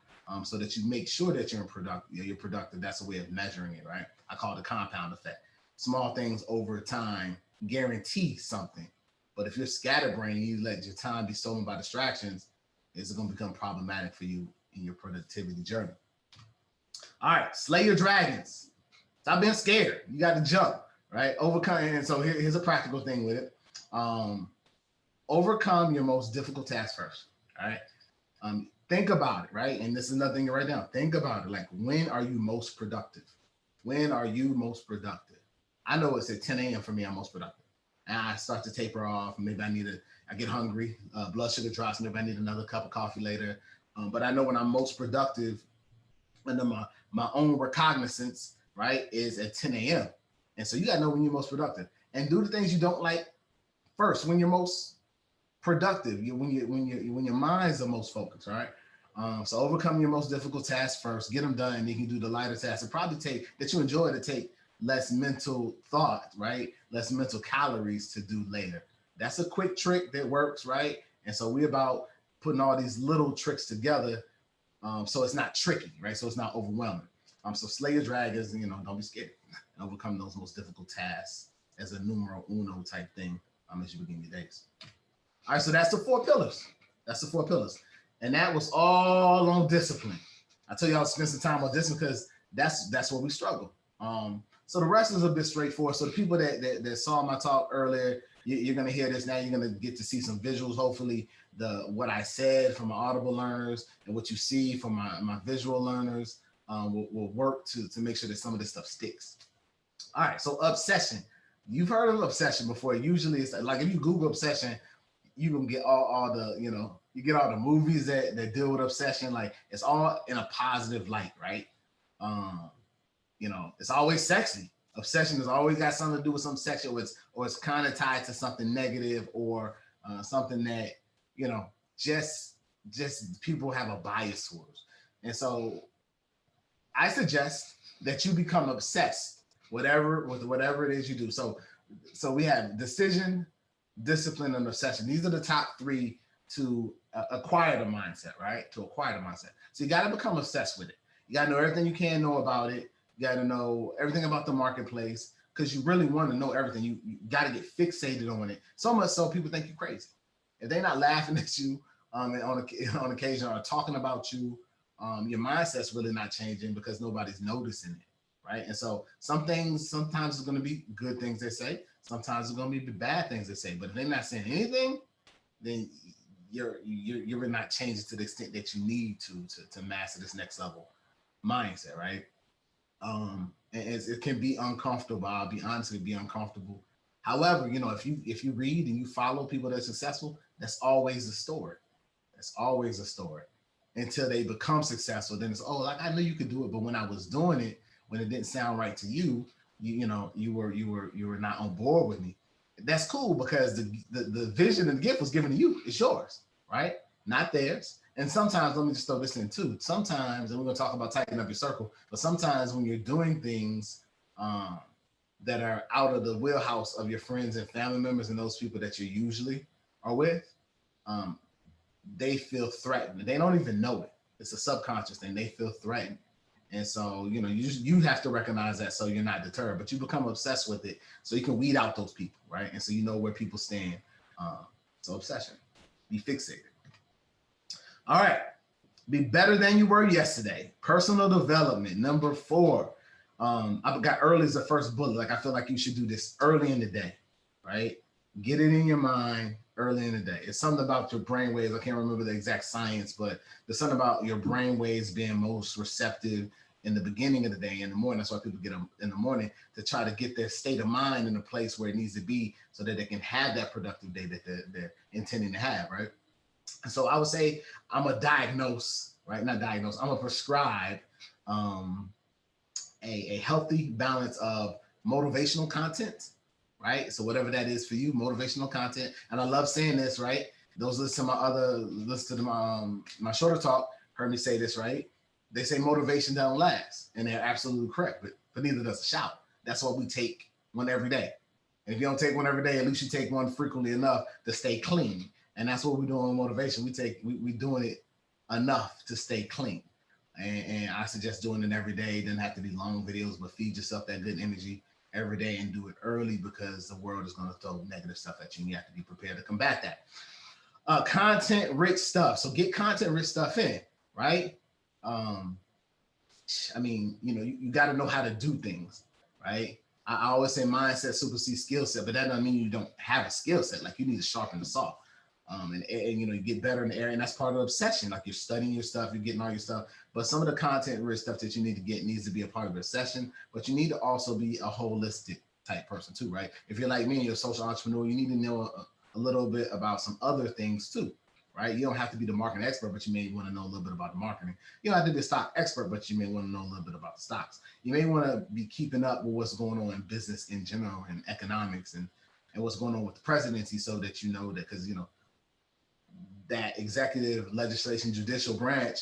so that you make sure that you're productive. That's a way of measuring it, right? I call it the compound effect. Small things over time guarantee something. But if you're scatterbrained and you let your time be stolen by distractions, it's going to become problematic for you in your productivity journey. All right, slay your dragons. Stop being scared. You got to jump, right? Overcome. And so here's a practical thing with it. Overcome your most difficult task first, all right? Think about it, right? And this is another thing to write down. Think about it. Like, when are you most productive? When are you most productive? I know it's at 10 a.m. for me, I'm most productive. And I start to taper off. Maybe I get hungry, blood sugar drops. Maybe I need another cup of coffee later. But I know when I'm most productive under my own recognizance, right, is at 10 a.m. And so you got to know when you're most productive and do the things you don't like first when you're most productive, when your mind's the most focused, right? So overcome your most difficult tasks first, get them done, and you can do the lighter tasks. It probably that you enjoy to take less mental thought, right? Less mental calories to do later. That's a quick trick that works, right? And so we're about putting all these little tricks together, so it's not tricky, right? So it's not overwhelming. So slay your dragons, and don't be scared and overcome those most difficult tasks as a numero uno type thing as you begin your days. All right, so that's the 4 pillars. That's the 4 pillars. And that was all on discipline. I tell you I'll spend some time on discipline because that's where we struggle. So the rest is a bit straightforward. So the people that saw my talk earlier, you're gonna hear this now. You're gonna get to see some visuals. Hopefully, what I said from my audible learners and what you see from my visual learners will work to make sure that some of this stuff sticks. All right. So obsession. You've heard of obsession before. Usually, it's like if you Google obsession, you can get all the you get all the movies that deal with obsession. Like it's all in a positive light, right? It's always sexy. Obsession has always got something to do with some sexual, or it's kind of tied to something negative or something that just people have a bias towards. And so I suggest that you become obsessed with whatever it is you do. So we have decision, discipline, and obsession. These are the top 3 to acquire the mindset, right? To acquire the mindset. So you got to become obsessed with it. You got to know everything you can know about it. You got to know everything about the marketplace because you really want to know everything. You got to get fixated on it. So much so people think you're crazy. If they're not laughing at you on occasion or talking about you, your mindset's really not changing because nobody's noticing it, right? And so some things, sometimes it's going to be good things they say. Sometimes it's going to be bad things they say. But if they're not saying anything, then you're really not changing to the extent that you need to master this next level mindset, right? And it can be uncomfortable. I'll be honest, it can be uncomfortable. However, if you read and you follow people that are successful, that's always a story. That's always a story until they become successful. Then it's like I knew you could do it, but when I was doing it, when it didn't sound right to you, you were not on board with me. That's cool because the vision and the gift was given to you. It's yours, right? Not theirs. And sometimes, let me just throw this in too. Sometimes, and we're going to talk about tightening up your circle, but sometimes when you're doing things that are out of the wheelhouse of your friends and family members and those people that you usually are with, they feel threatened. They don't even know it. It's a subconscious thing. They feel threatened. And so, you have to recognize that so you're not deterred, but you become obsessed with it so you can weed out those people, right? And so you know where people stand. So obsession, be fixated. All right, be better than you were yesterday. Personal development, number 4. I've got early as the first bullet. Like I feel like you should do this early in the day, right? Get it in your mind early in the day. It's something about your brain waves. I can't remember the exact science, but there's something about your brain waves being most receptive in the beginning of the day, in the morning. That's why people get them in the morning to try to get their state of mind in a place where it needs to be so that they can have that productive day that they're intending to have, right? And so I would say I'm a diagnose, right? Not diagnose. I'm a prescribe a healthy balance of motivational content, right? So whatever that is for you, motivational content. And I love saying this, right? Those listen to my shorter talk heard me say this, right? They say motivation don't last, and they're absolutely correct, but neither does a shout. That's why we take one every day. And if you don't take one every day, at least you take one frequently enough to stay clean. And that's what we're doing with motivation. We doing it enough to stay clean. And I suggest doing it every day. It doesn't have to be long videos, but feed yourself that good energy every day and do it early because the world is going to throw negative stuff at you and you have to be prepared to combat that. Content-rich stuff. So get content-rich stuff in, right? You got to know how to do things, right? I always say mindset supersedes skill set, but that doesn't mean you don't have a skill set. Like you need to sharpen the saw. And you get better in the area, and that's part of obsession. Like you're studying your stuff, you're getting all your stuff, but some of the content-rich stuff that you need to get needs to be a part of your session. But you need to also be a holistic type person too, right? If you're like me and you're a social entrepreneur, you need to know a little bit about some other things too, right? You don't have to be the marketing expert, but you may want to know a little bit about the marketing. You don't have to be a stock expert, but you may want to know a little bit about the stocks. You may want to be keeping up with what's going on in business in general and economics and what's going on with the presidency so that you know that, because that executive, legislation, judicial branch,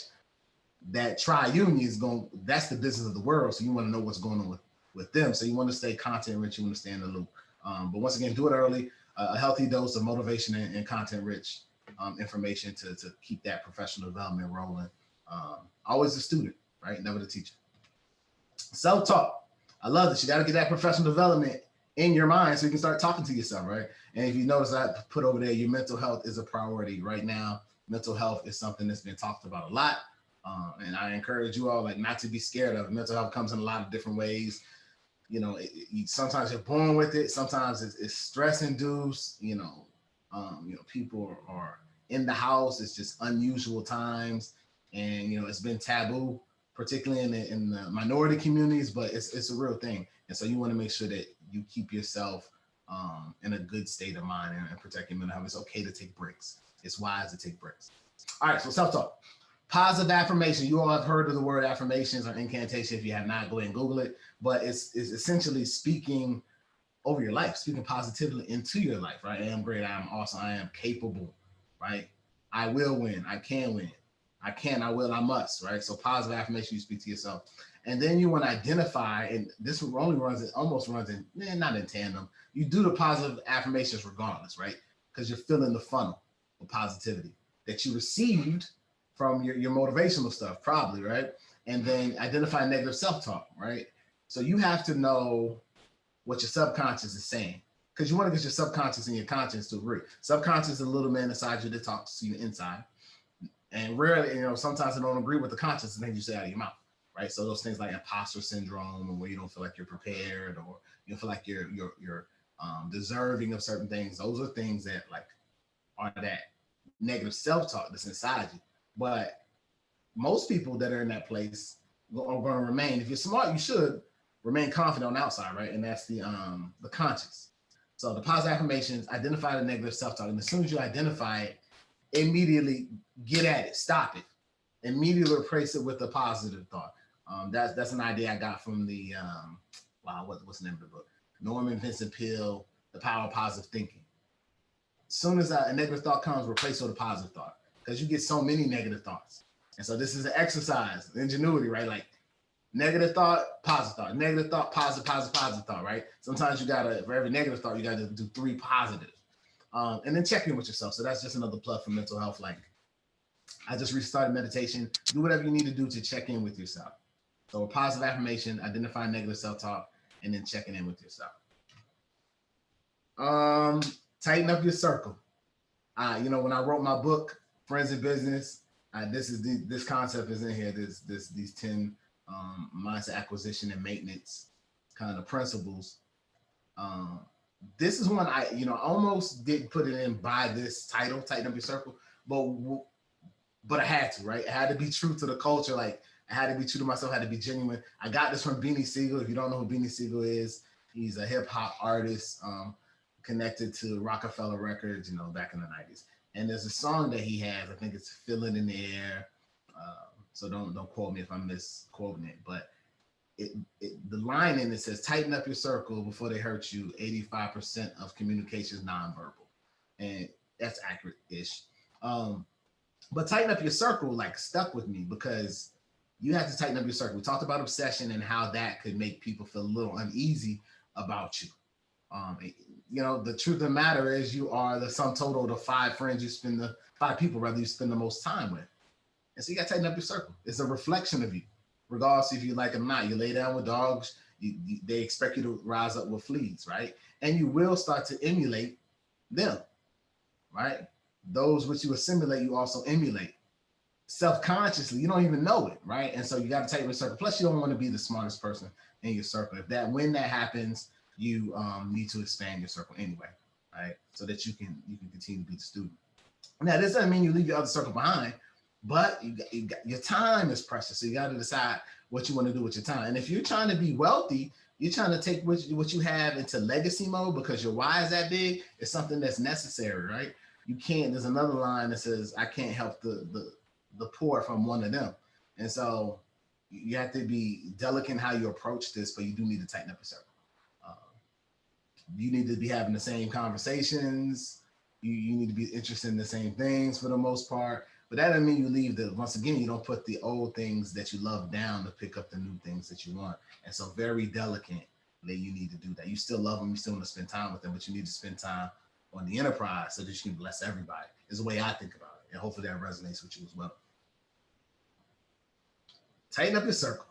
that tri-union that's the business of the world. So you want to know what's going on with them. So you want to stay content rich, you want to stay in the loop. But once again, do it early, a healthy dose of motivation and content rich information to keep that professional development rolling. Always a student, right? Never the teacher. Self-talk. I love this. You got to get that professional development in your mind so you can start talking to yourself, right? And if you notice, I put over there, your mental health is a priority right now. Mental health is something that's been talked about a lot. And I encourage you all not to be scared of it. Mental health comes in a lot of different ways. Sometimes you're born with it. Sometimes it's stress induced. People are in the house. It's just unusual times, and it's been taboo, particularly in the minority communities. But it's a real thing, and so you want to make sure that you keep yourself in a good state of mind and protect your mental health. It's okay to take breaks. It's wise to take breaks. All right, so self-talk. Positive affirmation. You all have heard of the word affirmations or incantation. If you have not, go ahead and Google it. But it's essentially speaking over your life, speaking positively into your life, right? I am great. I am awesome. I am capable, right? I will win. I can win. I can, I will, I must, right? So positive affirmation, you speak to yourself. And then you want to identify, and this almost runs in, not in tandem. You do the positive affirmations regardless, right? Because you're filling the funnel of positivity that you received from your motivational stuff, probably, right? And then identify negative self-talk, right? So you have to know what your subconscious is saying, because you want to get your subconscious and your conscious to agree. Subconscious is a little man inside you that talks to you inside. And rarely, sometimes they don't agree with the conscious things you say out of your mouth, right? So those things like imposter syndrome, or where you don't feel like you're prepared, or you feel like you're deserving of certain things. Those are things that are that negative self-talk that's inside you. But most people that are in that place are going to remain. If you're smart, you should remain confident on the outside, right? And that's the conscious. So the positive affirmations, identify the negative self-talk, and as soon as you identify it, immediately get at it, stop it, immediately replace it with a positive thought. That's an idea I got from the what's the name of the book? Norman Vincent Peale, The Power of Positive Thinking. As soon as a negative thought comes, replace it with a positive thought, because you get so many negative thoughts. And so this is an exercise, ingenuity, right? Like negative thought, positive thought, negative thought, positive thought, right? Sometimes for every negative thought, you got to do 3 positive. And then check in with yourself. So that's just another plug for mental health. Like, I just restarted meditation. Do whatever you need to do to check in with yourself. So a positive affirmation, identify negative self-talk, and then checking in with yourself. Tighten up your circle. When I wrote my book, Friends in Business, this concept is in here. These 10 mindset acquisition and maintenance kind of principles. This is one I almost didn't put it in by this title, Tighten Up Your Circle, but I had to, right? I had to be true to the culture. Like, I had to be true to myself, I had to be genuine. I got this from Beanie Siegel. If you don't know who Beanie Siegel is, he's a hip hop artist connected to Rockefeller Records, back in the 90s. And there's a song that he has, I think it's Feel It in the Air. So don't quote me if I'm misquoting it, but the line in it says, tighten up your circle before they hurt you. 85% of communication is nonverbal. And that's accurate-ish. But tighten up your circle stuck with me, because you have to tighten up your circle. We talked about obsession and how that could make people feel a little uneasy about you. The truth of the matter is you are the sum total of the 5 friends you spend the most time with. And so you got to tighten up your circle. It's a reflection of you, regardless if you like them or not. You lay down with dogs, they expect you to rise up with fleas, right? And you will start to emulate them, right? Those which you assimilate, you also emulate. Self-consciously, you don't even know it, right? And so you got to tighten your circle. Plus, you don't want to be the smartest person in your circle. When that happens, you need to expand your circle anyway, right? So that you can continue to be the student. Now, this doesn't mean you leave your other circle behind, but you got your time is precious. So you got to decide what you want to do with your time. And if you're trying to be wealthy, you're trying to take what you have into legacy mode because your why is that big. It's something that's necessary, right? You can't. There's another line that says, "I can't help the poor if I'm one of them." And so you have to be delicate in how you approach this, but you do need to tighten up your circle. You need to be having the same conversations. You need to be interested in the same things for the most part. But that doesn't mean you leave once again, you don't put the old things that you love down to pick up the new things that you want. And so very delicate that you need to do that. You still love them, you still want to spend time with them, but you need to spend time on the enterprise so that you can bless everybody, is the way I think about it. And hopefully that resonates with you as well. Tighten up your circle.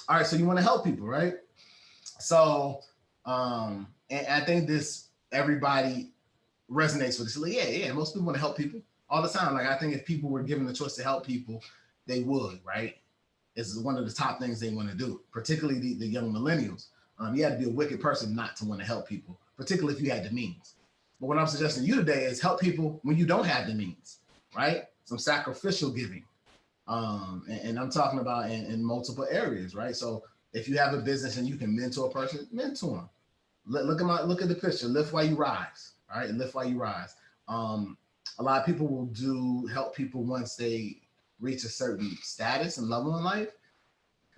All right, so you want to help people, right? So, and I think everybody resonates with this. Like, yeah, most people want to help people all the time. Like, I think if people were given the choice to help people, they would, right? It's one of the top things they want to do, particularly the young millennials. You had to be a wicked person not to want to help people, particularly if you had the means. But what I'm suggesting to you today is help people when you don't have the means, right? Some sacrificial giving. And I'm talking about in multiple areas, right? So if you have a business and you can mentor a person, mentor them. Look at the picture. Lift while you rise, all right? Lift while you rise. A lot of people will help people once they reach a certain status and level in life,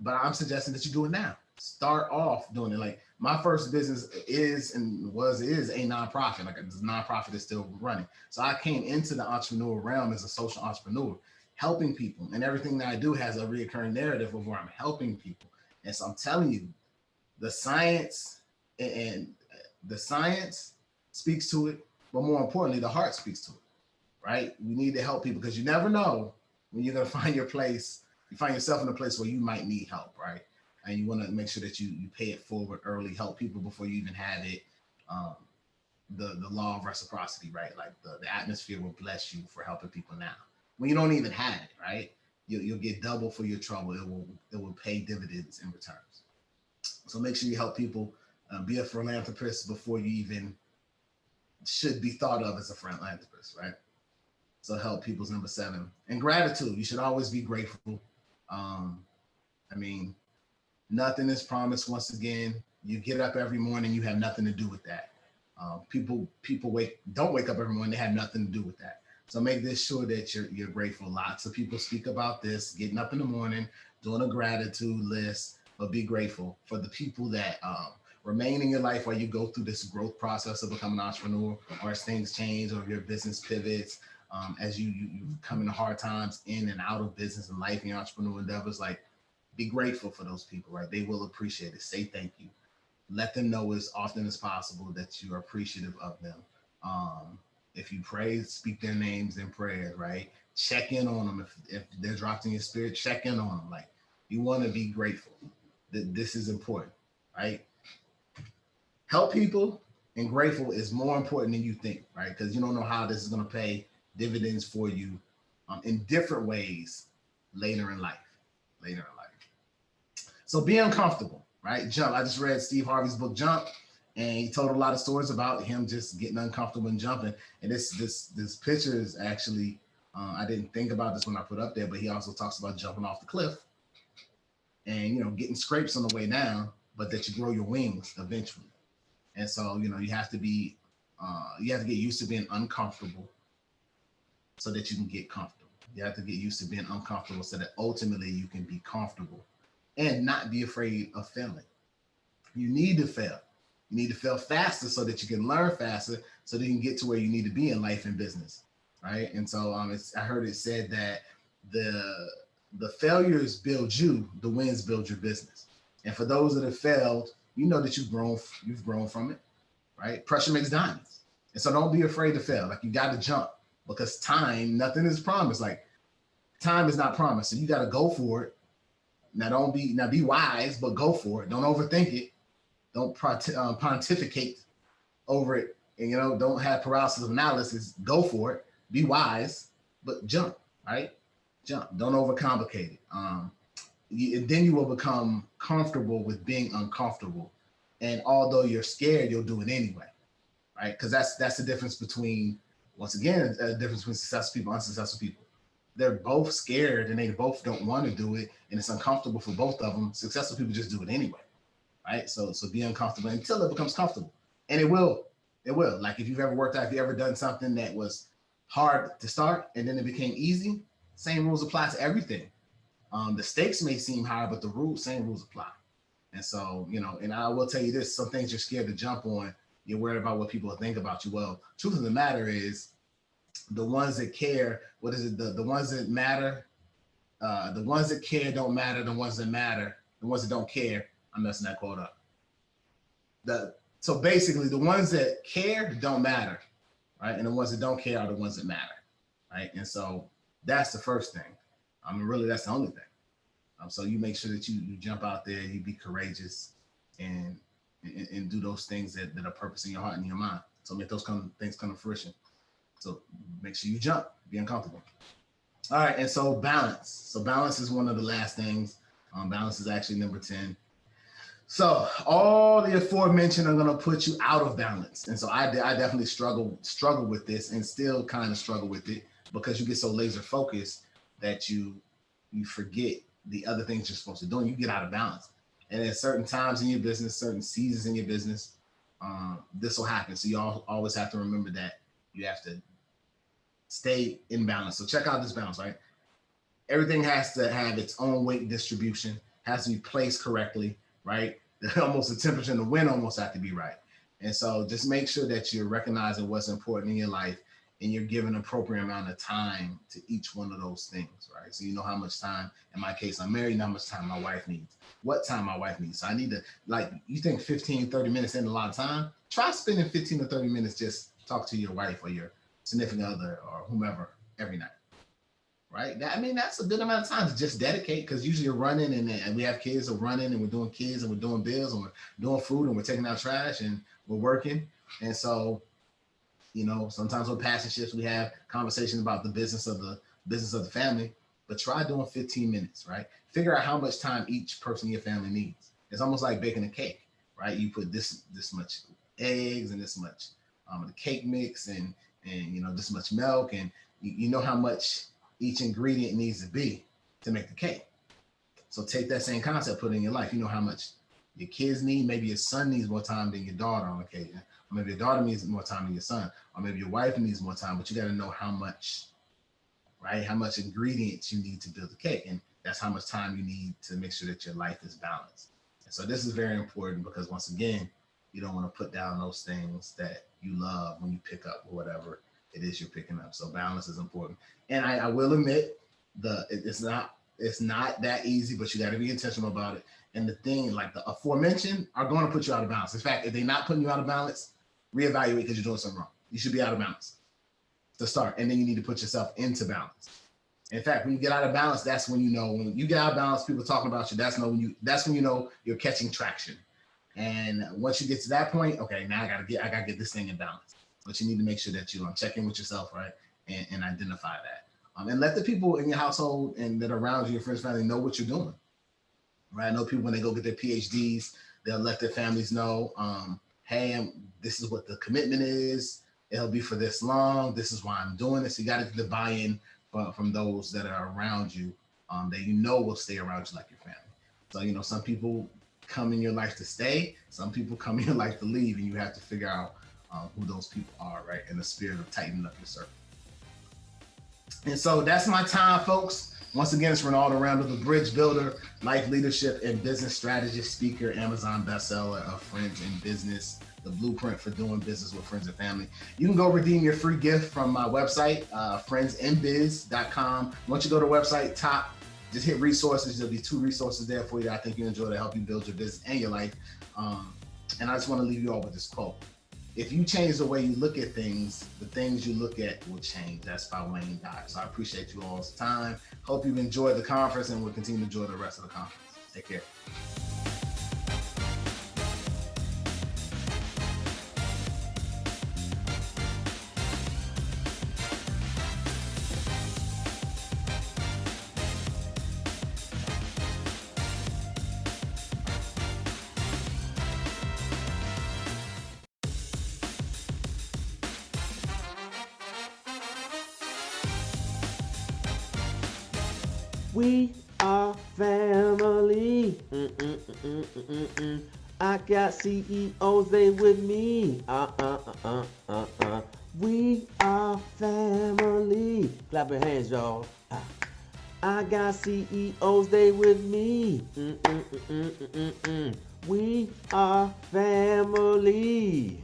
but I'm suggesting that you do it now. Start off doing it. Like, my first business is a nonprofit. Like, a nonprofit is still running. So I came into the entrepreneur realm as a social entrepreneur, helping people, and everything that I do has a reoccurring narrative of where I'm helping people. And so I'm telling you, the science speaks to it, but more importantly, the heart speaks to it, right? We need to help people because you never know when you're going to find your place. You find yourself in a place where you might need help, right? And you want to make sure that you pay it forward early, help people before you even have it. The law of reciprocity, right? Like the atmosphere will bless you for helping people now. When you don't even have it, right? You'll get double for your trouble. It will pay dividends in returns. So make sure you help people. Be a philanthropist before you even should be thought of as a philanthropist, right? So help people's number 7. And gratitude. You should always be grateful. I mean, nothing is promised. Once again, you get up every morning, you have nothing to do with that. People don't wake up every morning, they have nothing to do with that. So make this sure that you're grateful. Lots of people speak about this, getting up in the morning, doing a gratitude list, but be grateful for the people that remain in your life while you go through this growth process of becoming an entrepreneur, or as things change, or your business pivots, as you come into hard times in and out of business and life and your entrepreneurial endeavors. Like, be grateful for those people, right? They will appreciate it. Say thank you. Let them know as often as possible that you are appreciative of them. If you pray, speak their names in prayer, right? Check in on them. If they're dropped in your spirit, check in on them. Like, you want to be grateful. This is important, right? Help people and grateful is more important than you think, right? Because you don't know how this is going to pay dividends for you in different ways later in life. So be uncomfortable, right? Jump. I just read Steve Harvey's book, Jump, and he told a lot of stories about him just getting uncomfortable and jumping. And this picture is actually, I didn't think about this when I put up there, but he also talks about jumping off the cliff and, getting scrapes on the way down, but that you grow your wings eventually. And so, you have to get used to being uncomfortable so that you can get comfortable. You have to get used to being uncomfortable so that ultimately you can be comfortable and not be afraid of failing. You need to fail. You need to fail faster so that you can learn faster so that you can get to where you need to be in life and business, right? And so I heard it said that the failures build you, the wins build your business. And for those that have failed, you know that you've grown from it, right? Pressure makes diamonds. And so don't be afraid to fail. Like, you got to jump, because nothing is promised. Like, time is not promised. So you got to go for it. Now be wise, but go for it. Don't overthink it. Don't pontificate over it. And, don't have paralysis of analysis. Go for it. Be wise, but jump, right? Jump. Don't overcomplicate it. And then you will become comfortable with being uncomfortable. And although you're scared, you'll do it anyway, right? Because that's the difference between, once again, a difference between successful people and unsuccessful people. They're both scared and they both don't want to do it, and it's uncomfortable for both of them. Successful people just do it anyway, right? So be uncomfortable until it becomes comfortable, and it will. Like, if you've ever worked out, if you ever done something that was hard to start and then it became easy, same rules apply to everything. The stakes may seem higher, but same rules apply. And so, and I will tell you this: some things you're scared to jump on. You're worried about what people will think about you. Well, truth of the matter is, the ones that care, what is it? The ones that matter, the ones that care don't matter. The ones that matter, the ones that don't care. I'm messing that quote up. So basically, the ones that care don't matter, right? And the ones that don't care are the ones that matter, right? And so that's the first thing. I mean, really, that's the only thing. So you make sure that you jump out there, you be courageous, and do those things that are purpose in your heart and your mind. So make those things come to fruition. So make sure you jump, be uncomfortable. All right, and so balance. So balance is one of the last things. Balance is actually number 10. So all the aforementioned are going to put you out of balance. And so I definitely struggle with this, and still kind of struggle with it, because you get so laser focused that you forget the other things you're supposed to do, and you get out of balance. And at certain times in your business, certain seasons in your business, this will happen. So you always have to remember that you have to stay in balance. So check out this balance, right? Everything has to have its own weight distribution, has to be placed correctly, right? Almost the temperature and the wind almost have to be right. And so just make sure that you're recognizing what's important in your life, and you're giving an appropriate amount of time to each one of those things, right? So you know how much time, in my case, I'm married, how much time my wife needs, what time my wife needs. So I need to, like, you think 15, 30 minutes isn't a lot of time? Try spending 15 to 30 minutes just talk to your wife or your significant other or whomever every night, right? That's a good amount of time to just dedicate, because usually you're running and we have kids, so running, and we're doing kids, and we're doing bills, and we're doing food, and we're taking out trash, and we're working. And so, sometimes with passion shifts, we have conversations about the business of the family, but try doing 15 minutes, right? Figure out how much time each person in your family needs. It's almost like baking a cake, right? You put this much eggs and this much the cake mix and this much milk, and you know how much each ingredient needs to be to make the cake. So take that same concept, put it in your life. You know how much your kids need. Maybe your son needs more time than your daughter on occasion. Or maybe your daughter needs more time than your son. Or maybe your wife needs more time, but you got to know how much, right? How much ingredients you need to build the cake. And that's how much time you need to make sure that your life is balanced. And so this is very important, because once again, you don't want to put down those things that you love when you pick up whatever it is you're picking up. So balance is important. And I will admit, it's not that easy, but you got to be intentional about it. And the thing, like the aforementioned, are going to put you out of balance. In fact, if they're not putting you out of balance, reevaluate, because you're doing something wrong. You should be out of balance to start, and then you need to put yourself into balance. In fact, when you get out of balance, that's when when you get out of balance, people talking about you. That's when you know you're catching traction. And once you get to that point, okay, now I gotta get this thing in balance. But you need to make sure that you check in with yourself, right, and identify that. And let the people in your household and that are around you, your friends, family, know what you're doing. Right? I know people, when they go get their PhDs, they'll let their families know, hey, this is what the commitment is. It'll be for this long. This is why I'm doing this. You got to get the buy-in from those that are around you, that will stay around you like your family. So, some people come in your life to stay. Some people come in your life to leave, and you have to figure out who those people are, right? In the spirit of tightening up your circle. And so that's my time, folks. Once again, it's Ronaldo Randall, the bridge builder, life leadership and business strategist, speaker, Amazon bestseller of Friends in Business, the blueprint for doing business with friends and family. You can go redeem your free gift from my website, friendsinbiz.com. Once you go to the website, just hit resources. There'll be 2 resources there for you that I think you enjoy to help you build your business and your life. And I just want to leave you all with this quote. If you change the way you look at things, the things you look at will change. That's by Wayne Dyer. So I appreciate you all's time. Hope you've enjoyed the conference, and we'll continue to enjoy the rest of the conference. Take care. We are family. I got CEOs, they with me. We are family. Clap your hands, y'all. I got CEOs, they with me. We are family.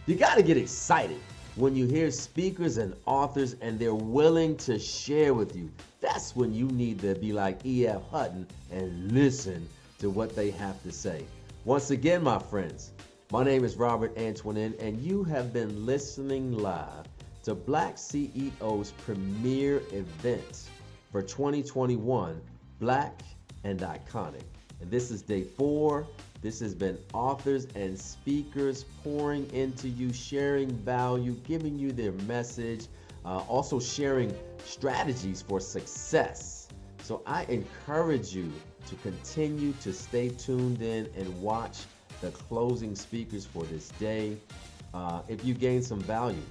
You gotta get excited When you hear speakers and authors and they're willing to share with you, that's when you need to be like E.F. Hutton and listen to what they have to say. Once again, my friends, my name is Robert Antoinin, and you have been listening live to Black CEO's premier event for 2021, Black and Iconic. And this is day 4. This has been authors and speakers pouring into you, sharing value, giving you their message, also sharing strategies for success. So I encourage you to continue to stay tuned in and watch the closing speakers for this day. If you gain some value,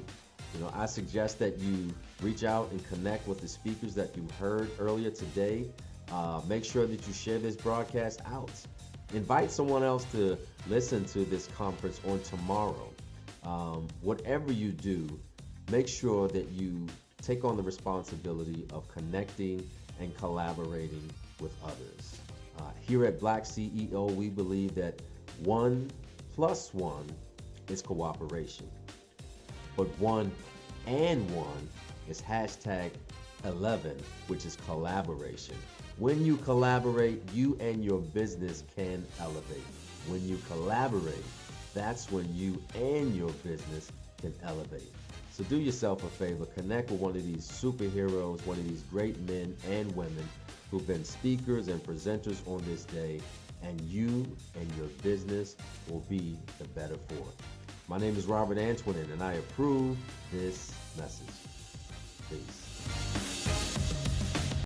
I suggest that you reach out and connect with the speakers that you heard earlier today. Make sure that you share this broadcast out. Invite someone else to listen to this conference on tomorrow. Whatever you do, make sure that you take on the responsibility of connecting and collaborating with others. Here at BlackCEO, we believe that 1 + 1 is cooperation, but 1 and 1 is #11, which is collaboration. When you collaborate, you and your business can elevate. When you collaborate, that's when you and your business can elevate. So do yourself a favor, connect with one of these superheroes, one of these great men and women who've been speakers and presenters on this day, and you and your business will be the better for it. My name is Robert Antoinin, and I approve this message. Peace.